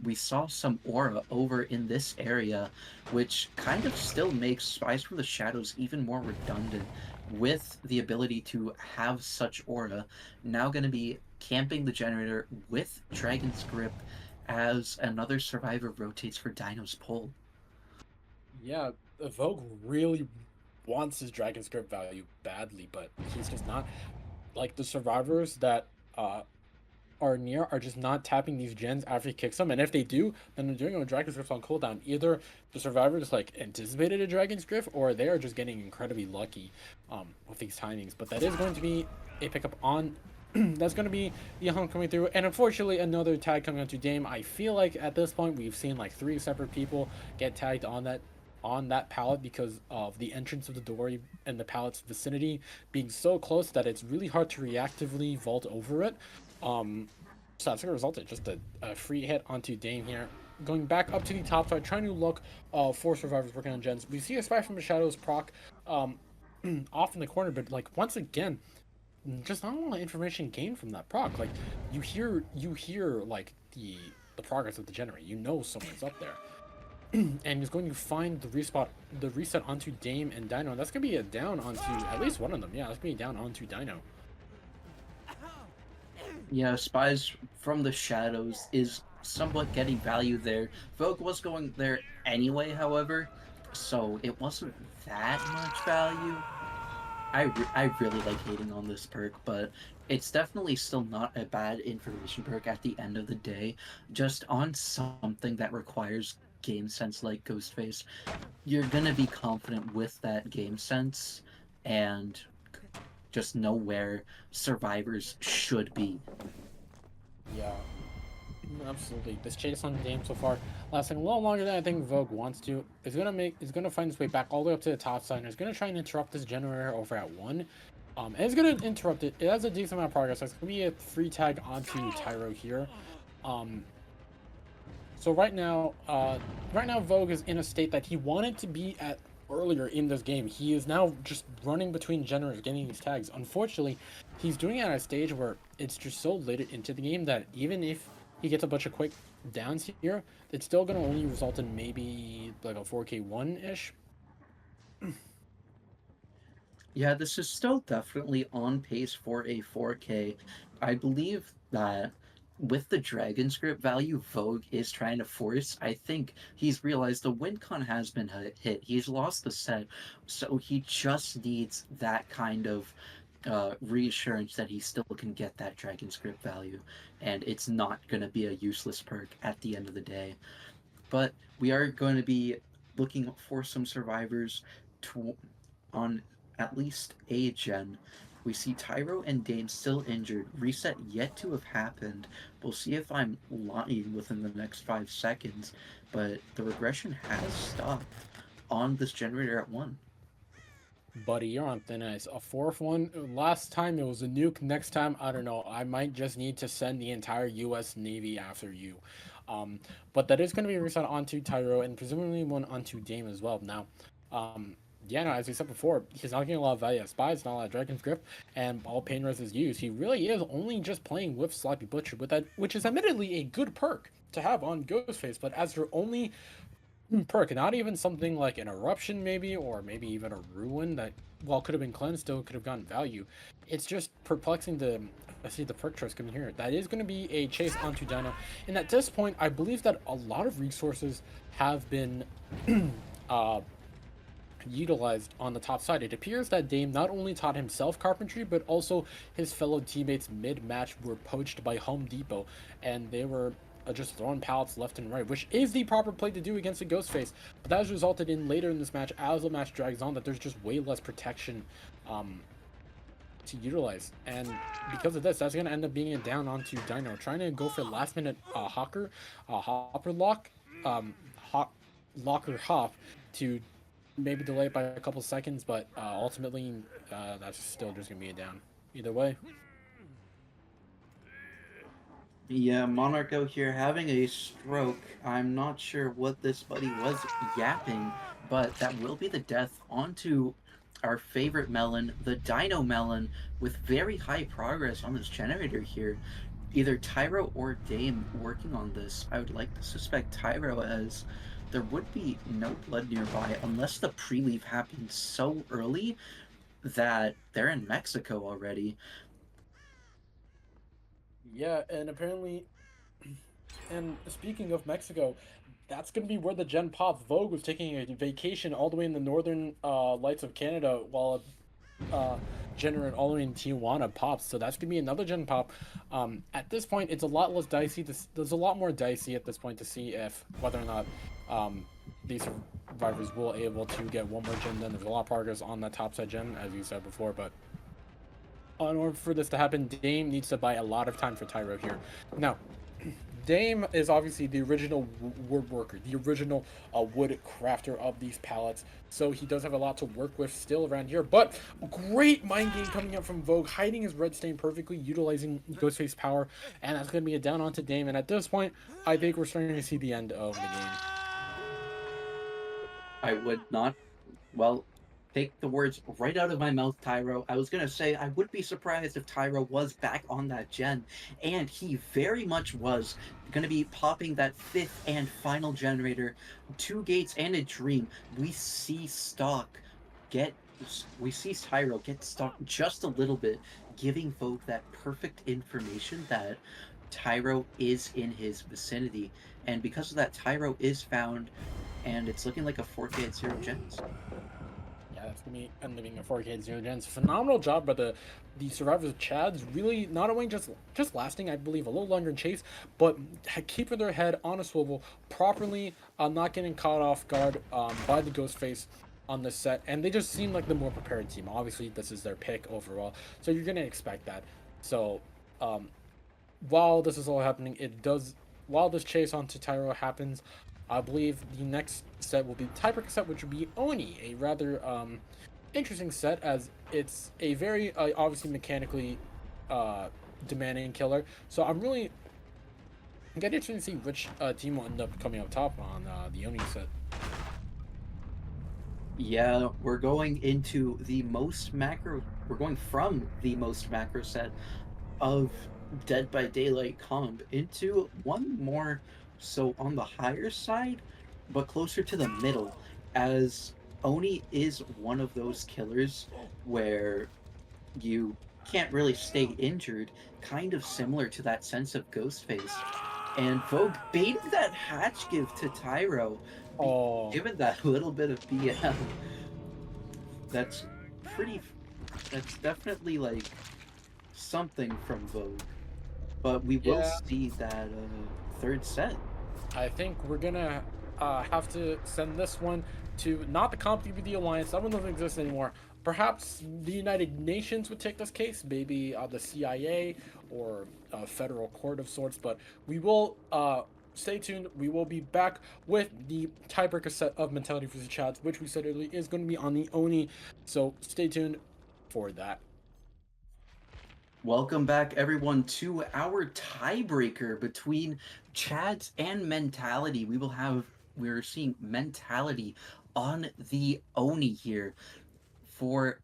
we saw some aura over in this area, which kind of still makes Spies from the Shadows even more redundant with the ability to have such aura. Now going to be camping the generator with Dragon's Grip as another survivor rotates for Dino's pull. Yeah, Vogue really wants his Dragon's Grip value badly, but he's just not. Like, the survivors that are near are just not tapping these gens after he kicks them, and if they do, then they're doing it with Dragon's Grip on cooldown. Either the survivor just like anticipated a Dragon's Grip, or they are just getting incredibly lucky with these timings. But that is going to be a pickup on that's going to be the hump coming through, and unfortunately another tag coming onto Dame. I feel like at this point we've seen like 3 separate people get tagged on that pallet because of the entrance of the door and the pallet's vicinity being so close that it's really hard to reactively vault over it. So that's gonna result in just a free hit onto Dame here. Going back up to the top side, trying to look for survivors working on gens. We see a Spy from the Shadows proc off in the corner, but like once again, just not a lot of information gained from that proc. Like you hear like the progress of the generator. You know someone's up there. And he's going to find the reset onto Dame and Dino. And that's going to be a down onto at least one of them. Yeah, that's going to be down onto Dino. Yeah, Spies from the Shadows is somewhat getting value there. Vogue was going there anyway, however, so it wasn't that much value. I really like hating on this perk, but it's definitely still not a bad information perk at the end of the day. Just on something that requires game sense like Ghostface, you're gonna be confident with that game sense and just know where survivors should be. Yeah, absolutely. This chase on Dame so far lasting a little longer than I think Vogue wants to. It's gonna find its way back all the way up to the top side, and it's gonna try and interrupt this generator over at 1. And it's gonna interrupt it. It has a decent amount of progress. So it's gonna be a free tag onto Tyro here. Um, so right now Vogue is in a state that he wanted to be at earlier in this game. He is now just running between generators, getting these tags. Unfortunately, he's doing it at a stage where it's just so late into the game that even if he gets a bunch of quick downs here, it's still going to only result in maybe like a 4K1-ish. Yeah, this is still definitely on pace for a 4K. I believe that with the Dragon script value Vogue is trying to force, I think he's realized the win con has been hit. He's lost the set, so he just needs that kind of reassurance that he still can get that Dragon script value, and it's not going to be a useless perk at the end of the day. But we are going to be looking for some survivors to, on at least a gen. We see Tyro and Dame still injured. Reset yet to have happened. We'll see if I'm lying within the next 5 seconds, but the regression has stopped on this generator at 1. Buddy, you're on thin ice. A 4th one. Last time it was a nuke. Next time, I don't know. I might just need to send the entire U.S. Navy after you. But that is going to be reset onto Tyro and presumably one onto Dame as well. Now, yeah, no, as we said before, he's not getting a lot of value as spies, not a lot of Dragon's Grip, and all Pain Res is used. He really is only just playing with Sloppy Butcher, with that, which is admittedly a good perk to have on Ghostface, but as your only perk, not even something like an Eruption maybe, or maybe even a Ruin that, while could have been cleansed, still could have gotten value. It's just perplexing to see the perk choice coming here. That is going to be a chase onto Dino, and at this point, I believe that a lot of resources have been utilized on the top side. It appears that Dame not only taught himself carpentry, but also his fellow teammates mid-match were poached by Home Depot, and they were just throwing pallets left and right, which is the proper play to do against a Ghostface. But that has resulted in later in this match, as the match drags on, that there's just way less protection to utilize, and because of this, that's going to end up being a down onto Dino, trying to go for last minute hopper lock, locker hop to maybe delay it by a couple seconds, but ultimately that's still just gonna be a down either way. Yeah, Monarch out here having a stroke. I'm not sure what this buddy was yapping, but that will be the death onto our favorite melon, the Dino Melon, with very high progress on this generator here. Either Tyro or Dame working on this. I would like to suspect Tyro, as there would be no blood nearby unless the pre-leave happened so early that they're in Mexico already. Yeah, and apparently, and speaking of Mexico, that's gonna be where the gen pops. Vogue was taking a vacation all the way in the northern lights of Canada, while generate all the way in Tijuana pops. So that's gonna be another gen pop. At this point, it's a lot less dicey. There's a lot more dicey at this point to see if whether or not these survivors will able to get one more gen. Then there's a lot of progress on that top side gen, as you said before, but in order for this to happen, Dame needs to buy a lot of time for Tyro here. Now, Dame is obviously the original woodworker, the original wood crafter of these pallets, so he does have a lot to work with still around here, but great mind game coming up from Vogue, hiding his red stain perfectly, utilizing Ghostface power, and that's going to be a down onto Dame, and at this point, I think we're starting to see the end of the game. I would not, well, take the words right out of my mouth, Tyro. I was going to say I would be surprised if Tyro was back on that gen, and he very much was going to be popping that 5th and final generator. 2 gates and a dream. We see Tyro get stock just a little bit, giving Vogue that perfect information that Tyro is in his vicinity. And because of that, Tyro is found and it's looking like a 4K at 0 gens. Yeah, that's gonna be ending up being a 4K at 0 gens. Phenomenal job by the survivors of Chads. Really, not only just lasting, I believe, a little longer in chase, but keeping their head on a swivel properly, not getting caught off guard by the Ghostface on this set, and they just seem like the more prepared team. Obviously, this is their pick overall, so you're gonna expect that. So, while this is all happening, while this chase onto Tyro happens, I believe the next set will be the tiebreaker set, which would be Oni, a rather interesting set, as it's a very obviously mechanically demanding killer. So I'm really getting interested to see which team will end up coming up top on the Oni set. Yeah, we're going into the most macro. We're going from the most macro set of Dead by Daylight comp into one more so on the higher side, but closer to the middle, as Oni is one of those killers where you can't really stay injured, kind of similar to that sense of Ghostface. And Vogue baiting that hatch give to Tyro, Oh, given that little bit of BM, that's pretty. That's definitely like something from Vogue. But we will yeah. see that third set. I think we're gonna have to send this one to not the CompTV Alliance. That one doesn't exist anymore. Perhaps the United Nations would take this case, maybe the CIA or a federal court of sorts. But we will stay tuned. We will be back with the tiebreaker set of Mentality vs. Chads, which we said earlier is going to be on the Oni. So stay tuned for that. Welcome back, everyone, to our tiebreaker between Chads and Mentality. We're seeing Mentality on the Oni here for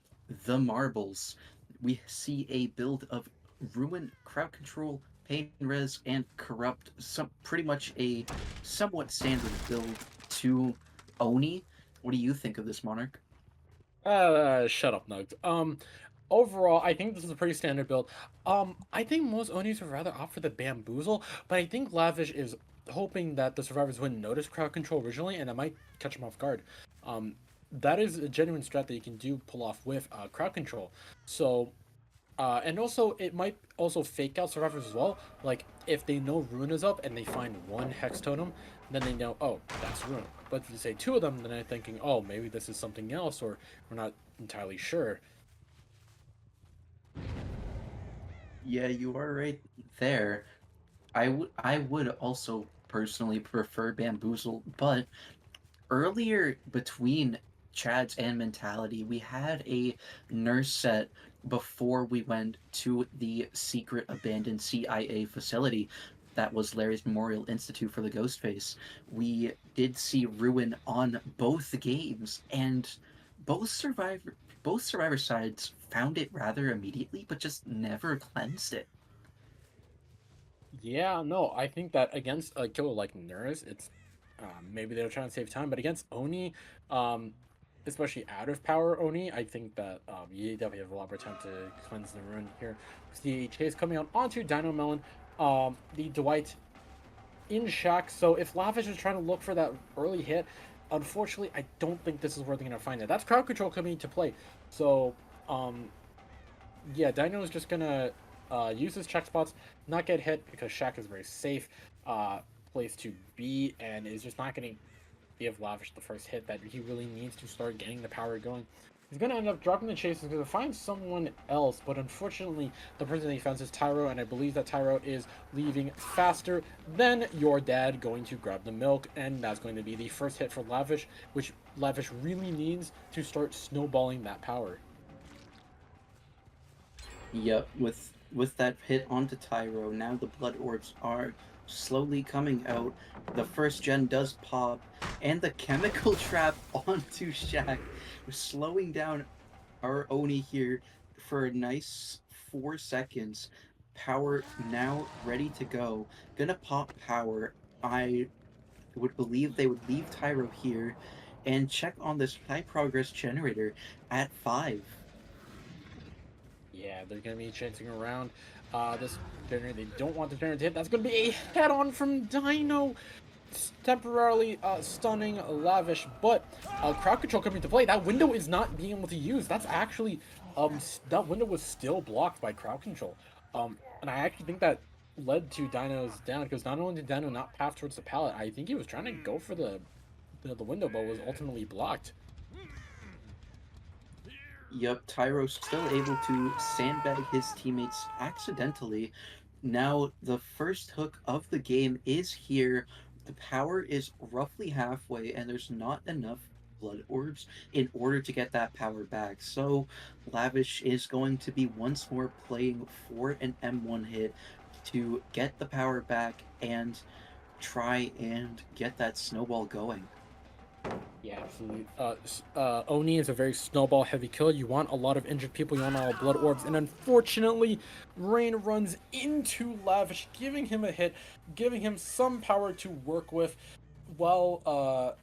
the marbles. We see a build of Ruin, Crowd Control, Pain Res, and Corrupt. Pretty much a somewhat standard build to Oni. What do you think of this, Monarch? Shut up, Nugs. Overall, I think this is a pretty standard build. I think most Onis would rather opt for the Bamboozle, but I think Lavish is hoping that the survivors wouldn't notice crowd control originally, and it might catch them off guard. That is a genuine strat that you can pull off with crowd control. So, and also it might also fake out survivors as well. Like if they know Ruin is up and they find one Hex Totem, then they know, oh, that's Ruin. But if you say two of them, then they're thinking, oh, maybe this is something else, or we're not entirely sure. Yeah, you are right there. I would also personally prefer Bamboozle, but earlier between Chad's and Mentality, we had a nurse set before we went to the secret abandoned CIA facility that was Larry's Memorial Institute for the Ghostface. We did see Ruin on both games, and both survivor sides found it rather immediately, but just never cleansed it. Yeah, no, I think that against a killer like Nurse, it's maybe they're trying to save time, but against Oni, um, especially out of power Oni, I think that you definitely have a lot more time to cleanse the rune here. The chase coming out onto Dino Melon, the Dwight in Shack. So if Lavish is trying to look for that early hit, unfortunately, I don't think this is where they're gonna find it. That's crowd control coming into play. So, yeah, Dino is just gonna use his check spots, not get hit because Shack is a very safe place to be, and is just not going to give Lavish the first hit that he really needs to start getting the power going. He's going to end up dropping the chase. He's going to find someone else, but unfortunately, the person that he finds is Tyro, and I believe that Tyro is leaving faster than your dad going to grab the milk, and that's going to be the first hit for Lavish, which Lavish really needs to start snowballing that power. Yep, with that hit onto Tyro, now the blood orbs are slowly coming out. The first gen does pop, and the chemical trap onto Shaq, slowing down our Oni here for a nice 4 seconds. Power now ready to go. Gonna pop power. I would believe they would leave Tyro here and check on this high progress generator at 5. Yeah, they're going to be chasing around this generator. They don't want the generator to hit. That's going to be a head-on from Dino. temporarily stunning Lavish, but crowd control coming into play. That window is not being able to use. That's actually that window was still blocked by crowd control. And I actually think that led to Dino's down because not only did Dino not path towards the pallet, I think he was trying to go for the window, but was ultimately blocked. Yup, Tyro's still able to sandbag his teammates accidentally. Now, the first hook of the game is here. The power is roughly halfway, and there's not enough blood orbs in order to get that power back. So, Lavish is going to be once more playing for an M1 hit to get the power back and try and get that snowball going. Yeah, absolutely. Oni is a very snowball heavy killer. You want a lot of injured people, you want a lot of blood orbs, and unfortunately, Rain runs into Lavish, giving him a hit, giving him some power to work with. While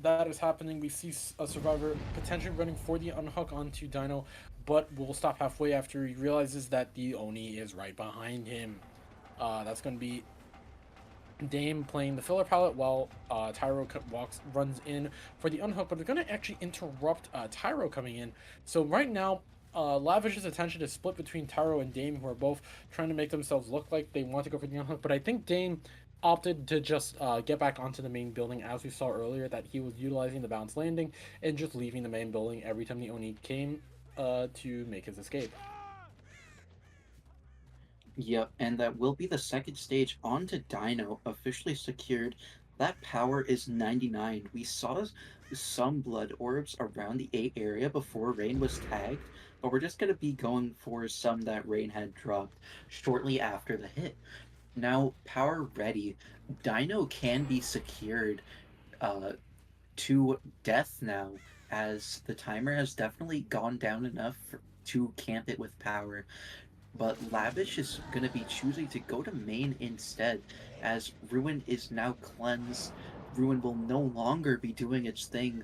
that is happening, we see a survivor potentially running for the unhook onto Dino, but will stop halfway after he realizes that the Oni is right behind him. That's going to be Dame playing the filler palette while Tyro runs in for the unhook, but they're going to actually interrupt Tyro coming in. So right now, Lavish's attention is split between Tyro and Dame, who are both trying to make themselves look like they want to go for the unhook, but I think Dame opted to just get back onto the main building, as we saw earlier, that he was utilizing the bounce landing and just leaving the main building every time the Oni came to make his escape. Yep, and that will be the second stage onto Dino, officially secured. That power is 99. We saw some blood orbs around the A area before Rain was tagged, but we're just going to be going for some that Rain had dropped shortly after the hit. Now, power ready. Dino can be secured to death now, as the timer has definitely gone down enough to camp it with power. But Lavish is going to be choosing to go to main instead, as Ruin is now cleansed. Ruin will no longer be doing its thing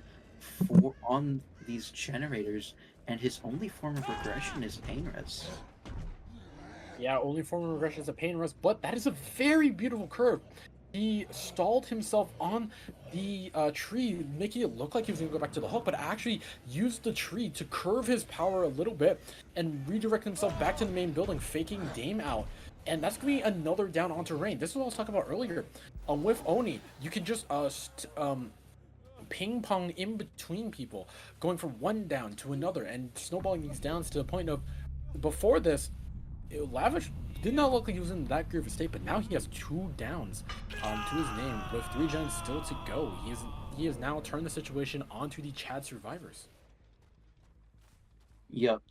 on these generators, and his only form of regression is Pain Res. Yeah, only form of regression is a Pain Res, but that is a very beautiful curve. He stalled himself on the tree, making it look like he was going to go back to the hook, but actually used the tree to curve his power a little bit and redirect himself back to the main building, faking Dame out. And that's going to be another down onto Rain. This is what I was talking about earlier. With Oni, you can just ping pong in between people, going from one down to another and snowballing these downs to the point of, before this, Lavish did not look like he was in that great of a state, but now he has 2 downs to his name with 3 gens still to go. He has now turned the situation onto the Chad survivors. Yep,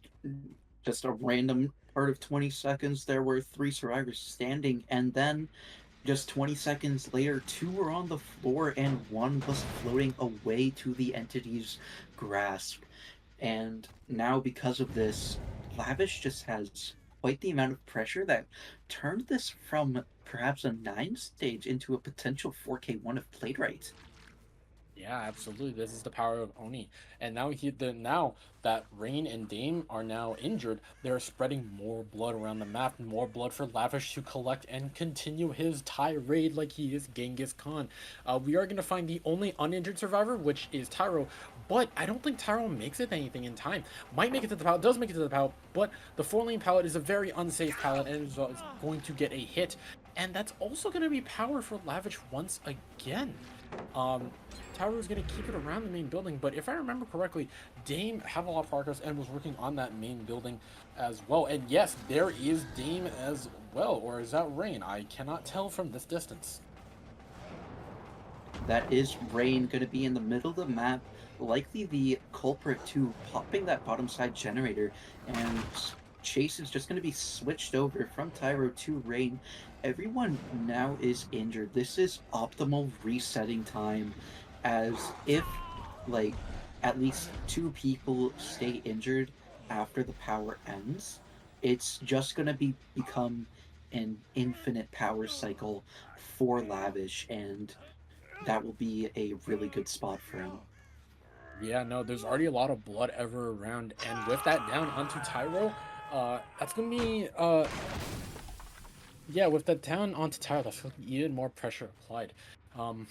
just a random part of 20 seconds, there were 3 survivors standing, and then just 20 seconds later, 2 were on the floor and 1 was floating away to the entity's grasp. And now, because of this, Lavish just has quite the amount of pressure that turned this from perhaps a 9 stage into a potential 4K1 if played right. Yeah, absolutely. This is the power of Oni. And now now that Rain and Dame are now injured, they're spreading more blood around the map, more blood for Lavish to collect and continue his tirade like he is Genghis Khan. We are going to find the only uninjured survivor, which is Tyro, but I don't think Tyro makes it anything in time. Might make it to the pallet, does make it to the pallet, but the 4-lane pallet is a very unsafe pallet and is going to get a hit. And that's also going to be power for Lavish once again. Tyro is going to keep it around the main building, but if I remember correctly, Dame had a lot of progress and was working on that main building as well. And yes, there is Dame as well, or is that Rain? I cannot tell from this distance. That is Rain going to be in the middle of the map, likely the culprit to popping that bottom side generator, and Chase is just going to be switched over from Tyro to Rain. Everyone now is injured. This is optimal resetting time, as if, like, at least 2 people stay injured after the power ends, it's just going to become an infinite power cycle for Lavish, and that will be a really good spot for him. Yeah, no, there's already a lot of blood ever around, and with that down onto Tyro, that's going to be, yeah, with that down onto Tyro, that's going to be even more pressure applied. Um,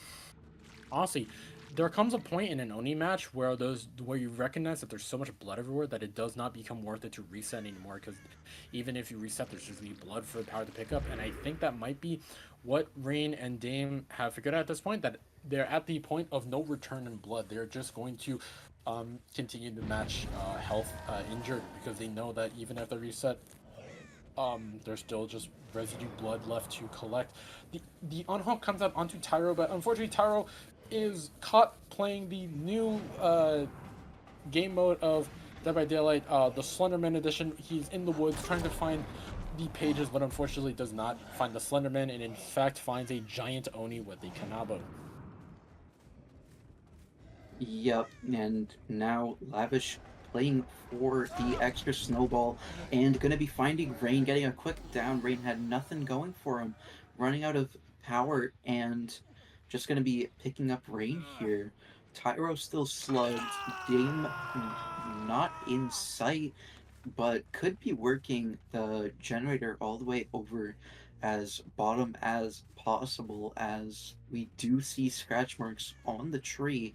Honestly, there comes a point in an Oni match where you recognize that there's so much blood everywhere that it does not become worth it to reset anymore. Because even if you reset, there's just gonna be blood for the power to pick up, and I think that might be what Rain and Dame have figured out at this point. That they're at the point of no return in blood. They're just going to continue the match health injured because they know that even if they reset, there's still just residue blood left to collect. The unhook comes out onto Tyro, but unfortunately Tyro is caught playing the new game mode of Dead by Daylight, the Slenderman edition. He's in the woods trying to find the pages, but unfortunately does not find the Slenderman, and in fact finds a giant Oni with a Kanabo. Yep, and now Lavish playing for the extra snowball and gonna be finding Rain, getting a quick down. Rain had nothing going for him, running out of power, and just gonna be picking up Rain here. Tyro still slugged, Dame not in sight, but could be working the generator all the way over as bottom as possible, as we do see scratch marks on the tree.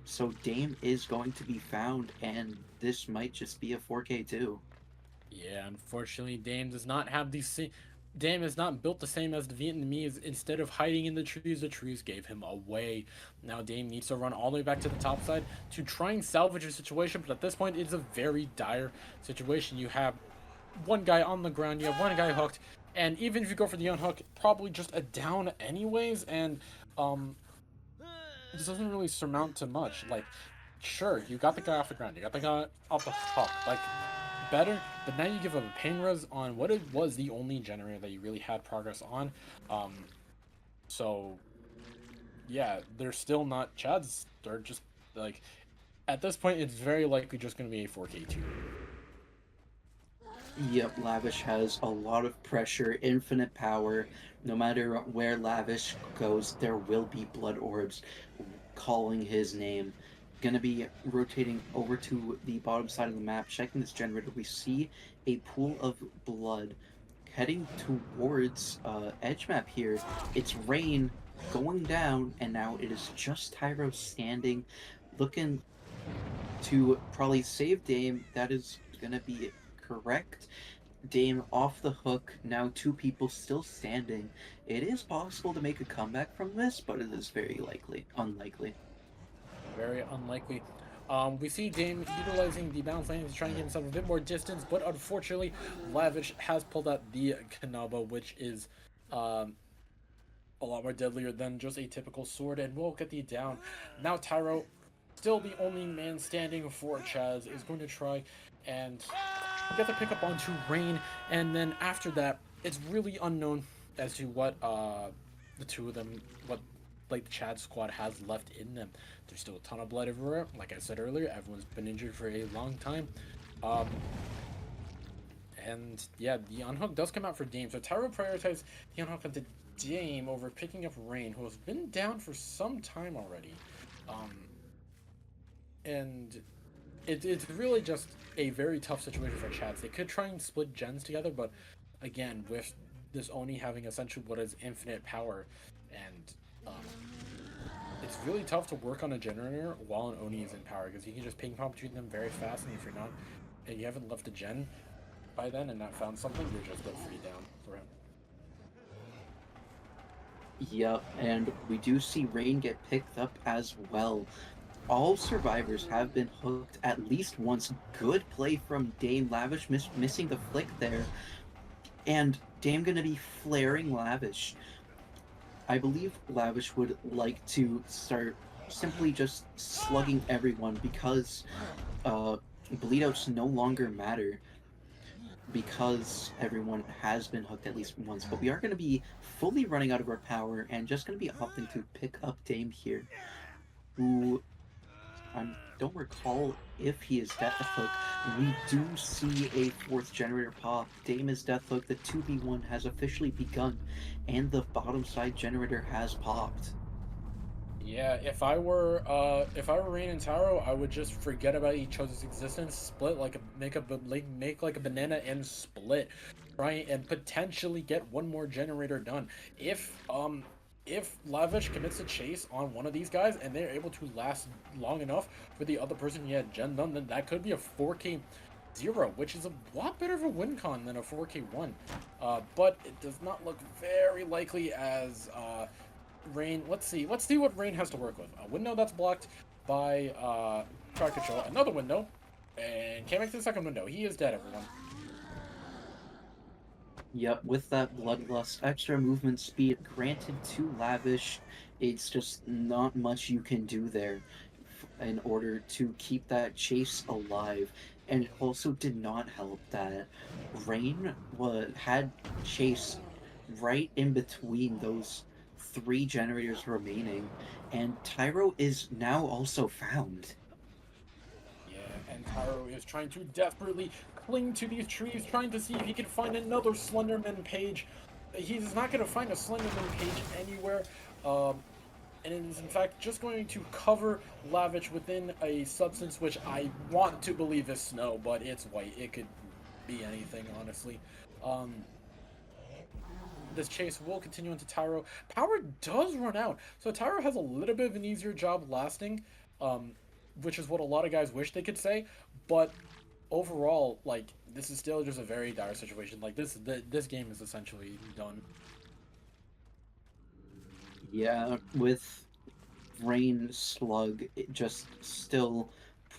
So Dame is going to be found, and this might just be a 4K2. Yeah, unfortunately, Dame is not built the same as the Vietnamese. Instead of hiding in the trees gave him away. Now Dame needs to run all the way back to the top side to try and salvage the situation, but at this point, it's a very dire situation. You have one guy on the ground, you have one guy hooked, and even if you go for the unhook, probably just a down anyways, and this doesn't really surmount to much. Like, sure, you got the guy off the ground, you got the guy off the hook, like, better, but now you give him a pain res on what it was the only generator that you really had progress on. So yeah, they're still not Chads. They're just like, at this point, it's very likely just going to be a 4K2. Yep, Lavish has a lot of pressure, infinite power. No matter where Lavish goes, there will be blood orbs calling his name. Gonna be rotating over to the bottom side of the map, checking this generator. We see a pool of blood heading towards edge map here. It's Rain going down, and now it is just Tyro standing, looking to probably save Dame. That is gonna be correct. Dame off the hook. Now two people still standing. It is possible to make a comeback from this, but it is very unlikely. Very unlikely. We see Dame utilizing the bounce lane to try and get himself a bit more distance, but unfortunately, Lavish has pulled out the Kanabo, which is a lot more deadlier than just a typical sword, and will get the down. Now Tyro, still the only man standing for Chaz, is going to try and get the pickup onto Rain, and then after that, it's really unknown as to what the two of them, what like the Chad squad has left in them. There's still a ton of blood everywhere. Like I said earlier, everyone's been injured for a long time. And yeah, the unhook does come out for Dame. So Tyro prioritized the unhook onto Dame over picking up Rain, who has been down for some time already. And it's really just a very tough situation for Chads. They could try and split gens together, but again, with this Oni having essentially what is infinite power, and it's really tough to work on a generator while an Oni is in power, because you can just ping pong between them very fast, and if you're not, and you haven't left a gen by then and not found something, you're just dead free down for him. Yep, and we do see Rain get picked up as well. All survivors have been hooked at least once. Good play from Dame. Lavish missing the flick there. And Dame gonna be flaring Lavish. I believe Lavish would like to start simply just slugging everyone, because bleedouts no longer matter, because everyone has been hooked at least once. But we are going to be fully running out of our power and just going to be opting to pick up Dame here, who I don't recall if he is death hook. We do see a fourth generator pop. Dame is death hook. The 2v1 has officially begun, and the bottom side generator has popped. Yeah, if I were Rain and Taro, I would just forget about each other's existence, split like make like a banana and split, try and potentially get one more generator done. If if Lavish commits a chase on one of these guys and they're able to last long enough for the other person he had gen done, then that could be a 4K 0, which is a lot better of a win con than a 4K 1. But it does not look very likely as Rain. Let's see what Rain has to work with. A window that's blocked by crowd control, another window, and can't make the second window. He is dead, everyone. Yep, with that bloodlust, extra movement speed granted to Lavish, it's just not much you can do there in order to keep that chase alive. And it also did not help that Rain had chase right in between those three generators remaining, and Tyro is now also found. Yeah, and Taro is trying to desperately cling to these trees, trying to see if he can find another Slenderman page. He's not going to find a Slenderman page anywhere, and it is in fact just going to cover Lavish within a substance which I want to believe is snow, but it's white. It could be anything, honestly. Um, this chase will continue into Tyro. Power does run out, so Tyro has a little bit of an easier job lasting, um, which is what a lot of guys wish they could say. But overall, like, this is still just a very dire situation. Like, this game is essentially done. Yeah, with Rain Slug, it just still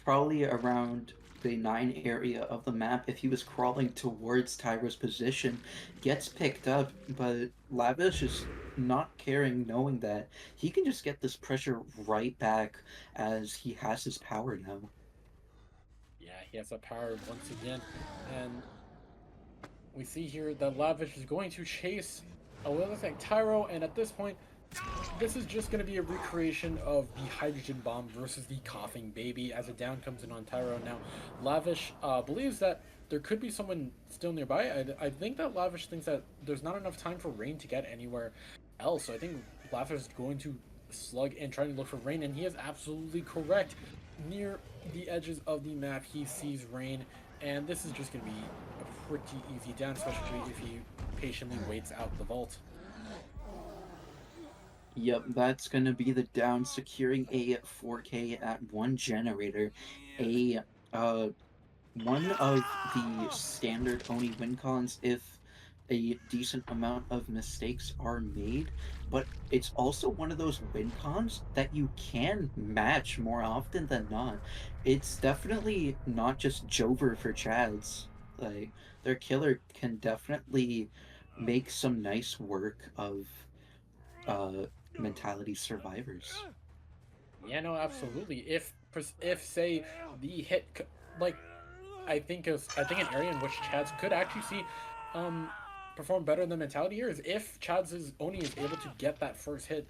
probably around the 9 area of the map. If he was crawling towards Tyra's position, gets picked up, but Lavish is not caring, knowing that he can just get this pressure right back as he has his power now. Yeah, he has that power once again, and we see here that Lavish is going to chase looks like Tyro, and at this point, this is just going to be a recreation of the hydrogen bomb versus the coughing baby as a down comes in on Tyro. Now, Lavish believes that there could be someone still nearby. I think that Lavish thinks that there's not enough time for Rain to get anywhere else. So I think Lavish is going to slug and trying to look for Rain, and he is absolutely correct. Near the edges of the map, he sees Rain, and this is just going to be a pretty easy down, especially if he patiently waits out the vault. Yep, that's going to be the down, securing a 4K at one generator. A one of the standard Oni win cons if a decent amount of mistakes are made, but it's also one of those win cons that you can match more often than not. It's definitely not just Jover for Chads. Like, their killer can definitely make some nice work of uh mentality survivors. Yeah, no, absolutely. If say the like I think an area in which Chads could actually see perform better than mentality here is if Chads' Oni is able to get that first hit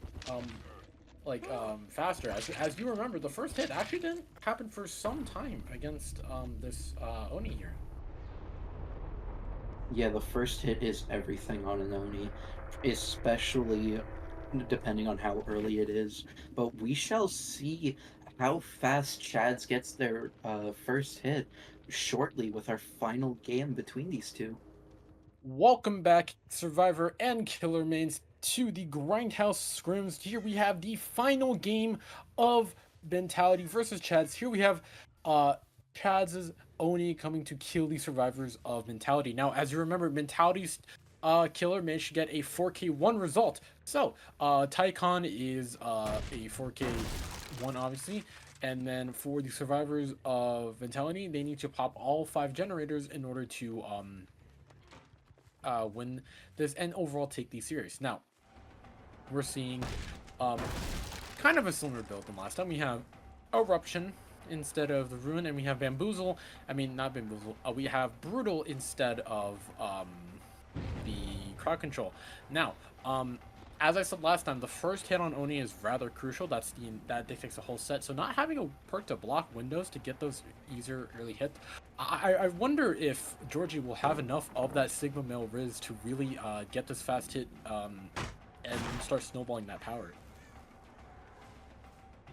faster. As you remember, the first hit actually didn't happen for some time against this Oni here. Yeah, the first hit is everything on an Oni, especially depending on how early it is. But we shall see how fast Chads gets their first hit shortly with our final game between these two. Welcome back, Survivor and Killer Mains, to the Grindhouse Scrims. Here we have the final game of Mentality versus Chads. Here we have Chads' Oni coming to kill the survivors of Mentality. Now, as you remember, Mentality's killer managed to get a 4K1 result. So, Tycon is a 4K1, obviously. And then for the survivors of Mentality, they need to pop all 5 generators in order to win this and overall take these series. Now, we're seeing kind of a similar build than last time. We have Eruption instead of the Ruin, and we have Bamboozle. I mean, not Bamboozle. We have Brutal instead of the Crowd Control. Now, as I said last time, the first hit on Oni is rather crucial. That dictates the whole set. So not having a perk to block windows to get those easier early hits, I wonder if Georgie will have enough of that Sigma Male Riz to really get this fast hit and start snowballing that power.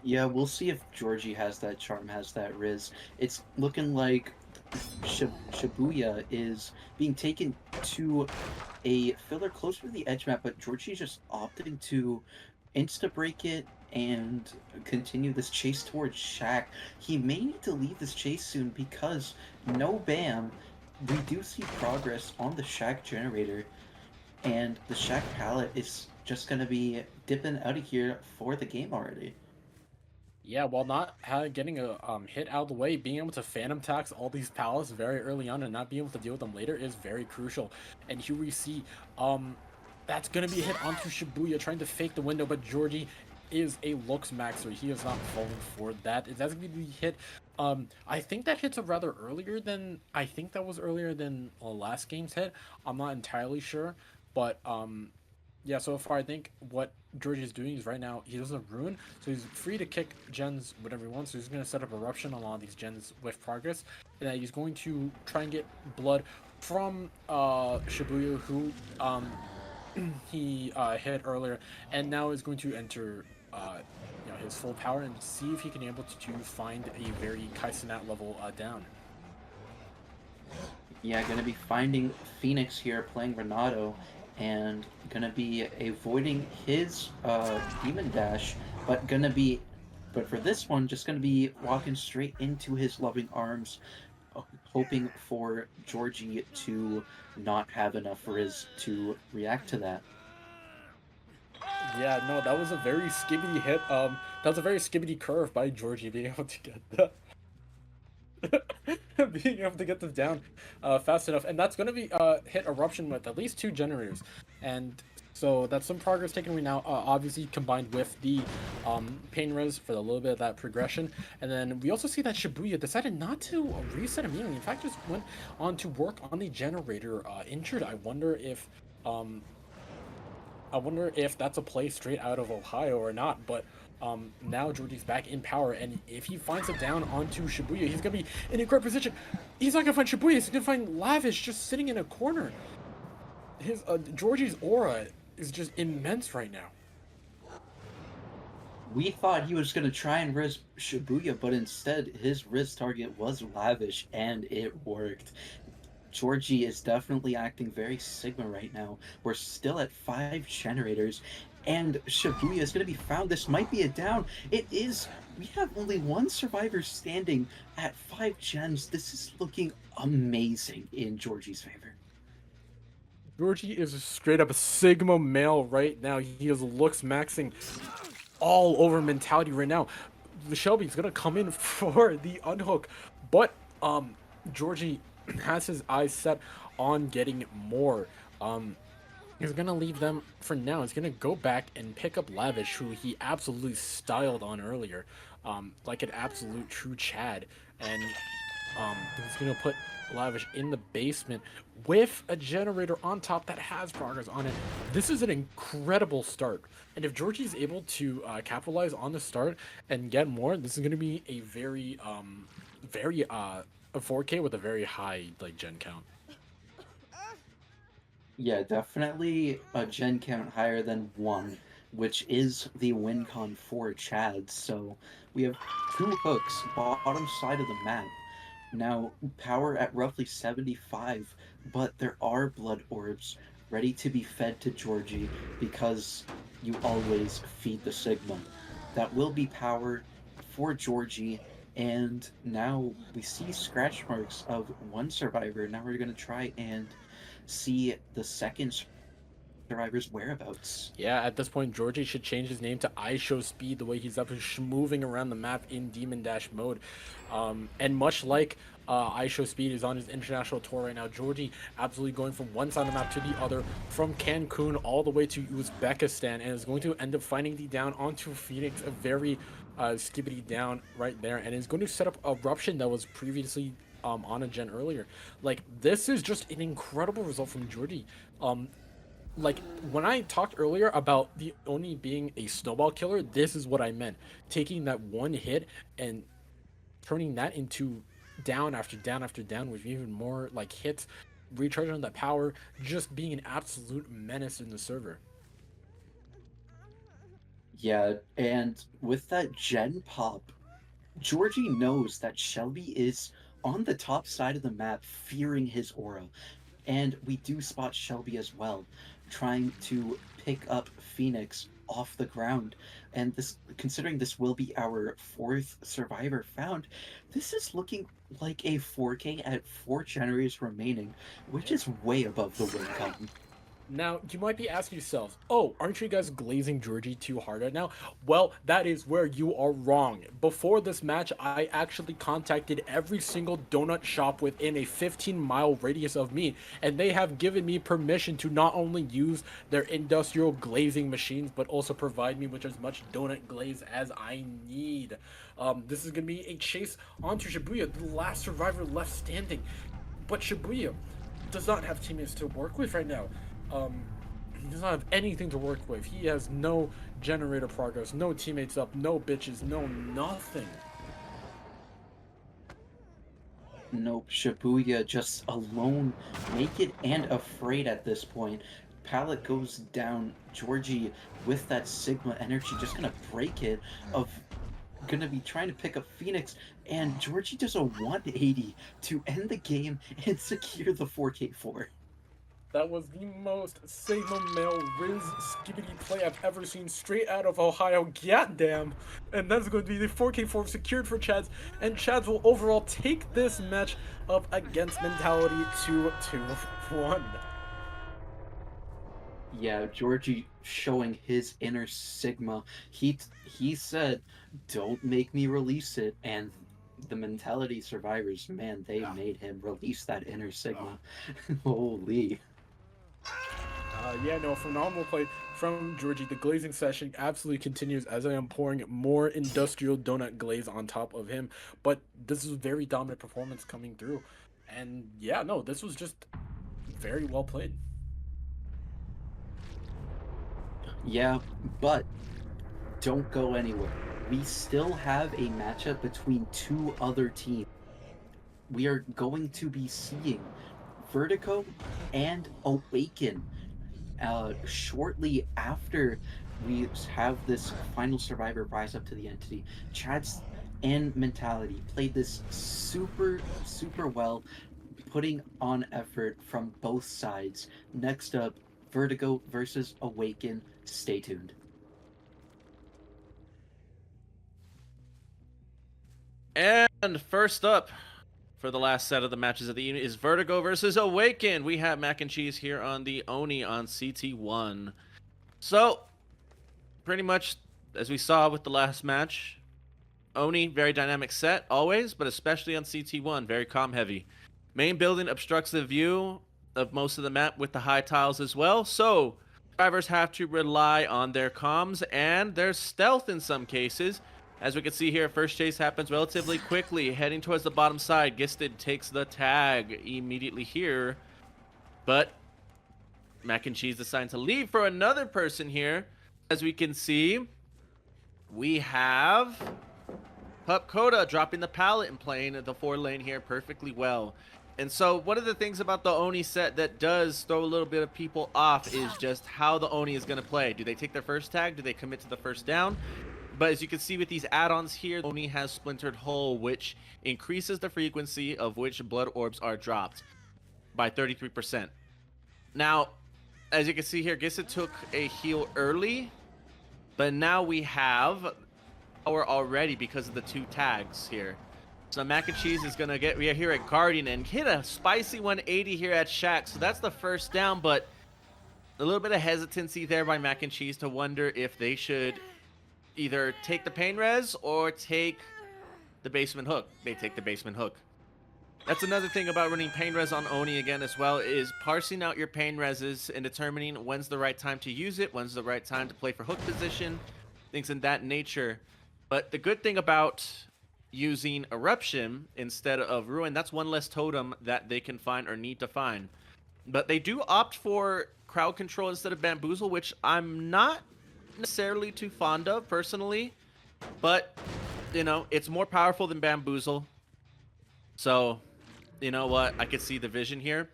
Yeah, we'll see if Georgie has that charm, has that Riz. It's looking like Shibuya is being taken to a filler closer to the edge map, but Georgie just opting to insta break it and continue this chase towards Shaq. He may need to leave this chase soon because no BAM. We do see progress on the Shaq generator, and the Shaq pallet is just gonna be dipping out of here for the game already. Yeah, while not getting a hit out of the way, being able to phantom tax all these pallets very early on and not being able to deal with them later is very crucial. And here we see that's gonna be a hit onto Shibuya trying to fake the window, but Georgie is a looks maxer. He is not falling for that. That's gonna be the hit. I think that hits a rather earlier than I think that was earlier than last game's hit. I'm not entirely sure, but yeah, so far I think what Georgie is doing is right now he doesn't ruin, so he's free to kick gens whatever he wants. So he's going to set up eruption on all these gens with progress, and then he's going to try and get blood from Shibuya, who he hit earlier, and now is going to enter his full power and see if he can able to find a very Kaisenat level down. Yeah, gonna be finding Phoenix here playing Renato, and gonna be avoiding his demon dash, but but for this one, just gonna be walking straight into his loving arms, hoping for Georgie to not have enough Riz to react to that. Yeah, no, that was a very skibbity hit. That was a very skibbity curve by Georgie being able to get that. Being able to get them down fast enough, and that's going to be hit eruption with at least 2 generators, and so that's some progress taken right now, obviously combined with the pain res for a little bit of that progression. And then we also see that Shibuya decided not to reset immediately, in fact just went on to work on the generator injured. I wonder if that's a play straight out of Ohio or not, but now Georgie's back in power, and if he finds it down onto Shibuya, he's going to be in a great position. He's not going to find Shibuya, he's going to find Lavish just sitting in a corner. His Georgie's aura is just immense right now. We thought he was going to try and Riz Shibuya, but instead his Riz target was Lavish, and it worked. Georgie is definitely acting very Sigma right now. We're still at 5 generators, and Shibuya is going to be found. This might be a down. It is. We have only 1 survivor standing at 5 gens. This is looking amazing in Georgie's favor. Georgie is straight up a Sigma male right now. He is looks maxing all over mentality right now. The Shelby's going to come in for the unhook, but Georgie has his eyes set on getting more. He's gonna leave them for now. He's gonna go back and pick up Lavish, who he absolutely styled on earlier, like an absolute true Chad. And he's gonna put Lavish in the basement with a generator on top that has progress on it. This is an incredible start, and if Georgie's able to capitalize on the start and get more, this is gonna be a very a 4K with a very high gen count. Yeah, definitely a gen count higher than 1, which is the win con for Chad. So we have 2 hooks, bottom side of the map. Now, power at roughly 75, but there are blood orbs ready to be fed to Georgie because you always feed the Sigma. That will be power for Georgie, and now we see scratch marks of 1 survivor. Now we're going to try and see the second survivor's whereabouts. Yeah, at this point, Georgie should change his name to I Show Speed, the way he's up moving around the map in Demon Dash mode. And much like I Show Speed is on his international tour right now, Georgie absolutely going from one side of the map to the other, from Cancun all the way to Uzbekistan, and is going to end up finding the down onto Phoenix, a very skibbity down right there, and is going to set up Eruption that was previously on a gen earlier. Like, this is just an incredible result from Georgie. Like, when I talked earlier about the Oni being a snowball killer, this is what I meant. Taking that one hit and turning that into down after down after down with even more like hits, recharging on that power, just being an absolute menace in the server. Yeah, and with that gen pop, Georgie knows that Shelby is on the top side of the map, fearing his aura. And we do spot Shelby as well, trying to pick up Phoenix off the ground. And this, considering this will be our 4th survivor found, this is looking like a 4K at 4 generators remaining, which is way above the win count. Now, you might be asking yourselves, oh, aren't you guys glazing Georgie too hard right now? Well, that is where you are wrong. Before this match, I actually contacted every single donut shop within a 15-mile radius of me, and they have given me permission to not only use their industrial glazing machines, but also provide me with as much donut glaze as I need. This is going to be a chase onto Shibuya, the last survivor left standing. But Shibuya does not have teammates to work with right now. He does not have anything to work with. He has no generator progress, no teammates up, no bitches, no nothing. Nope, Shibuya just alone, naked and afraid at this point. Pallet goes down. Georgie, with that Sigma energy, just gonna break it, gonna be trying to pick up Phoenix, and Georgie does a 180 to end the game and secure the 4K4. That was the most Sigma male Riz skibbity play I've ever seen, straight out of Ohio, goddamn. And that's going to be the 4K4 secured for Chads, and Chads will overall take this match up against Mentality 2-1. Yeah, Georgie showing his inner Sigma. He said, "Don't make me release it," and the Mentality survivors, man, they made him release that inner Sigma. Holy. Yeah, no, phenomenal play from Georgie. The glazing session absolutely continues as I am pouring more industrial donut glaze on top of him. But this is a very dominant performance coming through. And yeah, no, this was just very well played. Yeah, but don't go anywhere. We still have a matchup between 2 other teams. We are going to be seeing Vertigo and Awaken shortly after we have this final survivor rise up to the entity. Chad's and Mentality played this super well, putting on effort from both sides. Next up, Vertigo versus Awaken. Stay tuned. And first up for the last set of the matches of the evening is Vertigo versus Awaken. We have Mac and Cheese here on the Oni on CT1. So, pretty much as we saw with the last match, Oni, very dynamic set always, but especially on CT1, very comm heavy. Main building obstructs the view of most of the map with the high tiles as well, so drivers have to rely on their comms and their stealth in some cases. As we can see here, first chase happens relatively quickly, heading towards the bottom side. Gisted takes the tag immediately here, but Mac and Cheese decided to leave for another person here. As we can see, we have Pup Coda dropping the pallet and playing the 4 lane here perfectly well. And so one of the things about the Oni set that does throw a little bit of people off is just how the Oni is going to play. Do they take their first tag? Do they commit to the first down? But as you can see with these add-ons here, Oni has Splintered Hull, which increases the frequency of which blood orbs are dropped by 33%. Now, as you can see here, Gisset took a heal early, but now we have power already because of the 2 tags here. So Mac and Cheese is gonna get here at Guardian and hit a spicy 180 here at Shack. So that's the first down, but a little bit of hesitancy there by Mac and Cheese to wonder if they should either take the pain res or take the basement hook. They take the basement hook. That's another thing about running pain res on Oni again as well, is parsing out your pain reses and determining when's the right time to use it, when's the right time to play for hook position, things in that nature. But the good thing about using Eruption instead of Ruin, that's one less totem that they can find or need to find. But they do opt for crowd control instead of Bamboozle, which I'm not necessarily too fond of personally, but you know, it's more powerful than Bamboozle. So, you know what, I could see the vision here.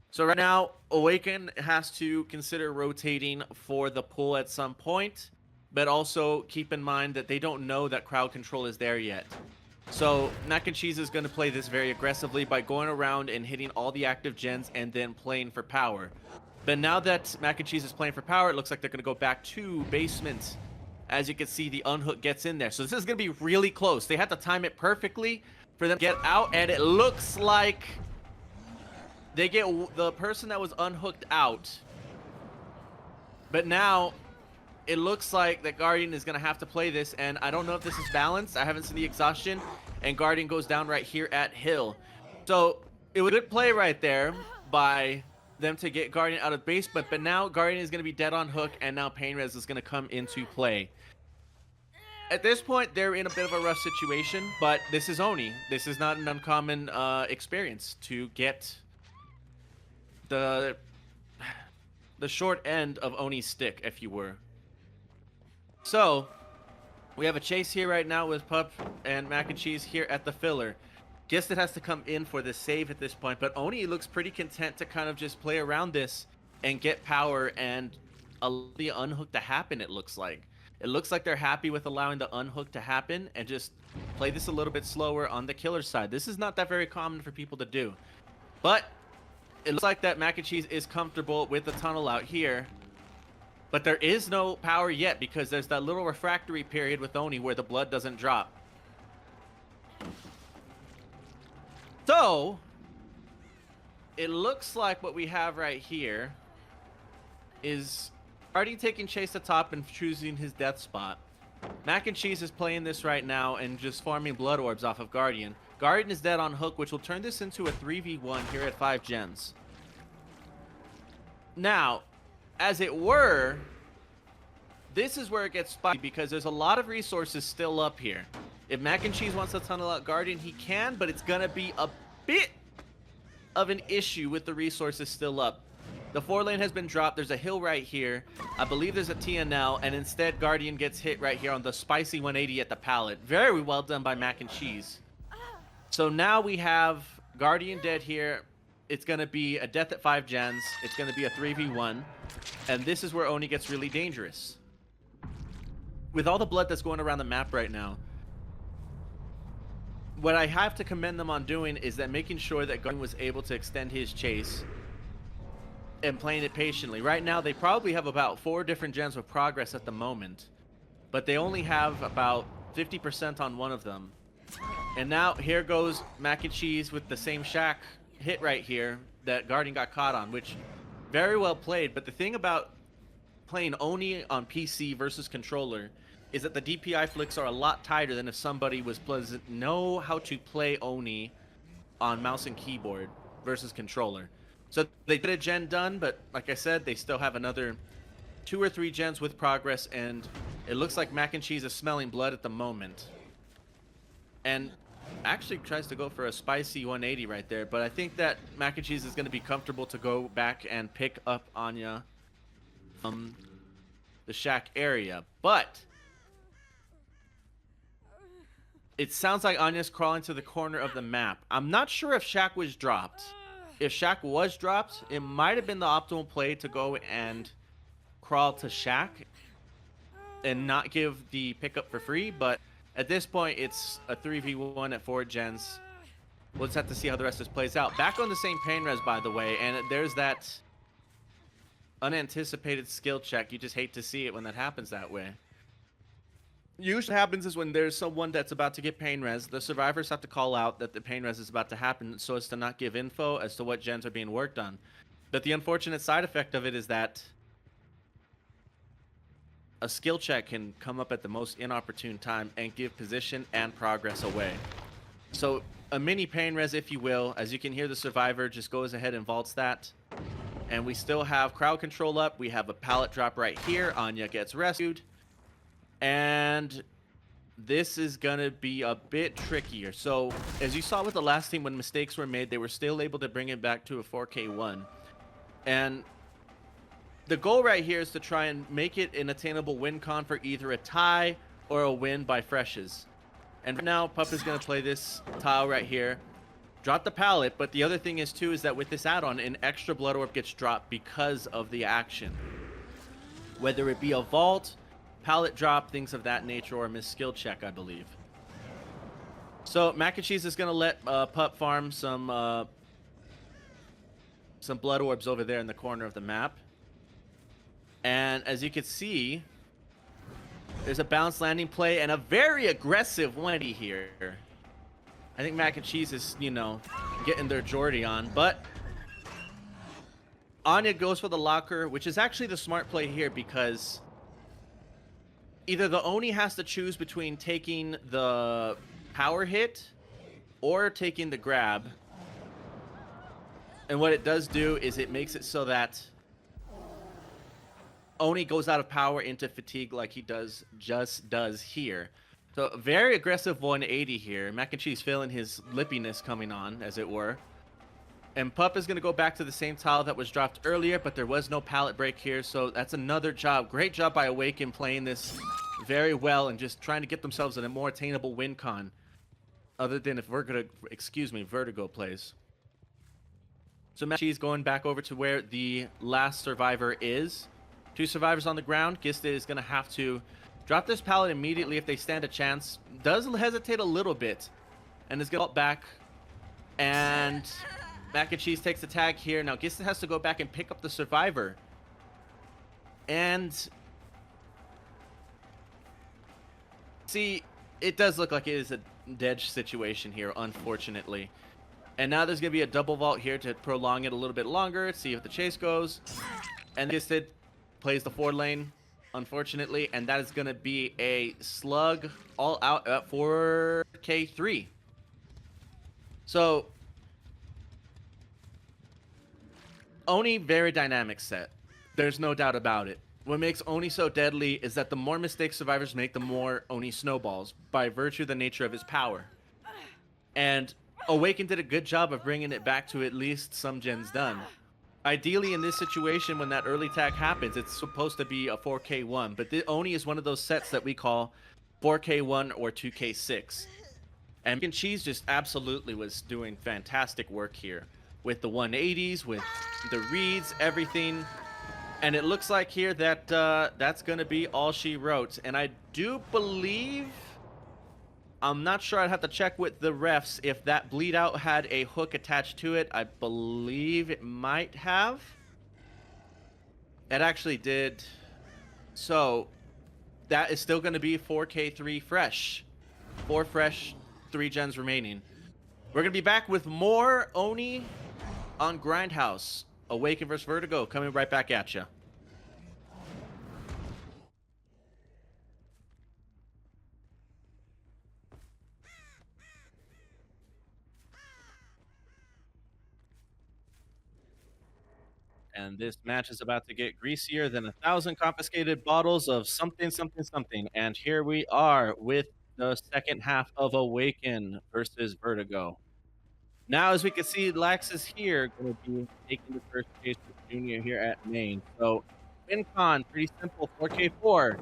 So right now, Awaken has to consider rotating for the pull at some point, but also keep in mind that they don't know that crowd control is there yet. So Mac and Cheese is going to play this very aggressively by going around and hitting all the active gens and then playing for power. But now that Mac and Cheese is playing for power, it looks like they're going to go back to basement. As you can see, the unhook gets in there. So this is going to be really close. They have to time it perfectly for them to get out, and it looks like they get the person that was unhooked out. But now it looks like that Guardian is going to have to play this, and I don't know if this is balanced. I haven't seen the exhaustion, and Guardian goes down right here at Hill. So it was a good play right there by them to get Guardian out of basement, but now Guardian is going to be dead on hook, and now Pain Res is going to come into play. At this point, they're in a bit of a rough situation, but this is Oni. This is not an uncommon experience to get the short end of Oni's stick, if you were. So, we have a chase here right now with Pup and Mac and Cheese here at the filler. Guess it has to come in for the save at this point, but Oni looks pretty content to kind of just play around this and get power and allow the unhook to happen, it looks like. It looks like they're happy with allowing the unhook to happen and just play this a little bit slower on the killer side. This is not that very common for people to do. But it looks like that Mac and Cheese is comfortable with the tunnel out here. But there is no power yet because there's that little refractory period with Oni where the blood doesn't drop. So, it looks like what we have right here is Guardian taking chase to top and choosing his death spot. Mac and Cheese is playing this right now and just farming blood orbs off of Guardian. Guardian is dead on hook, which will turn this into a 3v1 here at 5 gens. Now, as it were, this is where it gets spicy because there's a lot of resources still up here. If Mac and Cheese wants to tunnel out Guardian, he can, but it's gonna be a bit of an issue with the resources still up. The 4 lane has been dropped. There's a hill right here. I believe there's a TNL, and instead Guardian gets hit right here on the spicy 180 at the pallet. Very well done by Mac and Cheese. So now we have Guardian dead here. It's going to be a death at 5 gens. It's going to be a 3v1. And this is where Oni gets really dangerous. With all the blood that's going around the map right now, what I have to commend them on doing is that making sure that Guardian was able to extend his chase and playing it patiently. Right now, they probably have about 4 different gens of progress at the moment, but they only have about 50% on one of them. And now here goes Mac and Cheese with the same shack hit right here that Guardian got caught on, which very well played. But the thing about playing Oni on PC versus controller is that the DPI flicks are a lot tighter than if somebody was know how to play Oni on mouse and keyboard versus controller. So they did a gen done, but like I said, they still have another 2 or 3 gens with progress, and it looks like Mac and Cheese is smelling blood at the moment. And actually tries to go for a spicy 180 right there, but I think that Mac and Cheese is going to be comfortable to go back and pick up Anya from the shack area. But it sounds like Anya's crawling to the corner of the map. I'm not sure if Shack was dropped. If Shack was dropped, it might have been the optimal play to go and crawl to Shack and not give the pickup for free, but at this point, it's a 3v1 at 4 gens. We'll just have to see how the rest of this plays out. Back on the same pain res, by the way, and there's that unanticipated skill check. You just hate to see it when that happens that way. Usually happens is when there's someone that's about to get pain res, the survivors have to call out that the pain res is about to happen so as to not give info as to what gens are being worked on. But the unfortunate side effect of it is that a skill check can come up at the most inopportune time and give position and progress away. So a mini pain res, if you will. As you can hear, the survivor just goes ahead and vaults that. And we still have crowd control up. We have a pallet drop right here. Anya gets rescued. And this is going to be a bit trickier. So as you saw with the last team, when mistakes were made, they were still able to bring it back to a 4K1. And the goal right here is to try and make it an attainable win con for either a tie or a win by freshes. And right now, Pup is going to play this tile right here. Drop the pallet, but the other thing is too is that with this add-on, an extra blood orb gets dropped because of the action. Whether it be a vault, pallet drop, things of that nature, or a missed skill check, I believe. So Mac and Cheese is gonna let Pup farm some blood orbs over there in the corner of the map. And as you can see, there's a balanced landing play and a very aggressive 180 here. I think Mac and Cheese is, you know, getting their Jordy on, but Anya goes for the locker, which is actually the smart play here because either the Oni has to choose between taking the power hit or taking the grab. And what it does do is it makes it so that Oni goes out of power into fatigue like he just does here. So a very aggressive 180 here. Mac and Cheese feeling his lippiness coming on, as it were. And Pup is going to go back to the same tile that was dropped earlier, but there was no pallet break here, so that's another job. Great job by Awaken playing this very well and just trying to get themselves in a more attainable win con. Other than if Vertigo plays. So Mac and Cheese going back over to where the last survivor is. 2 survivors on the ground. Gisted is going to have to drop this pallet immediately if they stand a chance. Does hesitate a little bit. And is going to back. And Mac and Cheese takes the tag here. Now Gisted has to go back and pick up the survivor. And see, it does look like it is a dead situation here, unfortunately. And now there's going to be a double vault here to prolong it a little bit longer. See if the chase goes. And Gisted plays the 4 lane, unfortunately, and that is going to be a slug all out at 4K3. So, Oni, very dynamic set. There's no doubt about it. What makes Oni so deadly is that the more mistakes survivors make, the more Oni snowballs, by virtue of the nature of his power. And Awaken did a good job of bringing it back to at least some gens done. Ideally, in this situation, when that early tag happens, it's supposed to be a 4K1, but the Oni is one of those sets that we call 4K1 or 2K6. And Mac and Cheese just absolutely was doing fantastic work here with the 180s, with the reads, everything. And it looks like here that that's going to be all she wrote. And I do believe, I'm not sure, I'd have to check with the refs if that bleed out had a hook attached to it. I believe it might have. It actually did. So that is still going to be 4K3 fresh. 4 fresh, 3 gens remaining. We're going to be back with more Oni on Grindhouse. Awaken vs. Vertigo coming right back at you. And this match is about to get greasier than 1,000 confiscated bottles of something, something, something. And here we are with the second half of Awaken versus Vertigo. Now, as we can see, Lax is here, going to be taking the first case with Junior here at main. So, win con, pretty simple, 4K4.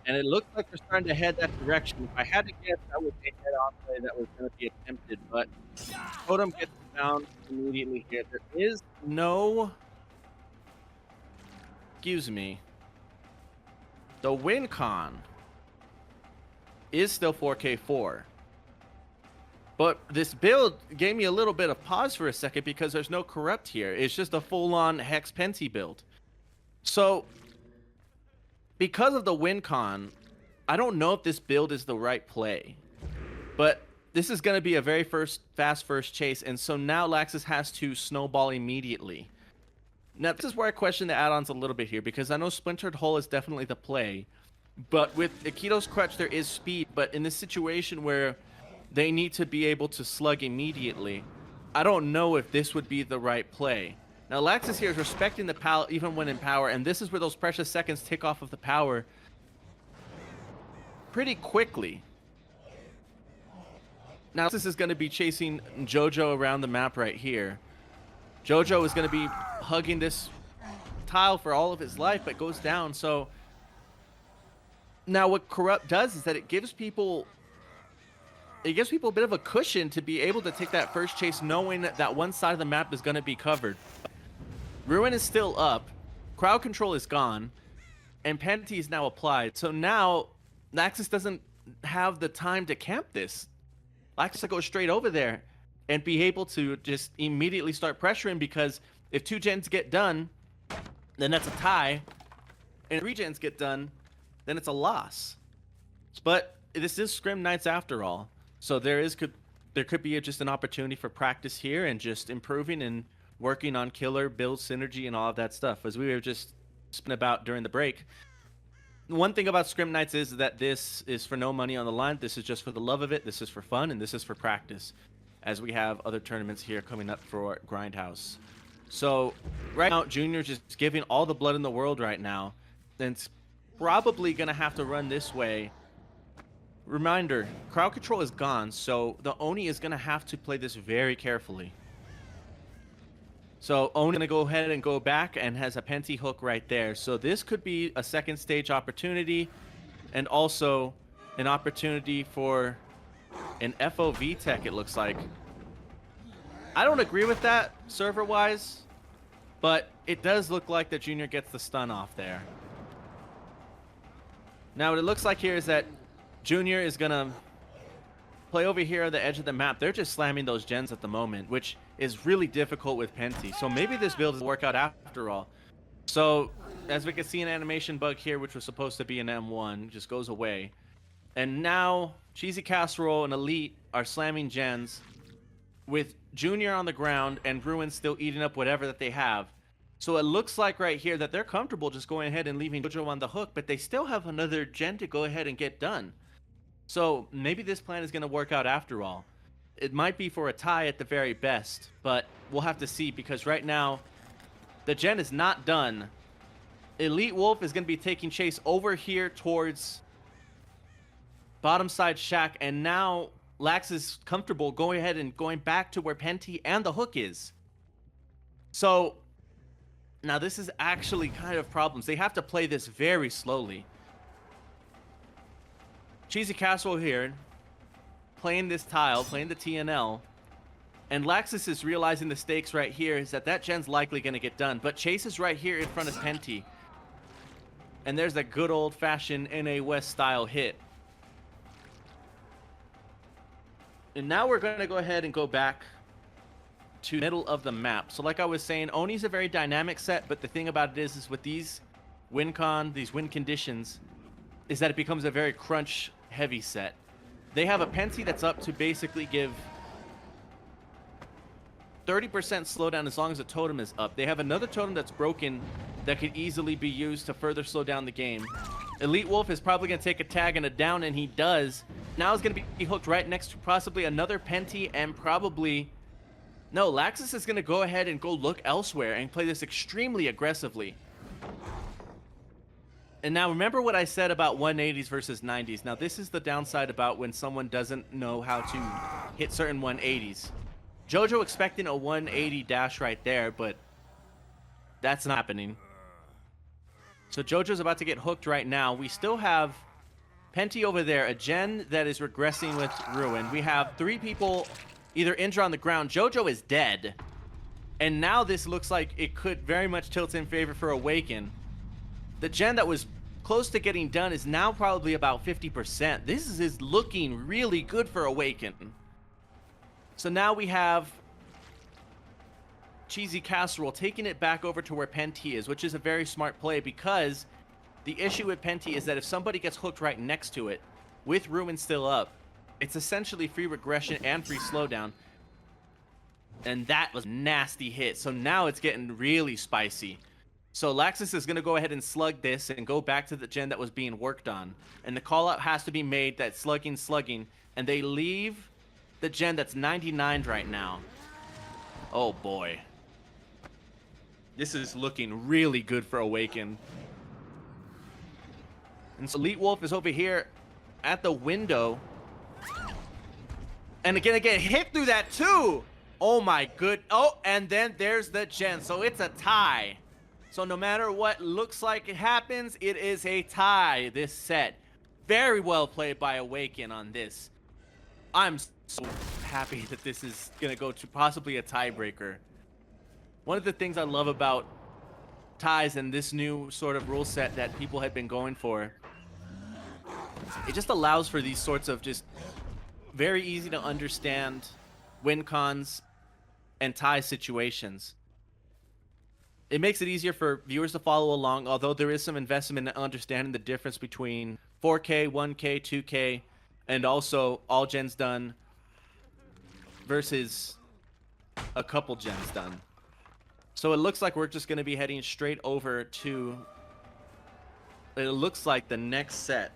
And it looks like we're starting to head that direction. If I had to guess, that would be a head-on play that was going to be attempted, but Totem gets down immediately here. There is no... Excuse me. The win con is still 4K4. But this build gave me a little bit of pause for a second because there's no corrupt here. It's just a full-on Hex Penti build. So, because of the win con, I don't know if this build is the right play. But this is going to be a very fast first chase, and so now Laxus has to snowball immediately. Now, this is where I question the add-ons a little bit here, because I know Splintered Hull is definitely the play. But with Akito's Crutch, there is speed, but in this situation where they need to be able to slug immediately, I don't know if this would be the right play. Now, Laxus here is respecting the pallet even when in power, and this is where those precious seconds tick off of the power pretty quickly. Now, this is going to be chasing Jojo around the map right here. Jojo is going to be hugging this tile for all of his life, but goes down. So now what Corrupt does is that it gives people a bit of a cushion to be able to take that first chase, knowing that one side of the map is going to be covered. Ruin is still up, crowd control is gone, and penalty is now applied. So now Naxus doesn't have the time to camp this. Laxus to go straight over there and be able to just immediately start pressuring, because if 2 gens get done, then that's a tie. And 3 gens get done, then it's a loss. But this is Scrim Nights after all. So there could be just an opportunity for practice here and just improving and working on killer, build synergy, and all of that stuff. As we were just spinning about during the break. One thing about Scrim Nights is that this is for no money on the line. This is just for the love of it. This is for fun, and this is for practice, as we have other tournaments here coming up for Grindhouse. So right now, Junior's just giving all the blood in the world right now. And it's probably going to have to run this way. Reminder, crowd control is gone, so the Oni is going to have to play this very carefully. So Oni going to go ahead and go back and has a Penti hook right there. So this could be a second stage opportunity, and also an opportunity for an FOV tech, it looks like. I don't agree with that server-wise, but it does look like that Junior gets the stun off there. Now what it looks like here is that Junior is going to play over here on the edge of the map. They're just slamming those gens at the moment, which is really difficult with Penti. So maybe this build doesn't work out after all. So as we can see, an animation bug here, which was supposed to be an M1, just goes away. And now Cheesy Casserole and Elite are slamming gens with Junior on the ground and Ruin still eating up whatever that they have. So it looks like right here that they're comfortable just going ahead and leaving Jojo on the hook, but they still have another gen to go ahead and get done. So maybe this plan is going to work out after all. It might be for a tie at the very best, but we'll have to see, because right now the gen is not done. Elite Wolf is going to be taking chase over here towards bottom side shack, and now Lax is comfortable going ahead and going back to where Penti and the hook is. So now this is actually kind of problems. They have to play this very slowly. Cheesy Castle here, playing this tile, playing the TNL, and Laxus is realizing the stakes right here is that gen's likely going to get done, but Chase is right here in front of Penti. And there's that good old-fashioned NA West style hit. And now we're going to go ahead and go back to the middle of the map. So like I was saying, Oni's a very dynamic set, but the thing about it is with these win conditions, is that it becomes a very crunch-heavy set. They have a Penti that's up to basically give 30% slowdown as long as the totem is up. They have another totem that's broken that could easily be used to further slow down the game. Elite Wolf is probably going to take a tag and a down, and he does. Now he's going to be hooked right next to possibly another Penti, and probably... No, Laxus is going to go ahead and go look elsewhere and play this extremely aggressively. And now remember what I said about 180s versus 90s. Now this is the downside about when someone doesn't know how to hit certain 180s. Jojo expecting a 180 dash right there, but that's not happening. So Jojo's about to get hooked right now. We still have Penti over there, a gen that is regressing with Ruin. We have 3 people either injured on the ground. Jojo is dead. And now this looks like it could very much tilt in favor for Awaken. The gen that was close to getting done is now probably about 50%. This is looking really good for Awaken. So now we have Cheesy Casserole taking it back over to where Penti is, which is a very smart play, because the issue with Penti is that if somebody gets hooked right next to it, with Ruin still up, it's essentially free regression and free slowdown. And that was a nasty hit. So now it's getting really spicy. So Laxus is going to go ahead and slug this and go back to the gen that was being worked on. And the call out has to be made that slugging. And they leave the gen that's 99 right now. Oh boy. This is looking really good for Awaken. And so Elite Wolf is over here at the window. And again, hit through that too. Oh my good. Oh, and then there's the gen. So it's a tie. So no matter what looks like it happens, it is a tie this set. Very well played by Awaken on this. I'm so happy that this is going to go to possibly a tiebreaker. One of the things I love about ties and this new sort of rule set that people had been going for it just allows for these sorts of just very easy to understand win cons and tie situations. It makes it easier for viewers to follow along, although there is some investment in understanding the difference between 4K, 1K, 2K, and also all gens done versus a couple gens done. So it looks like we're just going to be heading straight over to, it looks like, the next set.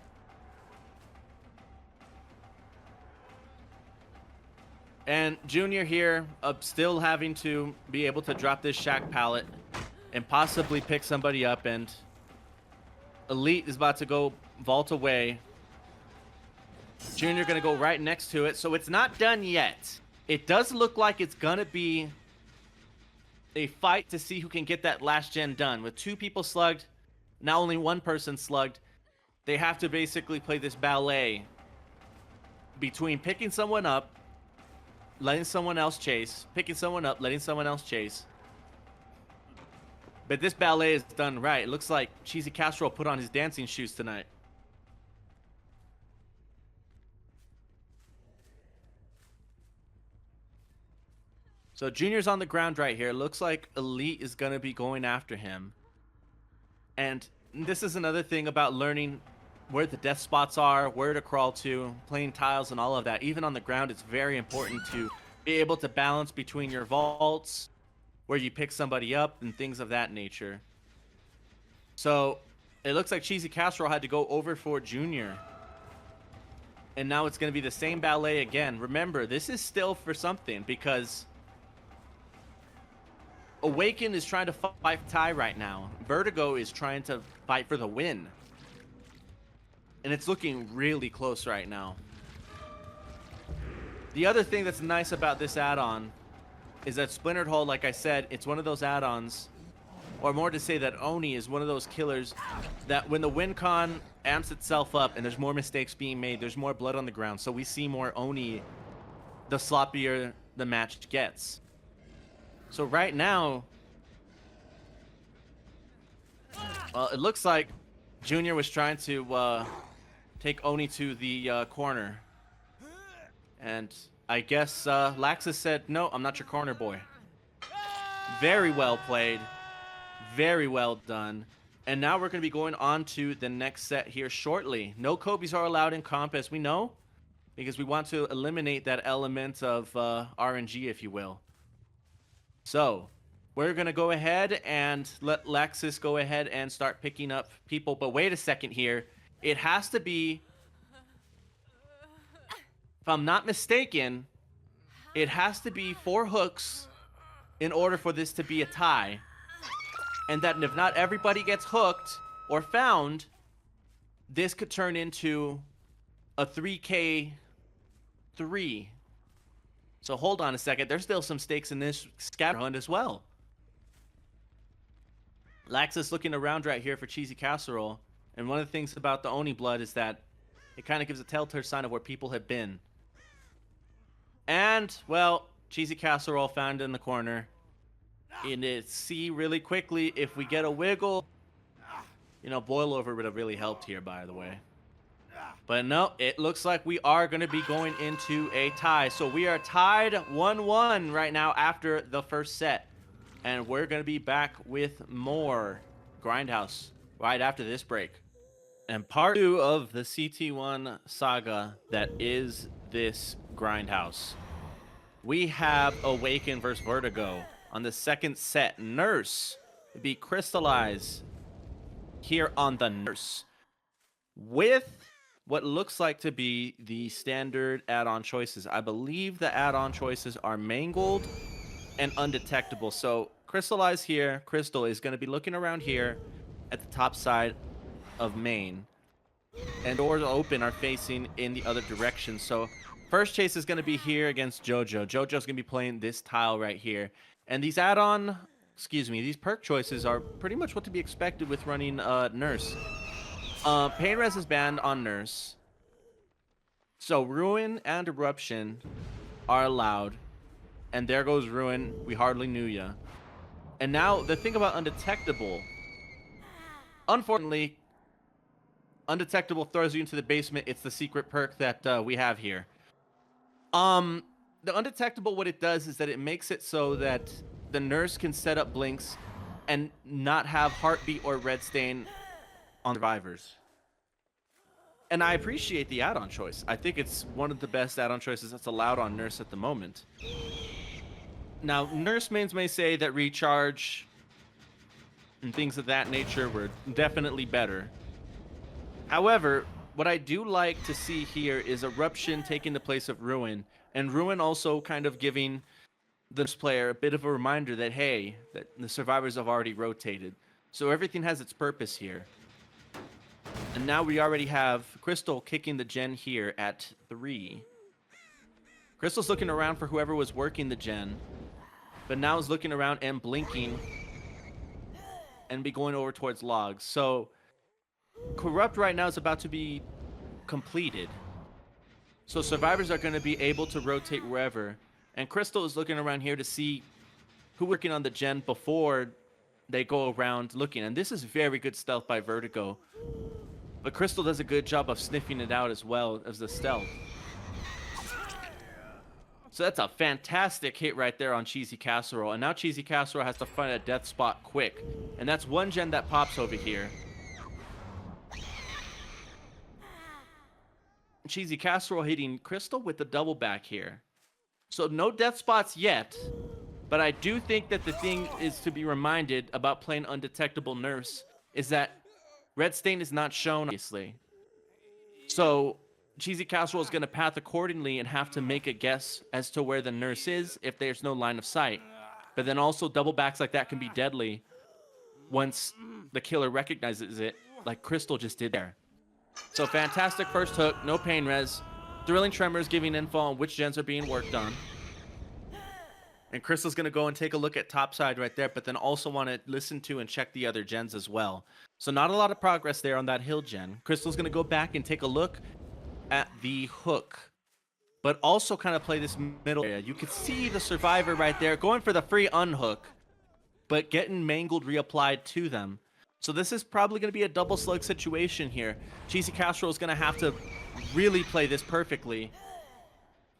And Junior here, still having to be able to drop this Shack pallet and possibly pick somebody up, and Elite is about to go vault away. Junior gonna go right next to it, so it's not done yet. It does look like it's gonna be a fight to see who can get that last gen done. With 2 people slugged, now only 1 person slugged, they have to basically play this ballet between picking someone up, letting someone else chase, picking someone up, letting someone else chase. But this ballet is done right. It looks like Cheesy Casserole put on his dancing shoes tonight. So Junior's on the ground right here. Looks like Elite is going to be going after him. And this is another thing about learning where the death spots are, where to crawl to, playing tiles and all of that. Even on the ground, it's very important to be able to balance between your vaults, where you pick somebody up, and things of that nature. So it looks like Cheesy Casserole had to go over for Junior. And now it's going to be the same ballet again. Remember, this is still for something, because Awaken is trying to fight tie right now. Vertigo is trying to fight for the win. And it's looking really close right now. The other thing that's nice about this add-on is that Splintered Hull, like I said, it's one of those add-ons, or more to say that Oni is one of those killers that when the win con amps itself up and there's more mistakes being made, there's more blood on the ground. So we see more Oni the sloppier the match gets. So right now, it looks like Junior was trying to take Oni to the corner. And I guess Laxus said, no, I'm not your corner boy. Very well played. Very well done. And now we're going to be going on to the next set here shortly. No Kobe's are allowed in comp, as we know, because we want to eliminate that element of RNG, if you will. So we're going to go ahead and let Laxus go ahead and start picking up people. But wait a second here. It has to be, if I'm not mistaken, it has to be 4 hooks in order for this to be a tie. And that if not everybody gets hooked or found, this could turn into a 3K3. So hold on a second. There's still some stakes in this scatter hunt as well. Laxus looking around right here for Cheesy Casserole. And one of the things about the Oni blood is that it kind of gives a telltale sign of where people have been. And, well, Cheesy Casserole found in the corner. And it's see really quickly if we get a wiggle. You know, Boil Over would have really helped here, by the way. But no, it looks like we are going to be going into a tie. So we are tied 1-1 right now after the first set. And we're going to be back with more Grindhouse right after this break. And part 2 of the CT1 saga that is this Grindhouse. We have Awaken versus Vertigo. On the second set, Nurse be crystallized here on the Nurse with what looks like to be the standard add-on choices. I believe the add-on choices are Mangled and Undetectable. So Crystallize here, Crystal is going to be looking around here at the top side of main. And doors open are facing in the other direction. So first chase is going to be here against JoJo. JoJo's going to be playing this tile right here. And these these perk choices are pretty much what to be expected with running Nurse. Pain Res is banned on Nurse. So Ruin and Eruption are allowed. And there goes Ruin. We hardly knew ya. And now the thing about Undetectable. Unfortunately, Undetectable throws you into the basement. It's the secret perk that we have here. The undetectable, what it does is that it makes it so that the nurse can set up blinks and not have heartbeat or red stain on survivors. And I appreciate the add-on choice. I think it's one of the best add-on choices that's allowed on Nurse at the moment. Now, Nurse mains may say that recharge and things of that nature were definitely better. However, what I do like to see here is Eruption taking the place of Ruin, and Ruin also kind of giving the player a bit of a reminder that, hey, that the survivors have already rotated. So everything has its purpose here. And now we already have Crystal kicking the gen here at 3. Crystal's looking around for whoever was working the gen, but now is looking around and blinking and be going over towards logs. So Corrupt right now is about to be completed. So survivors are going to be able to rotate wherever. And Crystal is looking around here to see who working on the gen before they go around looking. And this is very good stealth by Vertigo. But Crystal does a good job of sniffing it out as well as the stealth. So that's a fantastic hit right there on Cheesy Casserole. And now Cheesy Casserole has to find a death spot quick. And that's one gen that pops over here. Cheesy Casserole hitting Crystal with the double back here. So no death spots yet. But I do think that the thing is to be reminded about playing Undetectable Nurse is that red stain is not shown, obviously. So Cheesy Casserole is going to path accordingly and have to make a guess as to where the nurse is if there's no line of sight. But then also double backs like that can be deadly once the killer recognizes it, like Crystal just did there. So fantastic first hook, no pain res. Thrilling Tremors giving info on which gens are being worked on. And Crystal's going to go and take a look at topside right there, but then also want to listen to and check the other gens as well. So not a lot of progress there on that hill gen. Crystal's going to go back and take a look at the hook, but also kind of play this middle area. You can see the survivor right there going for the free unhook, but getting mangled reapplied to them. So this is probably going to be a double slug situation here. Cheesy Casserole is going to have to really play this perfectly.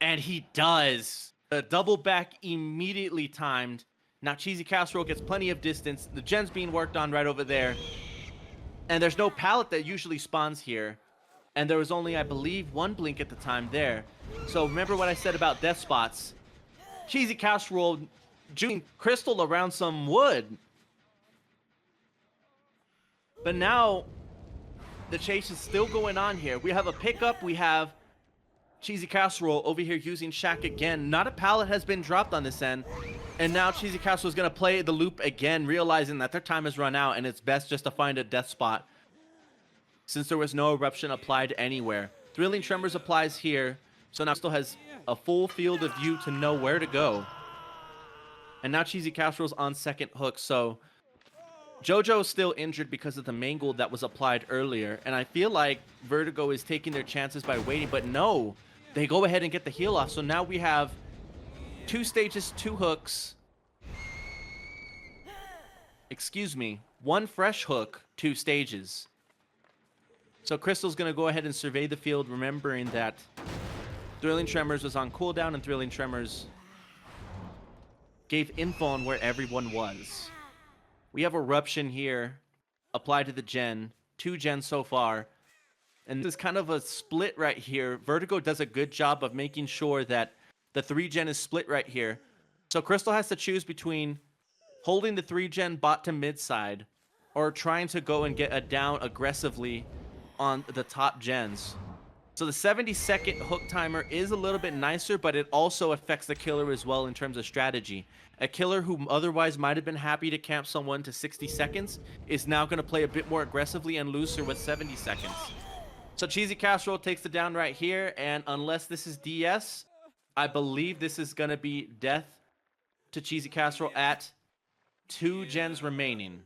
And he does. A double back immediately timed. Now Cheesy Casserole gets plenty of distance. The gen's being worked on right over there. And there's no pallet that usually spawns here. And there was only, I believe, one blink at the time there. So remember what I said about death spots. Cheesy Casserole juking Crystal around some wood. But now, the chase is still going on here. We have a pickup. We have Cheesy Casserole over here using Shack again. Not a pallet has been dropped on this end. And now Cheesy Casserole is going to play the loop again, realizing that their time has run out and it's best just to find a death spot, since there was no eruption applied anywhere. Thrilling Tremors applies here, so now still has a full field of view to know where to go. And now Cheesy Casserole's on second hook, so JoJo is still injured because of the mangle that was applied earlier, and I feel like Vertigo is taking their chances by waiting, but no, they go ahead and get the heal off. So now we have 2 stages, 2 hooks. Excuse me, 1 fresh hook, 2 stages. So Crystal's going to go ahead and survey the field, remembering that Thrilling Tremors was on cooldown, and Thrilling Tremors gave info on where everyone was. We have Eruption here, applied to the gen. 2 gens so far. And this is kind of a split right here. Vertigo does a good job of making sure that the 3 gen is split right here. So Crystal has to choose between holding the 3 gen bot to mid side or trying to go and get a down aggressively on the top gens. So the 70-second hook timer is a little bit nicer, but it also affects the killer as well in terms of strategy. A killer who otherwise might have been happy to camp someone to 60 seconds is now going to play a bit more aggressively and looser with 70 seconds. So Cheesy Casserole takes the down right here, and unless this is DS, I believe this is going to be death to Cheesy Casserole at 2 gens remaining.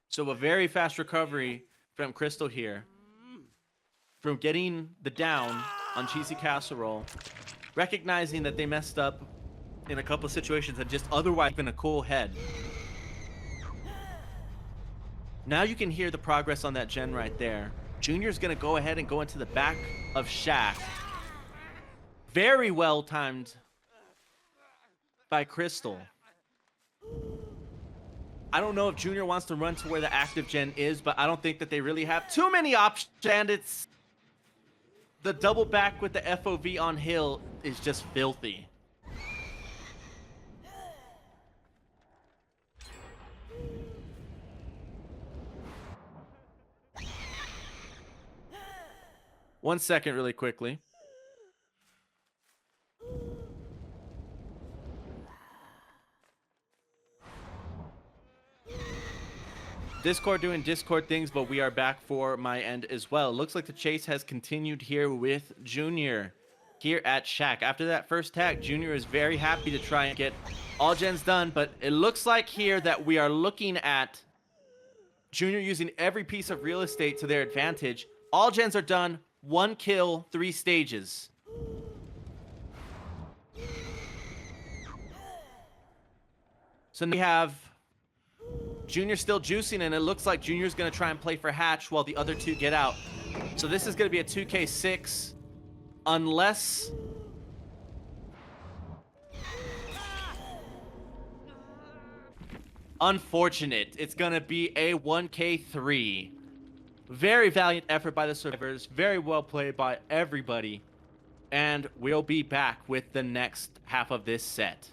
So a very fast recovery from Crystal here, from getting the down on Cheesy Casserole, recognizing that they messed up in a couple of situations and just otherwise been a cool head. Now you can hear the progress on that gen right there. Junior's going to go ahead and go into the back of Shaq. Very well timed by Crystal. I don't know if Junior wants to run to where the active gen is, but I don't think that they really have too many options. And it's the double back with the FOV on Hill is just filthy. One second really quickly. Discord doing Discord things, but we are back for my end as well. Looks like the chase has continued here with Junior here at Shaq. After that first tag, Junior is very happy to try and get all gens done, but it looks like here that we are looking at Junior using every piece of real estate to their advantage. All gens are done, 1 kill, 3 stages. So now we have Junior still juicing, and it looks like Junior's going to try and play for Hatch while the other two get out. So this is going to be a 2k6 unless... Unfortunate. It's going to be a 1k3. Very valiant effort by the survivors. Very well played by everybody. And we'll be back with the next half of this set.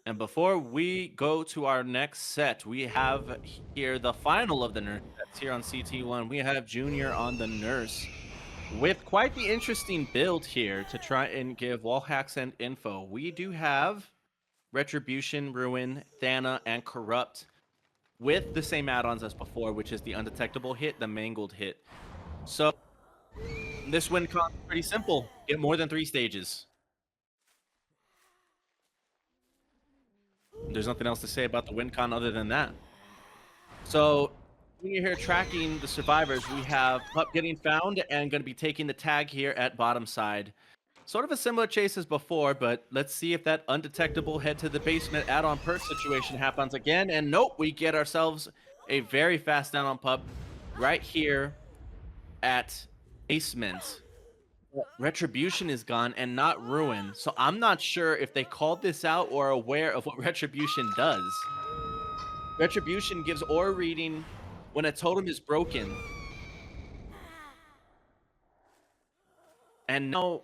And before we go to our next set, we have here the final of the Nurse sets here on CT1. We have Junior on the Nurse with quite the interesting build here to try and give wall hacks and info. We do have Retribution, Ruin, Thana, and Corrupt with the same add-ons as before, which is the Undetectable Hit, the Mangled Hit. So this win con is pretty simple. Get more than 3 stages. There's nothing else to say about the win con other than that. So when you're here tracking the survivors, we have Pup getting found and going to be taking the tag here at bottom side. Sort of a similar chase as before, but let's see if that undetectable head to the basement add-on perk situation happens again. And nope, we get ourselves a very fast down on Pup right here at basement. Retribution is gone and not Ruin, so I'm not sure if they called this out or are aware of what Retribution does. Retribution gives aura reading when a totem is broken. And now,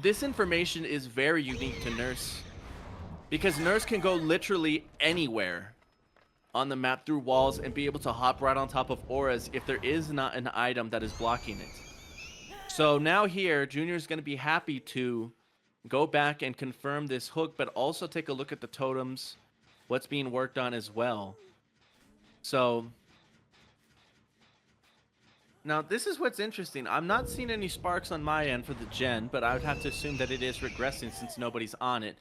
this information is very unique to Nurse, because Nurse can go literally anywhere on the map through walls and be able to hop right on top of auras if there is not an item that is blocking it. So now here, Junior is going to be happy to go back and confirm this hook, but also take a look at the totems, what's being worked on as well. So now this is what's interesting. I'm not seeing any sparks on my end for the gen, but I would have to assume that it is regressing since nobody's on it.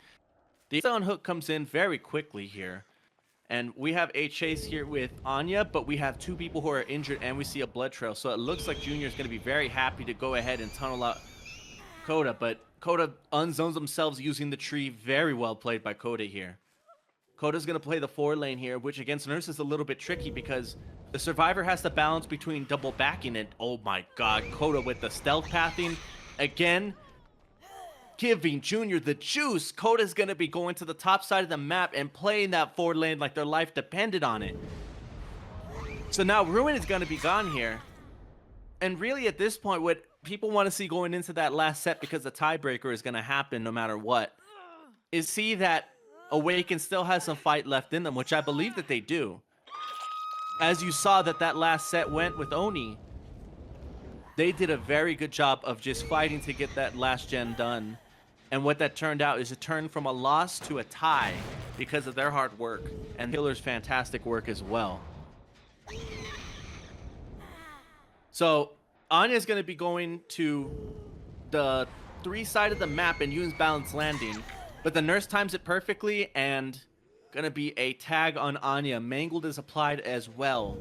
The down hook comes in very quickly here. And we have a chase here with Anya, but we have 2 people who are injured and we see a blood trail. So it looks like Junior is going to be very happy to go ahead and tunnel out Coda. But Coda unzones themselves using the tree. Very well played by Coda here. Coda's going to play the 4 lane here, which against Nurse is a little bit tricky because the survivor has to balance between double backing it. Oh my god, Coda with the stealth pathing. Again, giving Junior the juice. Coda's going to be going to the top side of the map and playing that 4 lane like their life depended on it. So now Ruin is going to be gone here. And really at this point, what people want to see going into that last set, because the tiebreaker is going to happen no matter what, is see that Awaken still has some fight left in them, which I believe that they do. As you saw that last set went with Oni, they did a very good job of just fighting to get that last gen done. And what that turned out is it turned from a loss to a tie because of their hard work and Hiller's fantastic work as well. So Anya's going to be going to the 3 side of the map and use balance landing, but the Nurse times it perfectly and going to be a tag on Anya. Mangled is applied as well.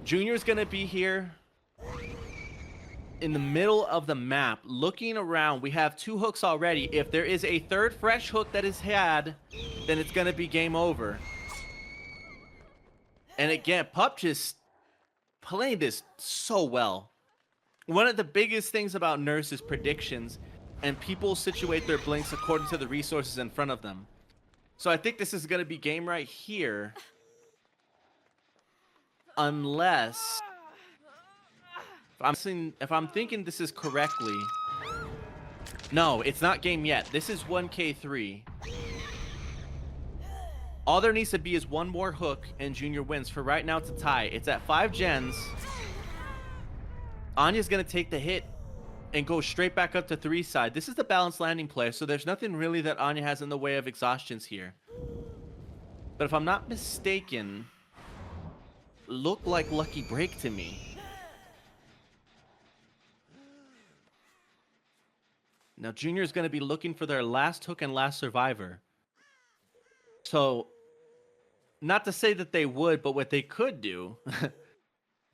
Junior's going to be here in the middle of the map, looking around. We have 2 hooks already. If there is a third fresh hook that is had, then it's going to be game over. And again, Pup just playing this so well. One of the biggest things about Nurse is predictions, and people situate their blinks according to the resources in front of them. So I think this is going to be game right here. Unless... if I'm thinking this is correctly... No, it's not game yet. This is 1K3. All there needs to be is one more hook and Junior wins. For right now, it's a tie. It's at 5 gens. Anya's going to take the hit and go straight back up to 3 side. This is the balanced landing play, so there's nothing really that Anya has in the way of exhaustions here. But if I'm not mistaken, look like lucky break to me. Now Junior's going to be looking for their last hook and last survivor. So, not to say that they would, but what they could do,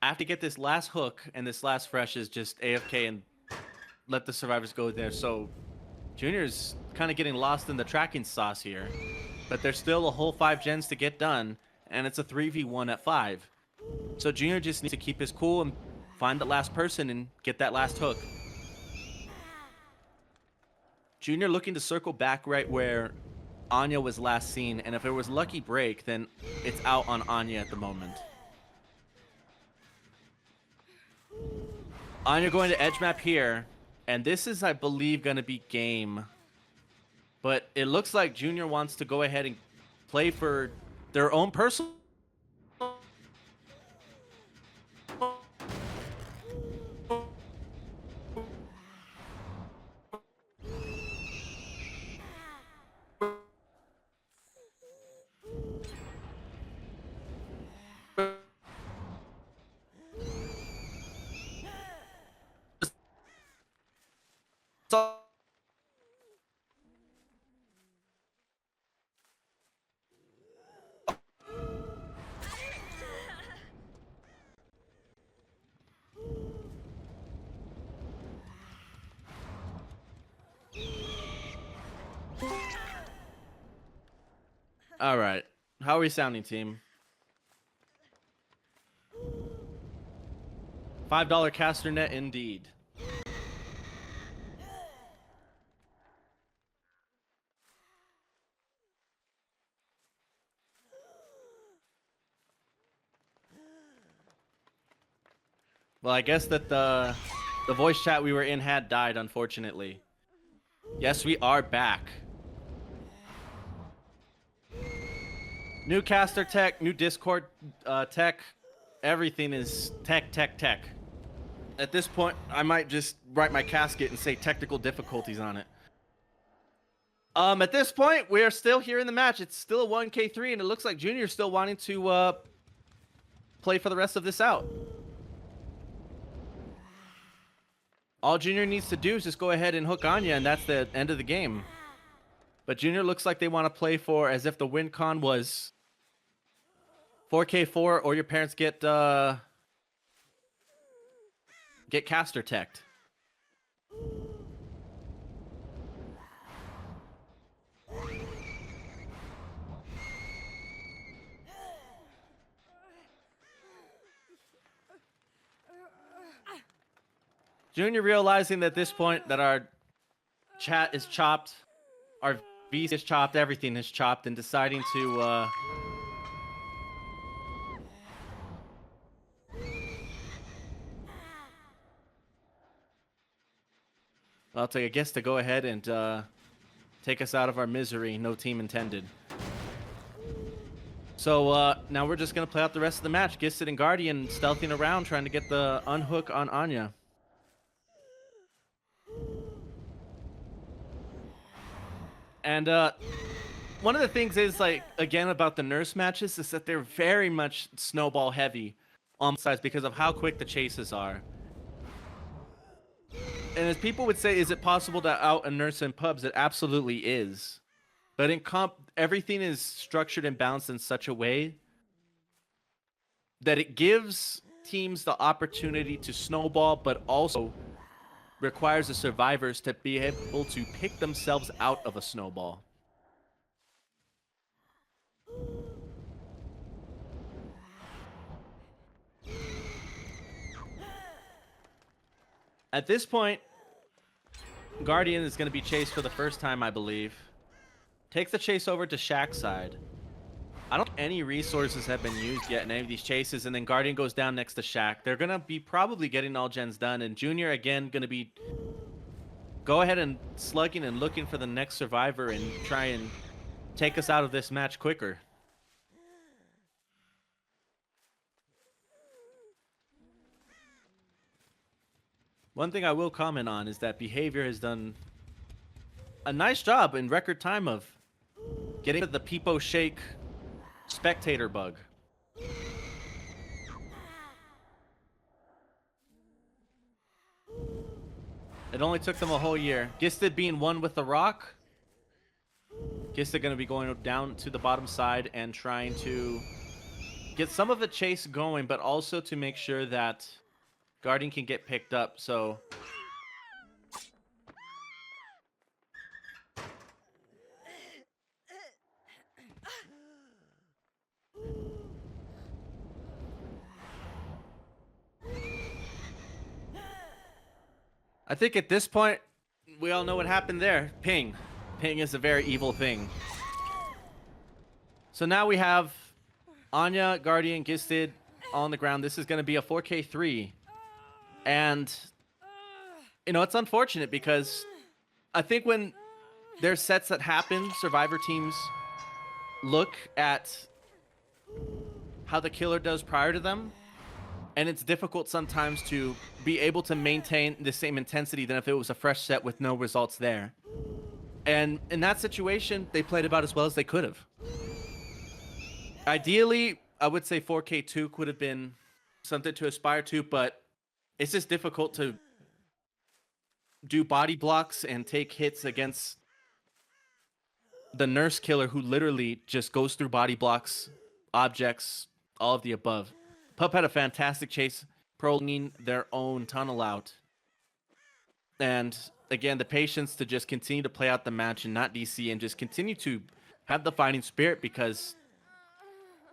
after to get this last hook and this last fresh, is just AFK and let the survivors go there. So, Junior's kind of getting lost in the tracking sauce here. But there's still a whole 5 gens to get done, and it's a 3v1 at 5. So Junior just needs to keep his cool and find the last person and get that last hook. Junior looking to circle back right where Anya was last seen, and if it was lucky break, then it's out on Anya at the moment. Anya going to edge map here, and this is, I believe, going to be game. But it looks like Junior wants to go ahead and play for their own personal... All right. How are we sounding, team? $5 caster net indeed. Well, I guess that the voice chat we were in had died, unfortunately. Yes, we are back. New caster tech, new Discord tech. Everything is tech. At this point, I might just write my casket and say technical difficulties on it. At this point, we are still here in the match. It's still a 1K3, and it looks like Junior's still wanting to play for the rest of this out. All Junior needs to do is just go ahead and hook Anya, and that's the end of the game. But Junior looks like they want to play for as if the win con was 4K4 or your parents get caster teched. Junior realizing at this point that our chat is chopped, our VC is chopped, everything is chopped, and deciding to I'll take a guess to go ahead and take us out of our misery. No team intended. So now we're just gonna play out the rest of the match. Gisted and Guardian stealthing around trying to get the unhook on Anya. And one of the things is, like, again, about the Nurse matches is that they're very much snowball heavy on sides because of how quick the chases are. And as people would say, is it possible to out a Nurse in pubs? It absolutely is. But in comp, everything is structured and balanced in such a way that it gives teams the opportunity to snowball, but also requires the survivors to be able to pick themselves out of a snowball. At this point, Guardian is going to be chased for the first time, I believe. Takes the chase over to Shaq's side. I don't think any resources have been used yet in any of these chases, and then Guardian goes down next to Shaq. They're going to be probably getting all gens done, and Junior, again, going to be go ahead and slugging and looking for the next survivor and try and take us out of this match quicker. One thing I will comment on is that Behavior has done a nice job in record time of getting the Peepo Shake spectator bug. It only took them a whole year. Gisted being one with the rock. Gisted going to be going down to the bottom side and trying to get some of the chase going, but also to make sure that Guardian can get picked up, so I think at this point we all know what happened there. Ping. Ping is a very evil thing. So now we have Anya, Guardian, Gisted on the ground. This is going to be a 4K3. And, you know, it's unfortunate because I think when there's sets that happen, survivor teams look at how the killer does prior to them, and it's difficult sometimes to be able to maintain the same intensity than if it was a fresh set with no results there. And in that situation, they played about as well as they could have. Ideally, I would say 4K2 could have been something to aspire to, but it's just difficult to do body blocks and take hits against the nurse killer who literally just goes through body blocks, objects, all of the above. Pup had a fantastic chase, prolonging their own tunnel out. And again, the patience to just continue to play out the match and not DC and just continue to have the fighting spirit because,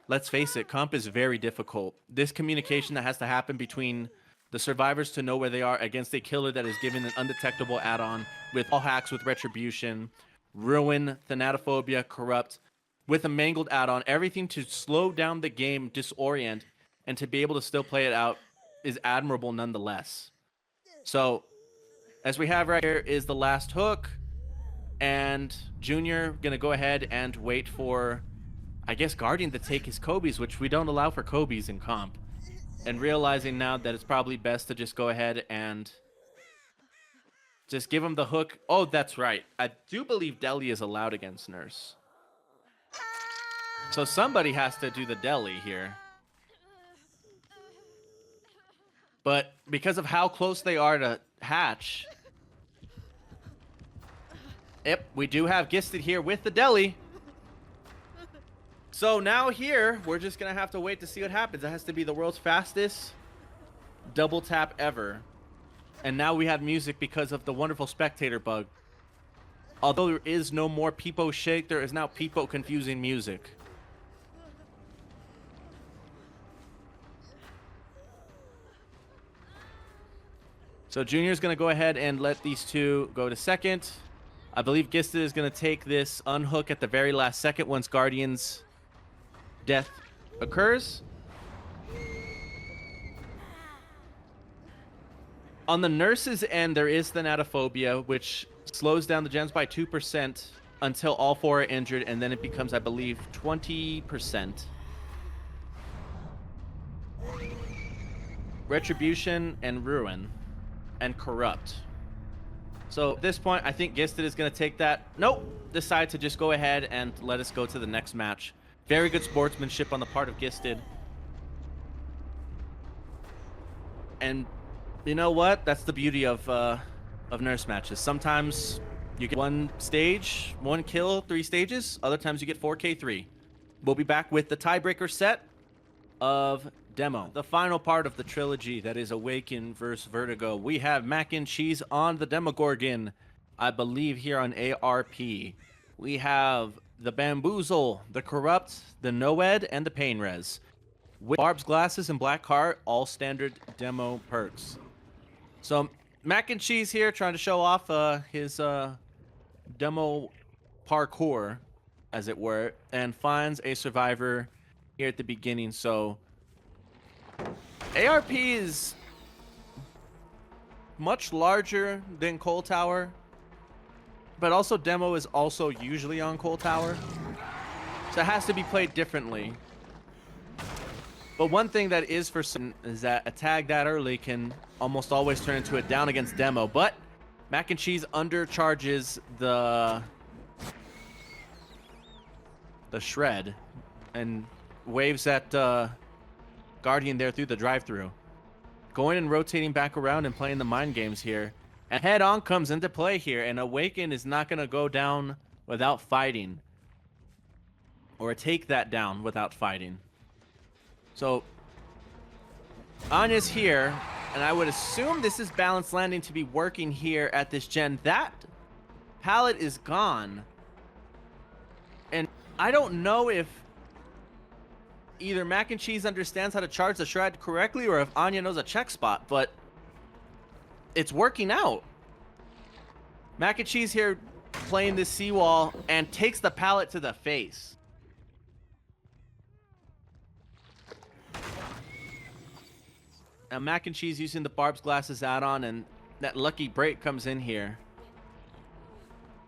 let's face it, comp is very difficult. This communication that has to happen between the survivors to know where they are against a killer that is given an undetectable add-on with all hacks with retribution, ruin, thanatophobia, corrupt, with a mangled add-on, everything to slow down the game, disorient, and to be able to still play it out is admirable nonetheless. So, as we have right here is the last hook, and Junior gonna go ahead and wait for, I guess, Guardian to take his Kobe's, which we don't allow for Kobe's in comp. And realizing now that it's probably best to just go ahead and just give him the hook. Oh, that's right. I do believe Deli is allowed against Nurse. So somebody has to do the Deli here. But because of how close they are to Hatch, yep, we do have Gisted here with the Deli. So now here, we're just going to have to wait to see what happens. It has to be the world's fastest double tap ever. And now we have music because of the wonderful spectator bug. Although there is no more Peepo Shake, there is now Peepo confusing music. So Junior's going to go ahead and let these two go to second. I believe Gisted is going to take this unhook at the very last second once Guardian's death occurs. On the Nurse's end, there is thanatophobia, which slows down the gens by 2% until all four are injured, and then it becomes, I believe, 20%. Retribution and Ruin and Corrupt. So at this point, I think Gisted is going to take that. Nope. Decide to just go ahead and let us go to the next match. Very good sportsmanship on the part of Gisted. And you know what? That's the beauty of Nurse matches. Sometimes you get one stage, one kill, 3 stages. Other times you get 4K3. We'll be back with the tiebreaker set of Demo, the final part of the trilogy that is Awaken versus Vertigo. We have Mac and Cheese on the Demogorgon, I believe here on ARP. We have the Bamboozle, the Corrupt, the Noed, and the Pain Res. With Barb's Glasses and Black Heart, all standard demo perks. So Mac and Cheese here trying to show off his demo parkour, as it were, and finds a survivor here at the beginning. So ARP is much larger than Coal Tower, but also Demo is also usually on Coal Tower, so it has to be played differently. But one thing that is for certain is that a tag that early can almost always turn into a down against Demo, but Mac and Cheese undercharges the shred and waves at Guardian there through the drive-thru. Going and rotating back around and playing the mind games here. And head-on comes into play here, and Awaken is not going to go down without fighting. Or take that down without fighting. So, Anya's here, and I would assume this is balanced landing to be working here at this gen. That pallet is gone. And I don't know if either Mac and Cheese understands how to charge the shred correctly or if Anya knows a check spot, but it's working out. Mac and Cheese here playing this seawall and takes the pallet to the face. Now Mac and Cheese using the Barb's Glasses add-on, and that lucky break comes in here.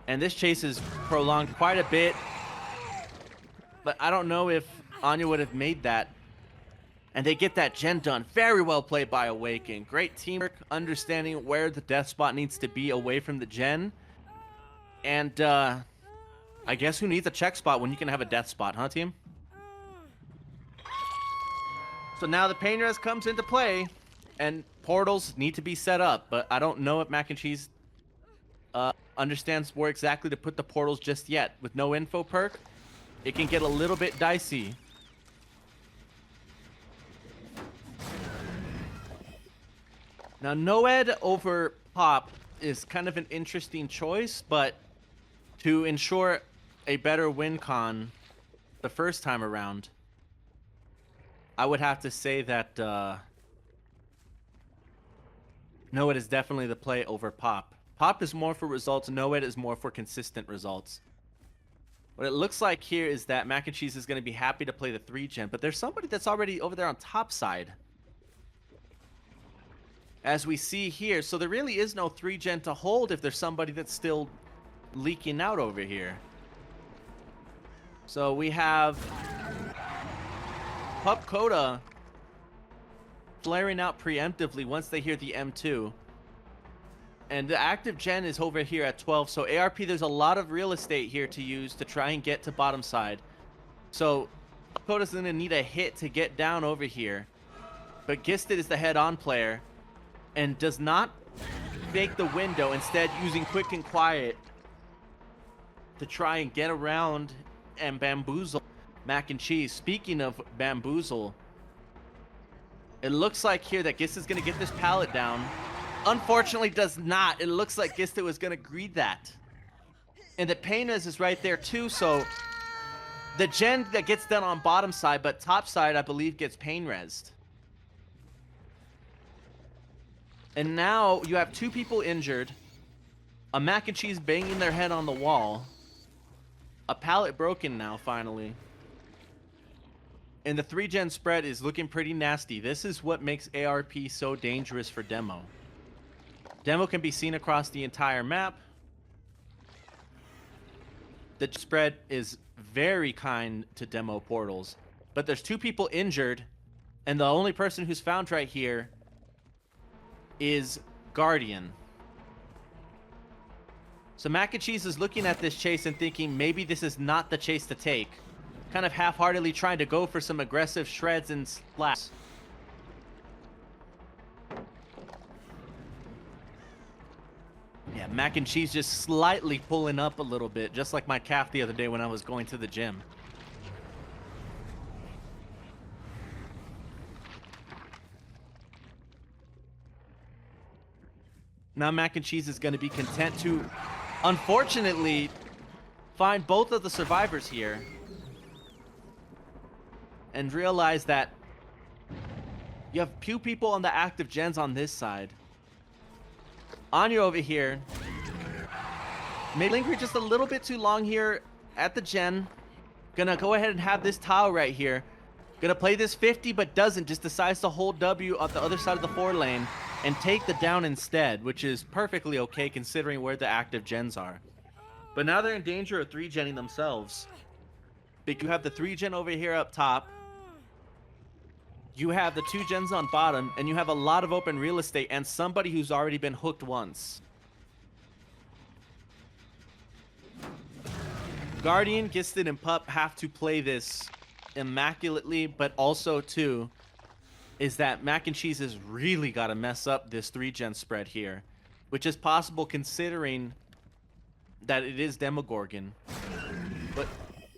And this chase is prolonged quite a bit, but I don't know if Anya would have made that. And they get that gen done. Very well played by Awaken. Great teamwork, understanding where the death spot needs to be away from the gen. And I guess who needs a check spot when you can have a death spot, huh, team? So now the Pain Res comes into play, and portals need to be set up. But I don't know if Mac and Cheese understands where exactly to put the portals just yet. With no info perk, it can get a little bit dicey. Now, Noed over Pop is kind of an interesting choice, but to ensure a better win con the first time around, I would have to say that Noed is definitely the play over Pop. Pop is more for results, Noed is more for consistent results. What it looks like here is that Mac and Cheese is going to be happy to play the 3-gen, but there's somebody that's already over there on top side. As we see here, so there really is no 3-gen to hold if there's somebody that's still leaking out over here. So we have Pup Coda flaring out preemptively once they hear the M2. And the active gen is over here at 12, so ARP, there's a lot of real estate here to use to try and get to bottom side. So Pup Coda's going to need a hit to get down over here. But Gisted is the head-on player and does not fake the window, instead using Quick and Quiet to try and get around and bamboozle Mac and Cheese. Speaking of bamboozle, it looks like here that Gisted is going to get this pallet down. Unfortunately does not. It looks like Gisted was going to greed that. And the Pain Res is right there too, so the gen that gets done on bottom side, but top side I believe gets Pain Resed. And now you have 2 people injured, a Mac and Cheese banging their head on the wall, a pallet broken now finally. And the 3-gen spread is looking pretty nasty. This is what makes ARP so dangerous for Demo. Demo can be seen across the entire map. The spread is very kind to Demo portals. But there's 2 people injured, and the only person who's found right here is Guardian. So Mac and Cheese is looking at this chase and thinking maybe this is not the chase to take. Kind of half-heartedly trying to go for some aggressive shreds and slaps. Yeah, Mac and Cheese just slightly pulling up a little bit, just like my calf the other day when I was going to the gym. Now Mac and Cheese is going to be content to, unfortunately, find both of the survivors here and realize that you have few people on the active gens on this side. Anya over here, maybe lingering just a little bit too long here at the gen. Gonna go ahead and have this tile right here. Gonna play this 50, but doesn't, just decides to hold W on the other side of the 4 lane and take the down instead, which is perfectly okay considering where the active gens are. But now they're in danger of 3-genning themselves. You have the 3-gen over here up top. You have the 2 gens on bottom, and you have a lot of open real estate and somebody who's already been hooked once. Guardian, Gisted, and Pup have to play this immaculately, but also, too, is that Mac and Cheese has really got to mess up this 3-gen spread here, which is possible considering that it is Demogorgon. But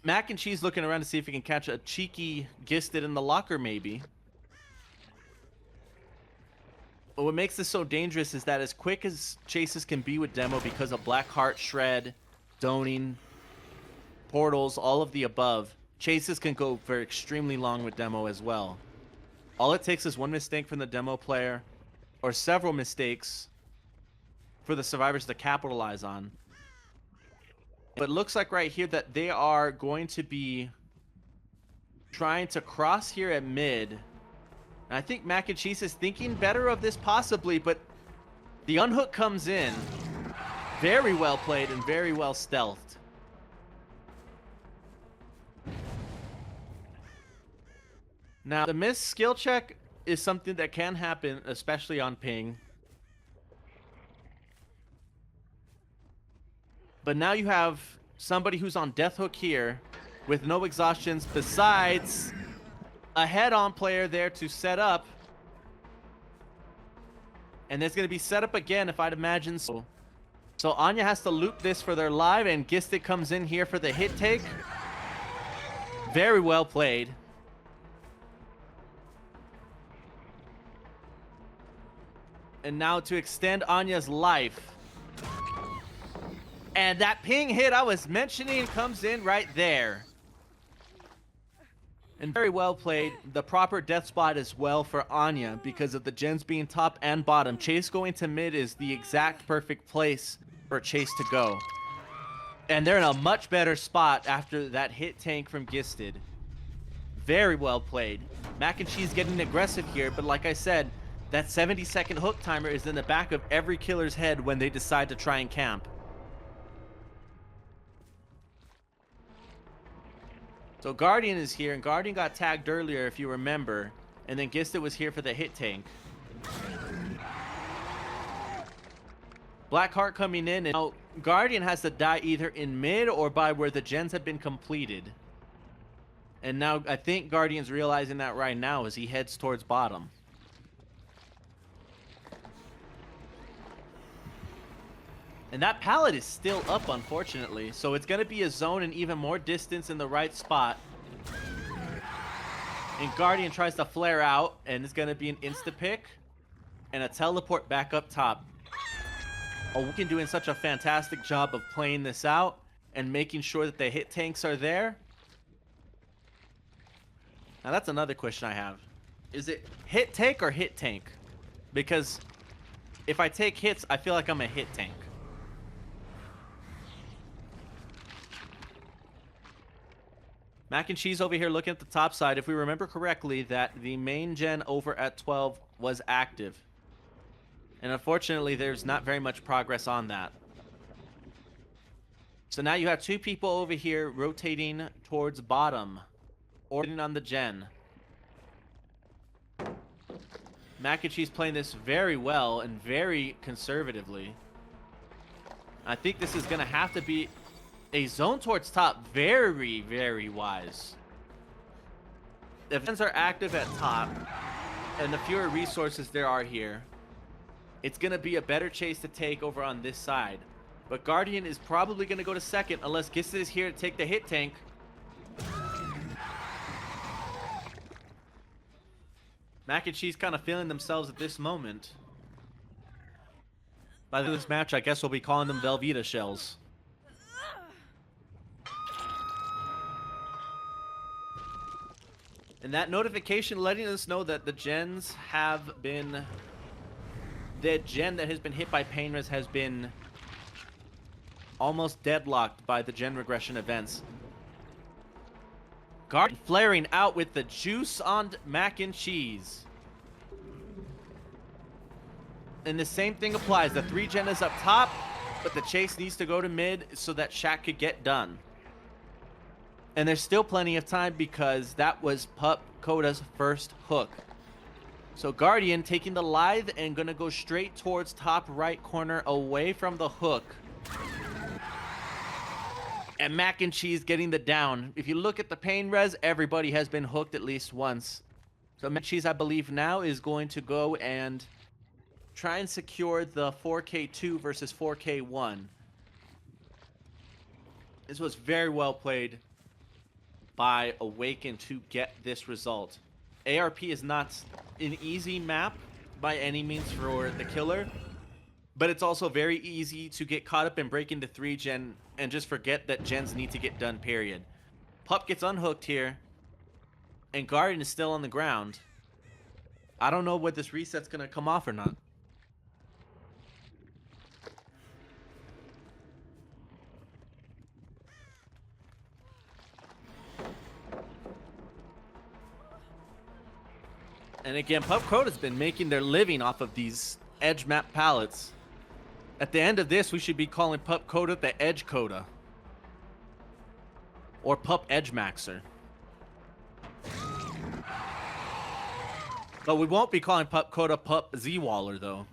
Mac and Cheese looking around to see if he can catch a cheeky Gisted in the locker, maybe. But what makes this so dangerous is that as quick as chases can be with Demo because of Blackheart, Shred, Zoning, Portals, all of the above, chases can go for extremely long with Demo as well. All it takes is one mistake from the Demo player or several mistakes for the survivors to capitalize on. But it looks like right here that they are going to be trying to cross here at mid. And I think Mac and Cheese is thinking better of this possibly, but the unhook comes in. Very well played and very well stealthed. Now, the missed skill check is something that can happen, especially on ping. But now you have somebody who's on death hook here with no exhaustions besides a head-on player there to set up. And there's going to be set up again, if I'd imagine so. So Anya has to loop this for their live, and Gistic comes in here for the hit take. Very well played. And now to extend Anya's life. And that ping hit I was mentioning comes in right there. And very well played. The proper death spot as well for Anya because of the gens being top and bottom. Chase going to mid is the exact perfect place for Chase to go. And they're in a much better spot after that hit tank from Gisted. Very well played. Mac and Cheese getting aggressive here, but like I said, that 70-second hook timer is in the back of every killer's head when they decide to try and camp. So Guardian is here, and Guardian got tagged earlier, if you remember, and then Gisted was here for the hit tank. Blackheart coming in, and now Guardian has to die either in mid or by where the gens have been completed. And now I think Guardian's realizing that right now as he heads towards bottom. And that pallet is still up, unfortunately. So it's going to be a zone and even more distance in the right spot. And Guardian tries to flare out, and it's going to be an insta-pick and a teleport back up top. Awaken doing such a fantastic job of playing this out and making sure that the hit tanks are there. Now that's another question I have. Is it hit tank or hit tank? Because if I take hits, I feel like I'm a hit tank. Mac and Cheese over here looking at the top side. If we remember correctly, that the main gen over at 12 was active. And unfortunately, there's not very much progress on that. So now you have two people over here rotating towards bottom. Ordering on the gen. Mac and Cheese playing this very well and very conservatively. I think this is going to have to be a zone towards top. Very, very wise. The gens are active at top, and the fewer resources there are here, it's going to be a better chase to take over on this side. But Guardian is probably going to go to second unless Gisted is here to take the hit tank. Mac and Cheese kind of feeling themselves at this moment. By this match, I guess we'll be calling them Velveeta shells. And that notification letting us know that the gens have been... The gen that has been hit by Pain Res has been almost deadlocked by the gen regression events. Guard flaring out with the juice on mac and cheese. And the same thing applies. The 3 gen is up top, but the chase needs to go to mid so that Shaq could get done. And there's still plenty of time because that was Pup Koda's first hook. So Guardian taking the lithe and gonna go straight towards top right corner away from the hook. And Mac and Cheese getting the down. If you look at the pain res, everybody has been hooked at least once. So Mac and Cheese, I believe now, is going to go and try and secure the 4K2 versus 4K1. This was very well played by Awaken to get this result. ARP is not an easy map by any means for the killer, but it's also very easy to get caught up and break into 3 gen and just forget that gens need to get done, period. Pup gets unhooked here, and Guardian is still on the ground. I don't know whether this reset's gonna come off or not. And again, Pup Coda's been making their living off of these edge map palettes. At the end of this, we should be calling Pup Coda the Edge Coda. Or Pup Edge Maxer. But we won't be calling Pup Coda Pup Z-Waller, though.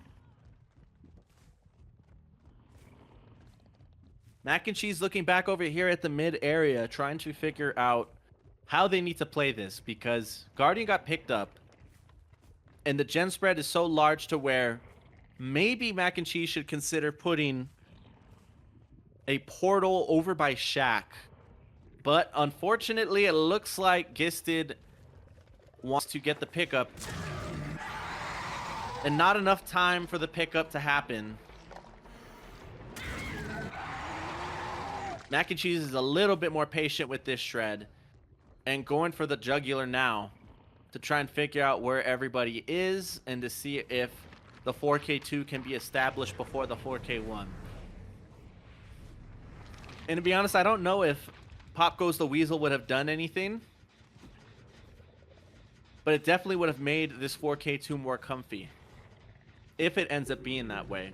Mac and Cheese looking back over here at the mid area, trying to figure out how they need to play this, because Guardian got picked up. And the gen spread is so large to where maybe Mac and Cheese should consider putting a portal over by Shaq. But unfortunately, it looks like Gisted wants to get the pickup. And not enough time for the pickup to happen. Mac and Cheese is a little bit more patient with this shred. And going for the jugular now, to try and figure out where everybody is and to see if the 4K2 can be established before the 4K1. And to be honest, I don't know if Pop Goes the Weasel would have done anything, but it definitely would have made this 4K2 more comfy if it ends up being that way.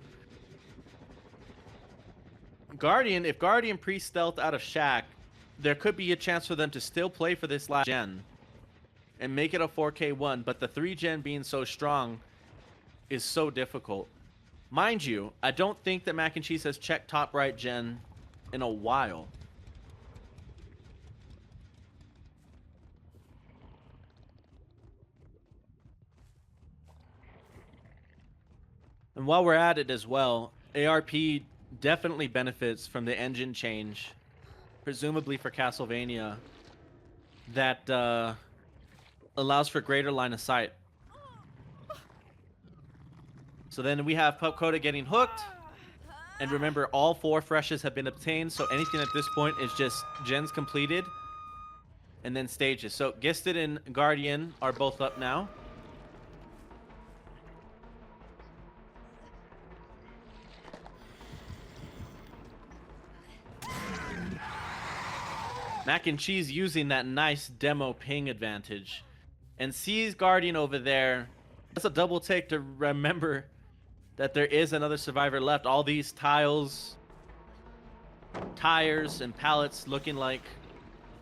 Guardian, if Guardian pre-stealth out of Shaq, there could be a chance for them to still play for this last gen and make it a 4K1, but the 3 gen being so strong is so difficult. Mind you, I don't think that Mac and Cheese has checked top right gen in a while. And while we're at it as well, ARP definitely benefits from the engine change, presumably for Castlevania, that allows for greater line of sight. So then we have Pup Coda getting hooked. And remember, all 4 freshes have been obtained, so anything at this point is just gens completed and then stages. So Gisted and Guardian are both up now. Mac and Cheese using that nice demo ping advantage. And sees Guardian over there. That's a double take to remember that there is another survivor left. All these tiles, tires, and pallets looking like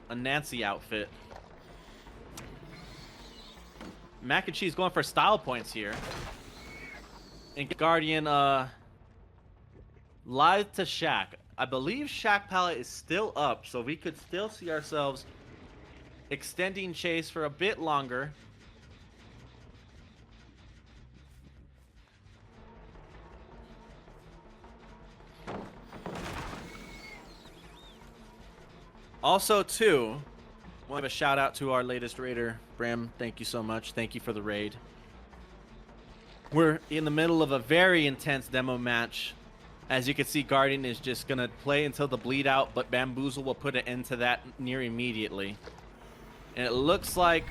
a Nancy outfit. Mac and Cheese going for style points here. And Guardian, live to Shaq. I believe Shaq pallet is still up, so we could still see ourselves extending chase for a bit longer. Also, too, want to give a shout out to our latest raider, Bram. Thank you so much. Thank you for the raid. We're in the middle of a very intense demo match. As you can see, Guardian is just going to play until the bleed out, but Bamboozle will put an end to that near immediately. And it looks like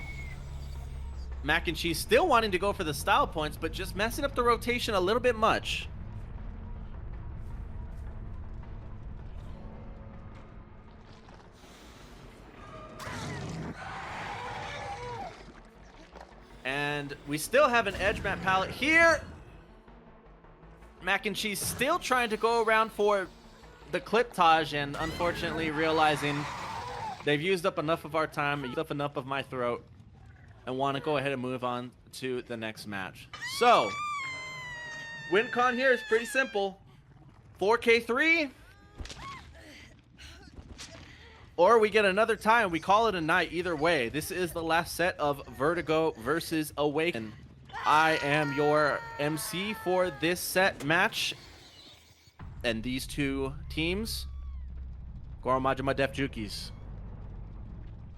Mac and Cheese still wanting to go for the style points, but just messing up the rotation a little bit much. And we still have an edge map palette here. Mac and Cheese still trying to go around for the cliptage, and unfortunately realizing they've used up enough of our time, used up enough of my throat, and want to go ahead and move on to the next match. So, win con here is pretty simple. 4K3, or we get another time. We call it a night either way. This is the last set of Vertigo versus Awaken. I am your MC for this set match. And these two teams, Goromajima Def Jukis.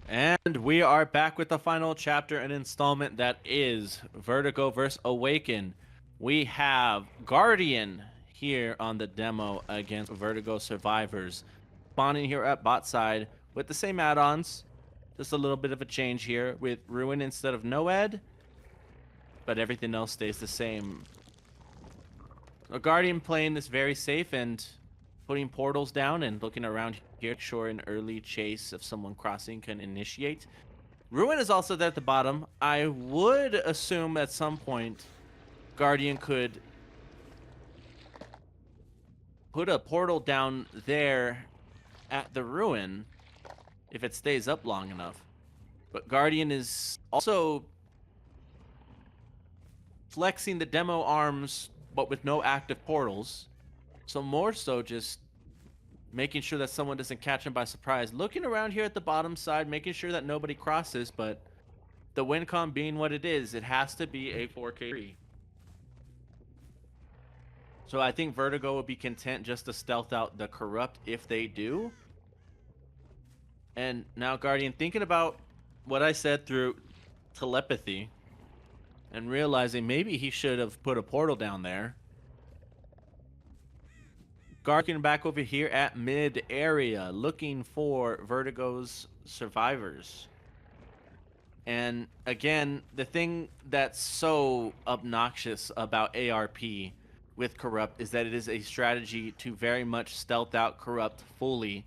And we are back with the final chapter and installment that is Vertigo vs. Awaken. We have Guardian here on the demo against Vertigo Survivors. Spawning here at bot side with the same add-ons. Just a little bit of a change here with Ruin instead of Noed. But everything else stays the same. A Guardian playing this very safe and putting portals down and looking around here, sure an early chase of someone crossing can initiate. Ruin is also there at the bottom. I would assume at some point Guardian could put a portal down there at the Ruin if it stays up long enough. But Guardian is also flexing the demo arms, but with no active portals. So more so just making sure that someone doesn't catch him by surprise. Looking around here at the bottom side, making sure that nobody crosses, but the win con being what it is, it has to be a 4K3. So I think Vertigo will be content just to stealth out the Corrupt if they do. And now Guardian thinking about what I said through telepathy and realizing maybe he should have put a portal down there. Guardian back over here at mid area looking for Vertigo's survivors. And again, the thing that's so obnoxious about ARP with Corrupt is that it is a strategy to very much stealth out Corrupt fully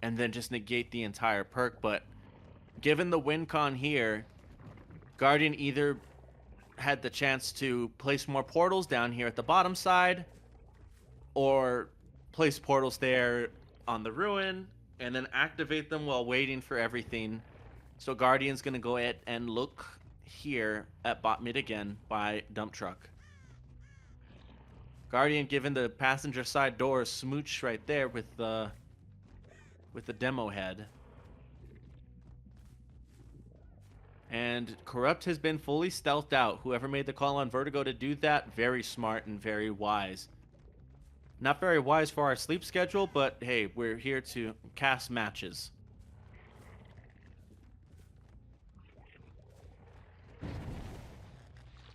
and then just negate the entire perk. But given the win con here, Guardian either had the chance to place more portals down here at the bottom side or place portals there on the Ruin and then activate them while waiting for everything. So Guardian's going to go ahead and look here at bot mid again by dump truck. Guardian given the passenger side door a smooch right there with the demo head. And Corrupt has been fully stealthed out. Whoever made the call on Vertigo to do that, very smart and very wise. Not very wise for our sleep schedule, but hey, we're here to cast matches.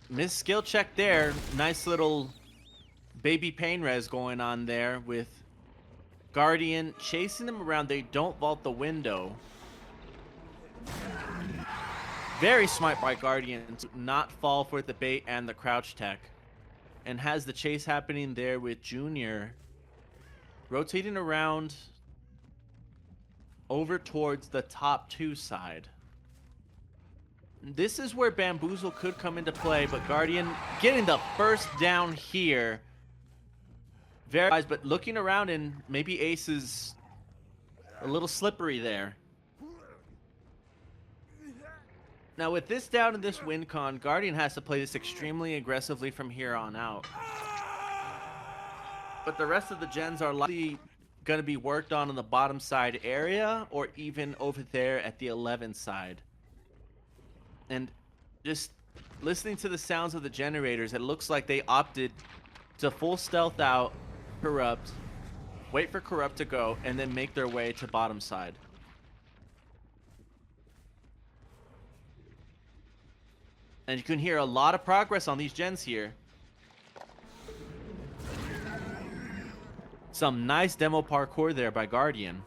Miss skill check there. Nice little baby pain res going on there with Guardian chasing them around. They don't vault the window. Very smart by Guardian to not fall for the bait and the crouch tech. And has the chase happening there with Junior rotating around over towards the top 2 side. This is where Bamboozle could come into play, but Guardian getting the first down here. Very wise, but looking around and maybe Ace is a little slippery there. Now with this down in this win con, Guardian has to play this extremely aggressively from here on out. But the rest of the gens are likely going to be worked on the bottom side area or even over there at the 11 side. And just listening to the sounds of the generators, it looks like they opted to full stealth out Corrupt, wait for Corrupt to go, and then make their way to bottom side. And you can hear a lot of progress on these gens here. Some nice demo parkour there by Guardian.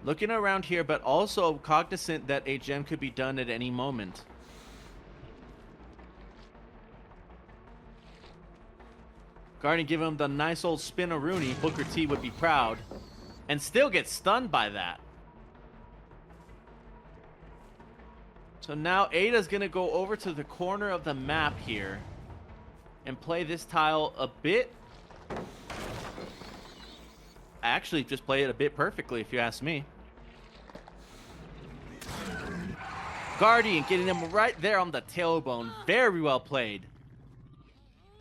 Looking around here, but also cognizant that a gen could be done at any moment. Guardian give him the nice old spin-a-rooney. Booker T would be proud. And still gets stunned by that. So now Ada's going to go over to the corner of the map here. And play this tile a bit. Actually, just play it a bit perfectly, if you ask me. Guardian getting him right there on the tailbone. Very well played.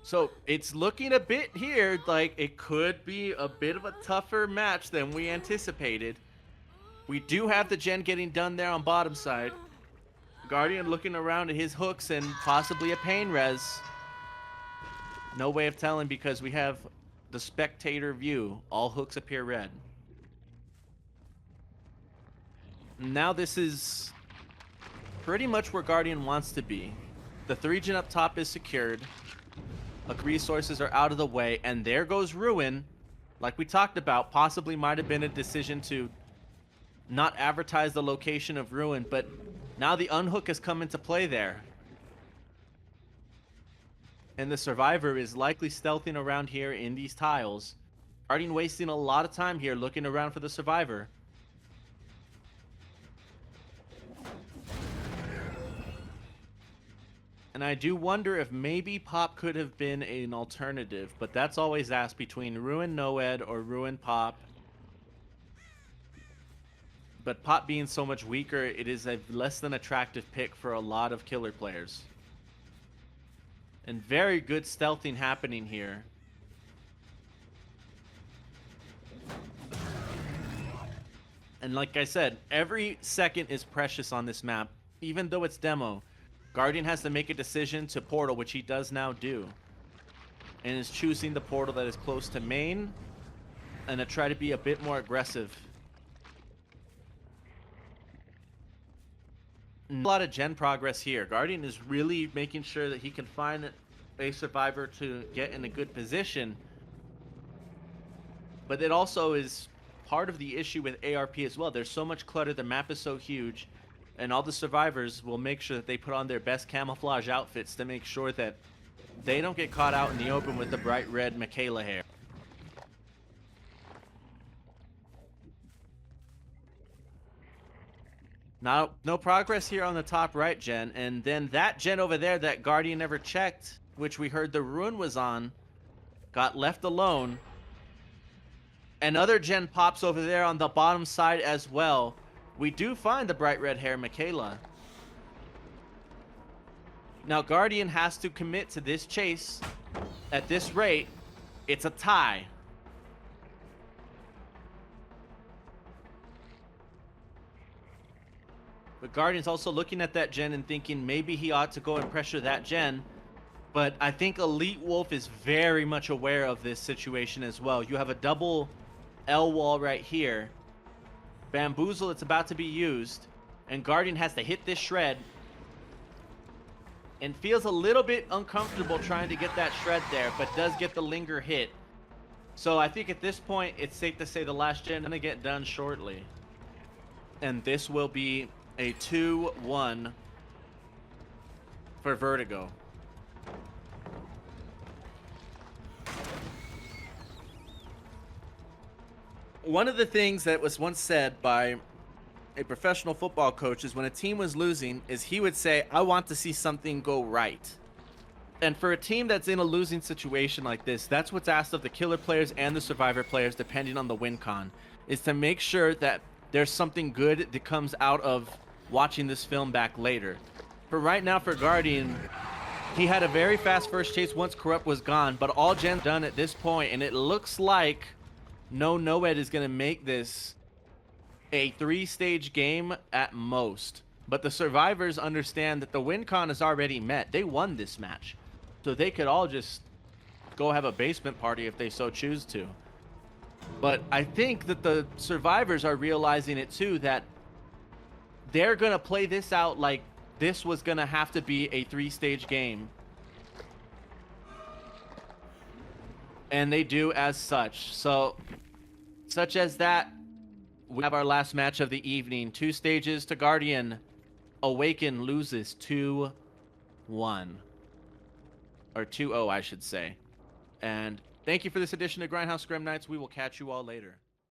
So it's looking a bit here like it could be a bit of a tougher match than we anticipated. We do have the gen getting done there on bottom side. Guardian looking around at his hooks and possibly a pain res. No way of telling because we have the spectator view. All hooks appear red. Now this is pretty much where Guardian wants to be. The 3-gen up top is secured. Resources are out of the way, and there goes Ruin. Like we talked about, possibly might have been a decision to not advertise the location of Ruin, but now the unhook has come into play there. And the Survivor is likely stealthing around here in these tiles. Guardian wasting a lot of time here looking around for the Survivor. And I do wonder if maybe Pop could have been an alternative, but that's always asked between Ruin Noed or Ruin Pop. But Pop being so much weaker, it is a less than attractive pick for a lot of killer players. And very good stealthing happening here. And like I said, every second is precious on this map, even though it's demo. Guardian has to make a decision to portal, which he does now do. And is choosing the portal that is close to main. And to try to be a bit more aggressive. A lot of gen progress here. Guardian is really making sure that he can find a Survivor to get in a good position. But it also is part of the issue with ARP as well. There's so much clutter, the map is so huge. And all the Survivors will make sure that they put on their best camouflage outfits to make sure that they don't get caught out in the open with the bright red Michaela hair. Now, no progress here on the top right gen. And then that gen over there that Guardian never checked, which we heard the Ruin was on, got left alone. Another gen pops over there on the bottom side as well. We do find the bright red hair Michaela. Now Guardian has to commit to this chase. At this rate, it's a tie. But Guardian's also looking at that gen and thinking maybe he ought to go and pressure that gen. But I think Elite Wolf is very much aware of this situation as well. You have a double L wall right here. Bamboozle, it's about to be used. And Guardian has to hit this shred. And feels a little bit uncomfortable trying to get that shred there, but does get the linger hit. So I think at this point, it's safe to say the last gen is going to get done shortly. And this will be a 2-1 for Vertigo. One of the things that was once said by a professional football coach is when a team was losing is he would say, I want to see something go right. And for a team that's in a losing situation like this, that's what's asked of the killer players and the survivor players, depending on the win con, is to make sure that there's something good that comes out of watching this film back later. For right now, for Guardian, he had a very fast first chase once Corrupt was gone, but all gen's done at this point, and it looks like no Noed is going to make this a 3-stage game at most. But the survivors understand that the win con is already met. They won this match. So they could all just go have a basement party if they so choose to. But I think that the survivors are realizing it too, that they're going to play this out like this was going to have to be a 3-stage game. And they do as such. So, such as that, we have our last match of the evening. 2 stages to Guardian. Awaken loses 2-1. Or 2-0, I should say. And thank you for this edition of Grindhouse Scrim Nights. We will catch you all later.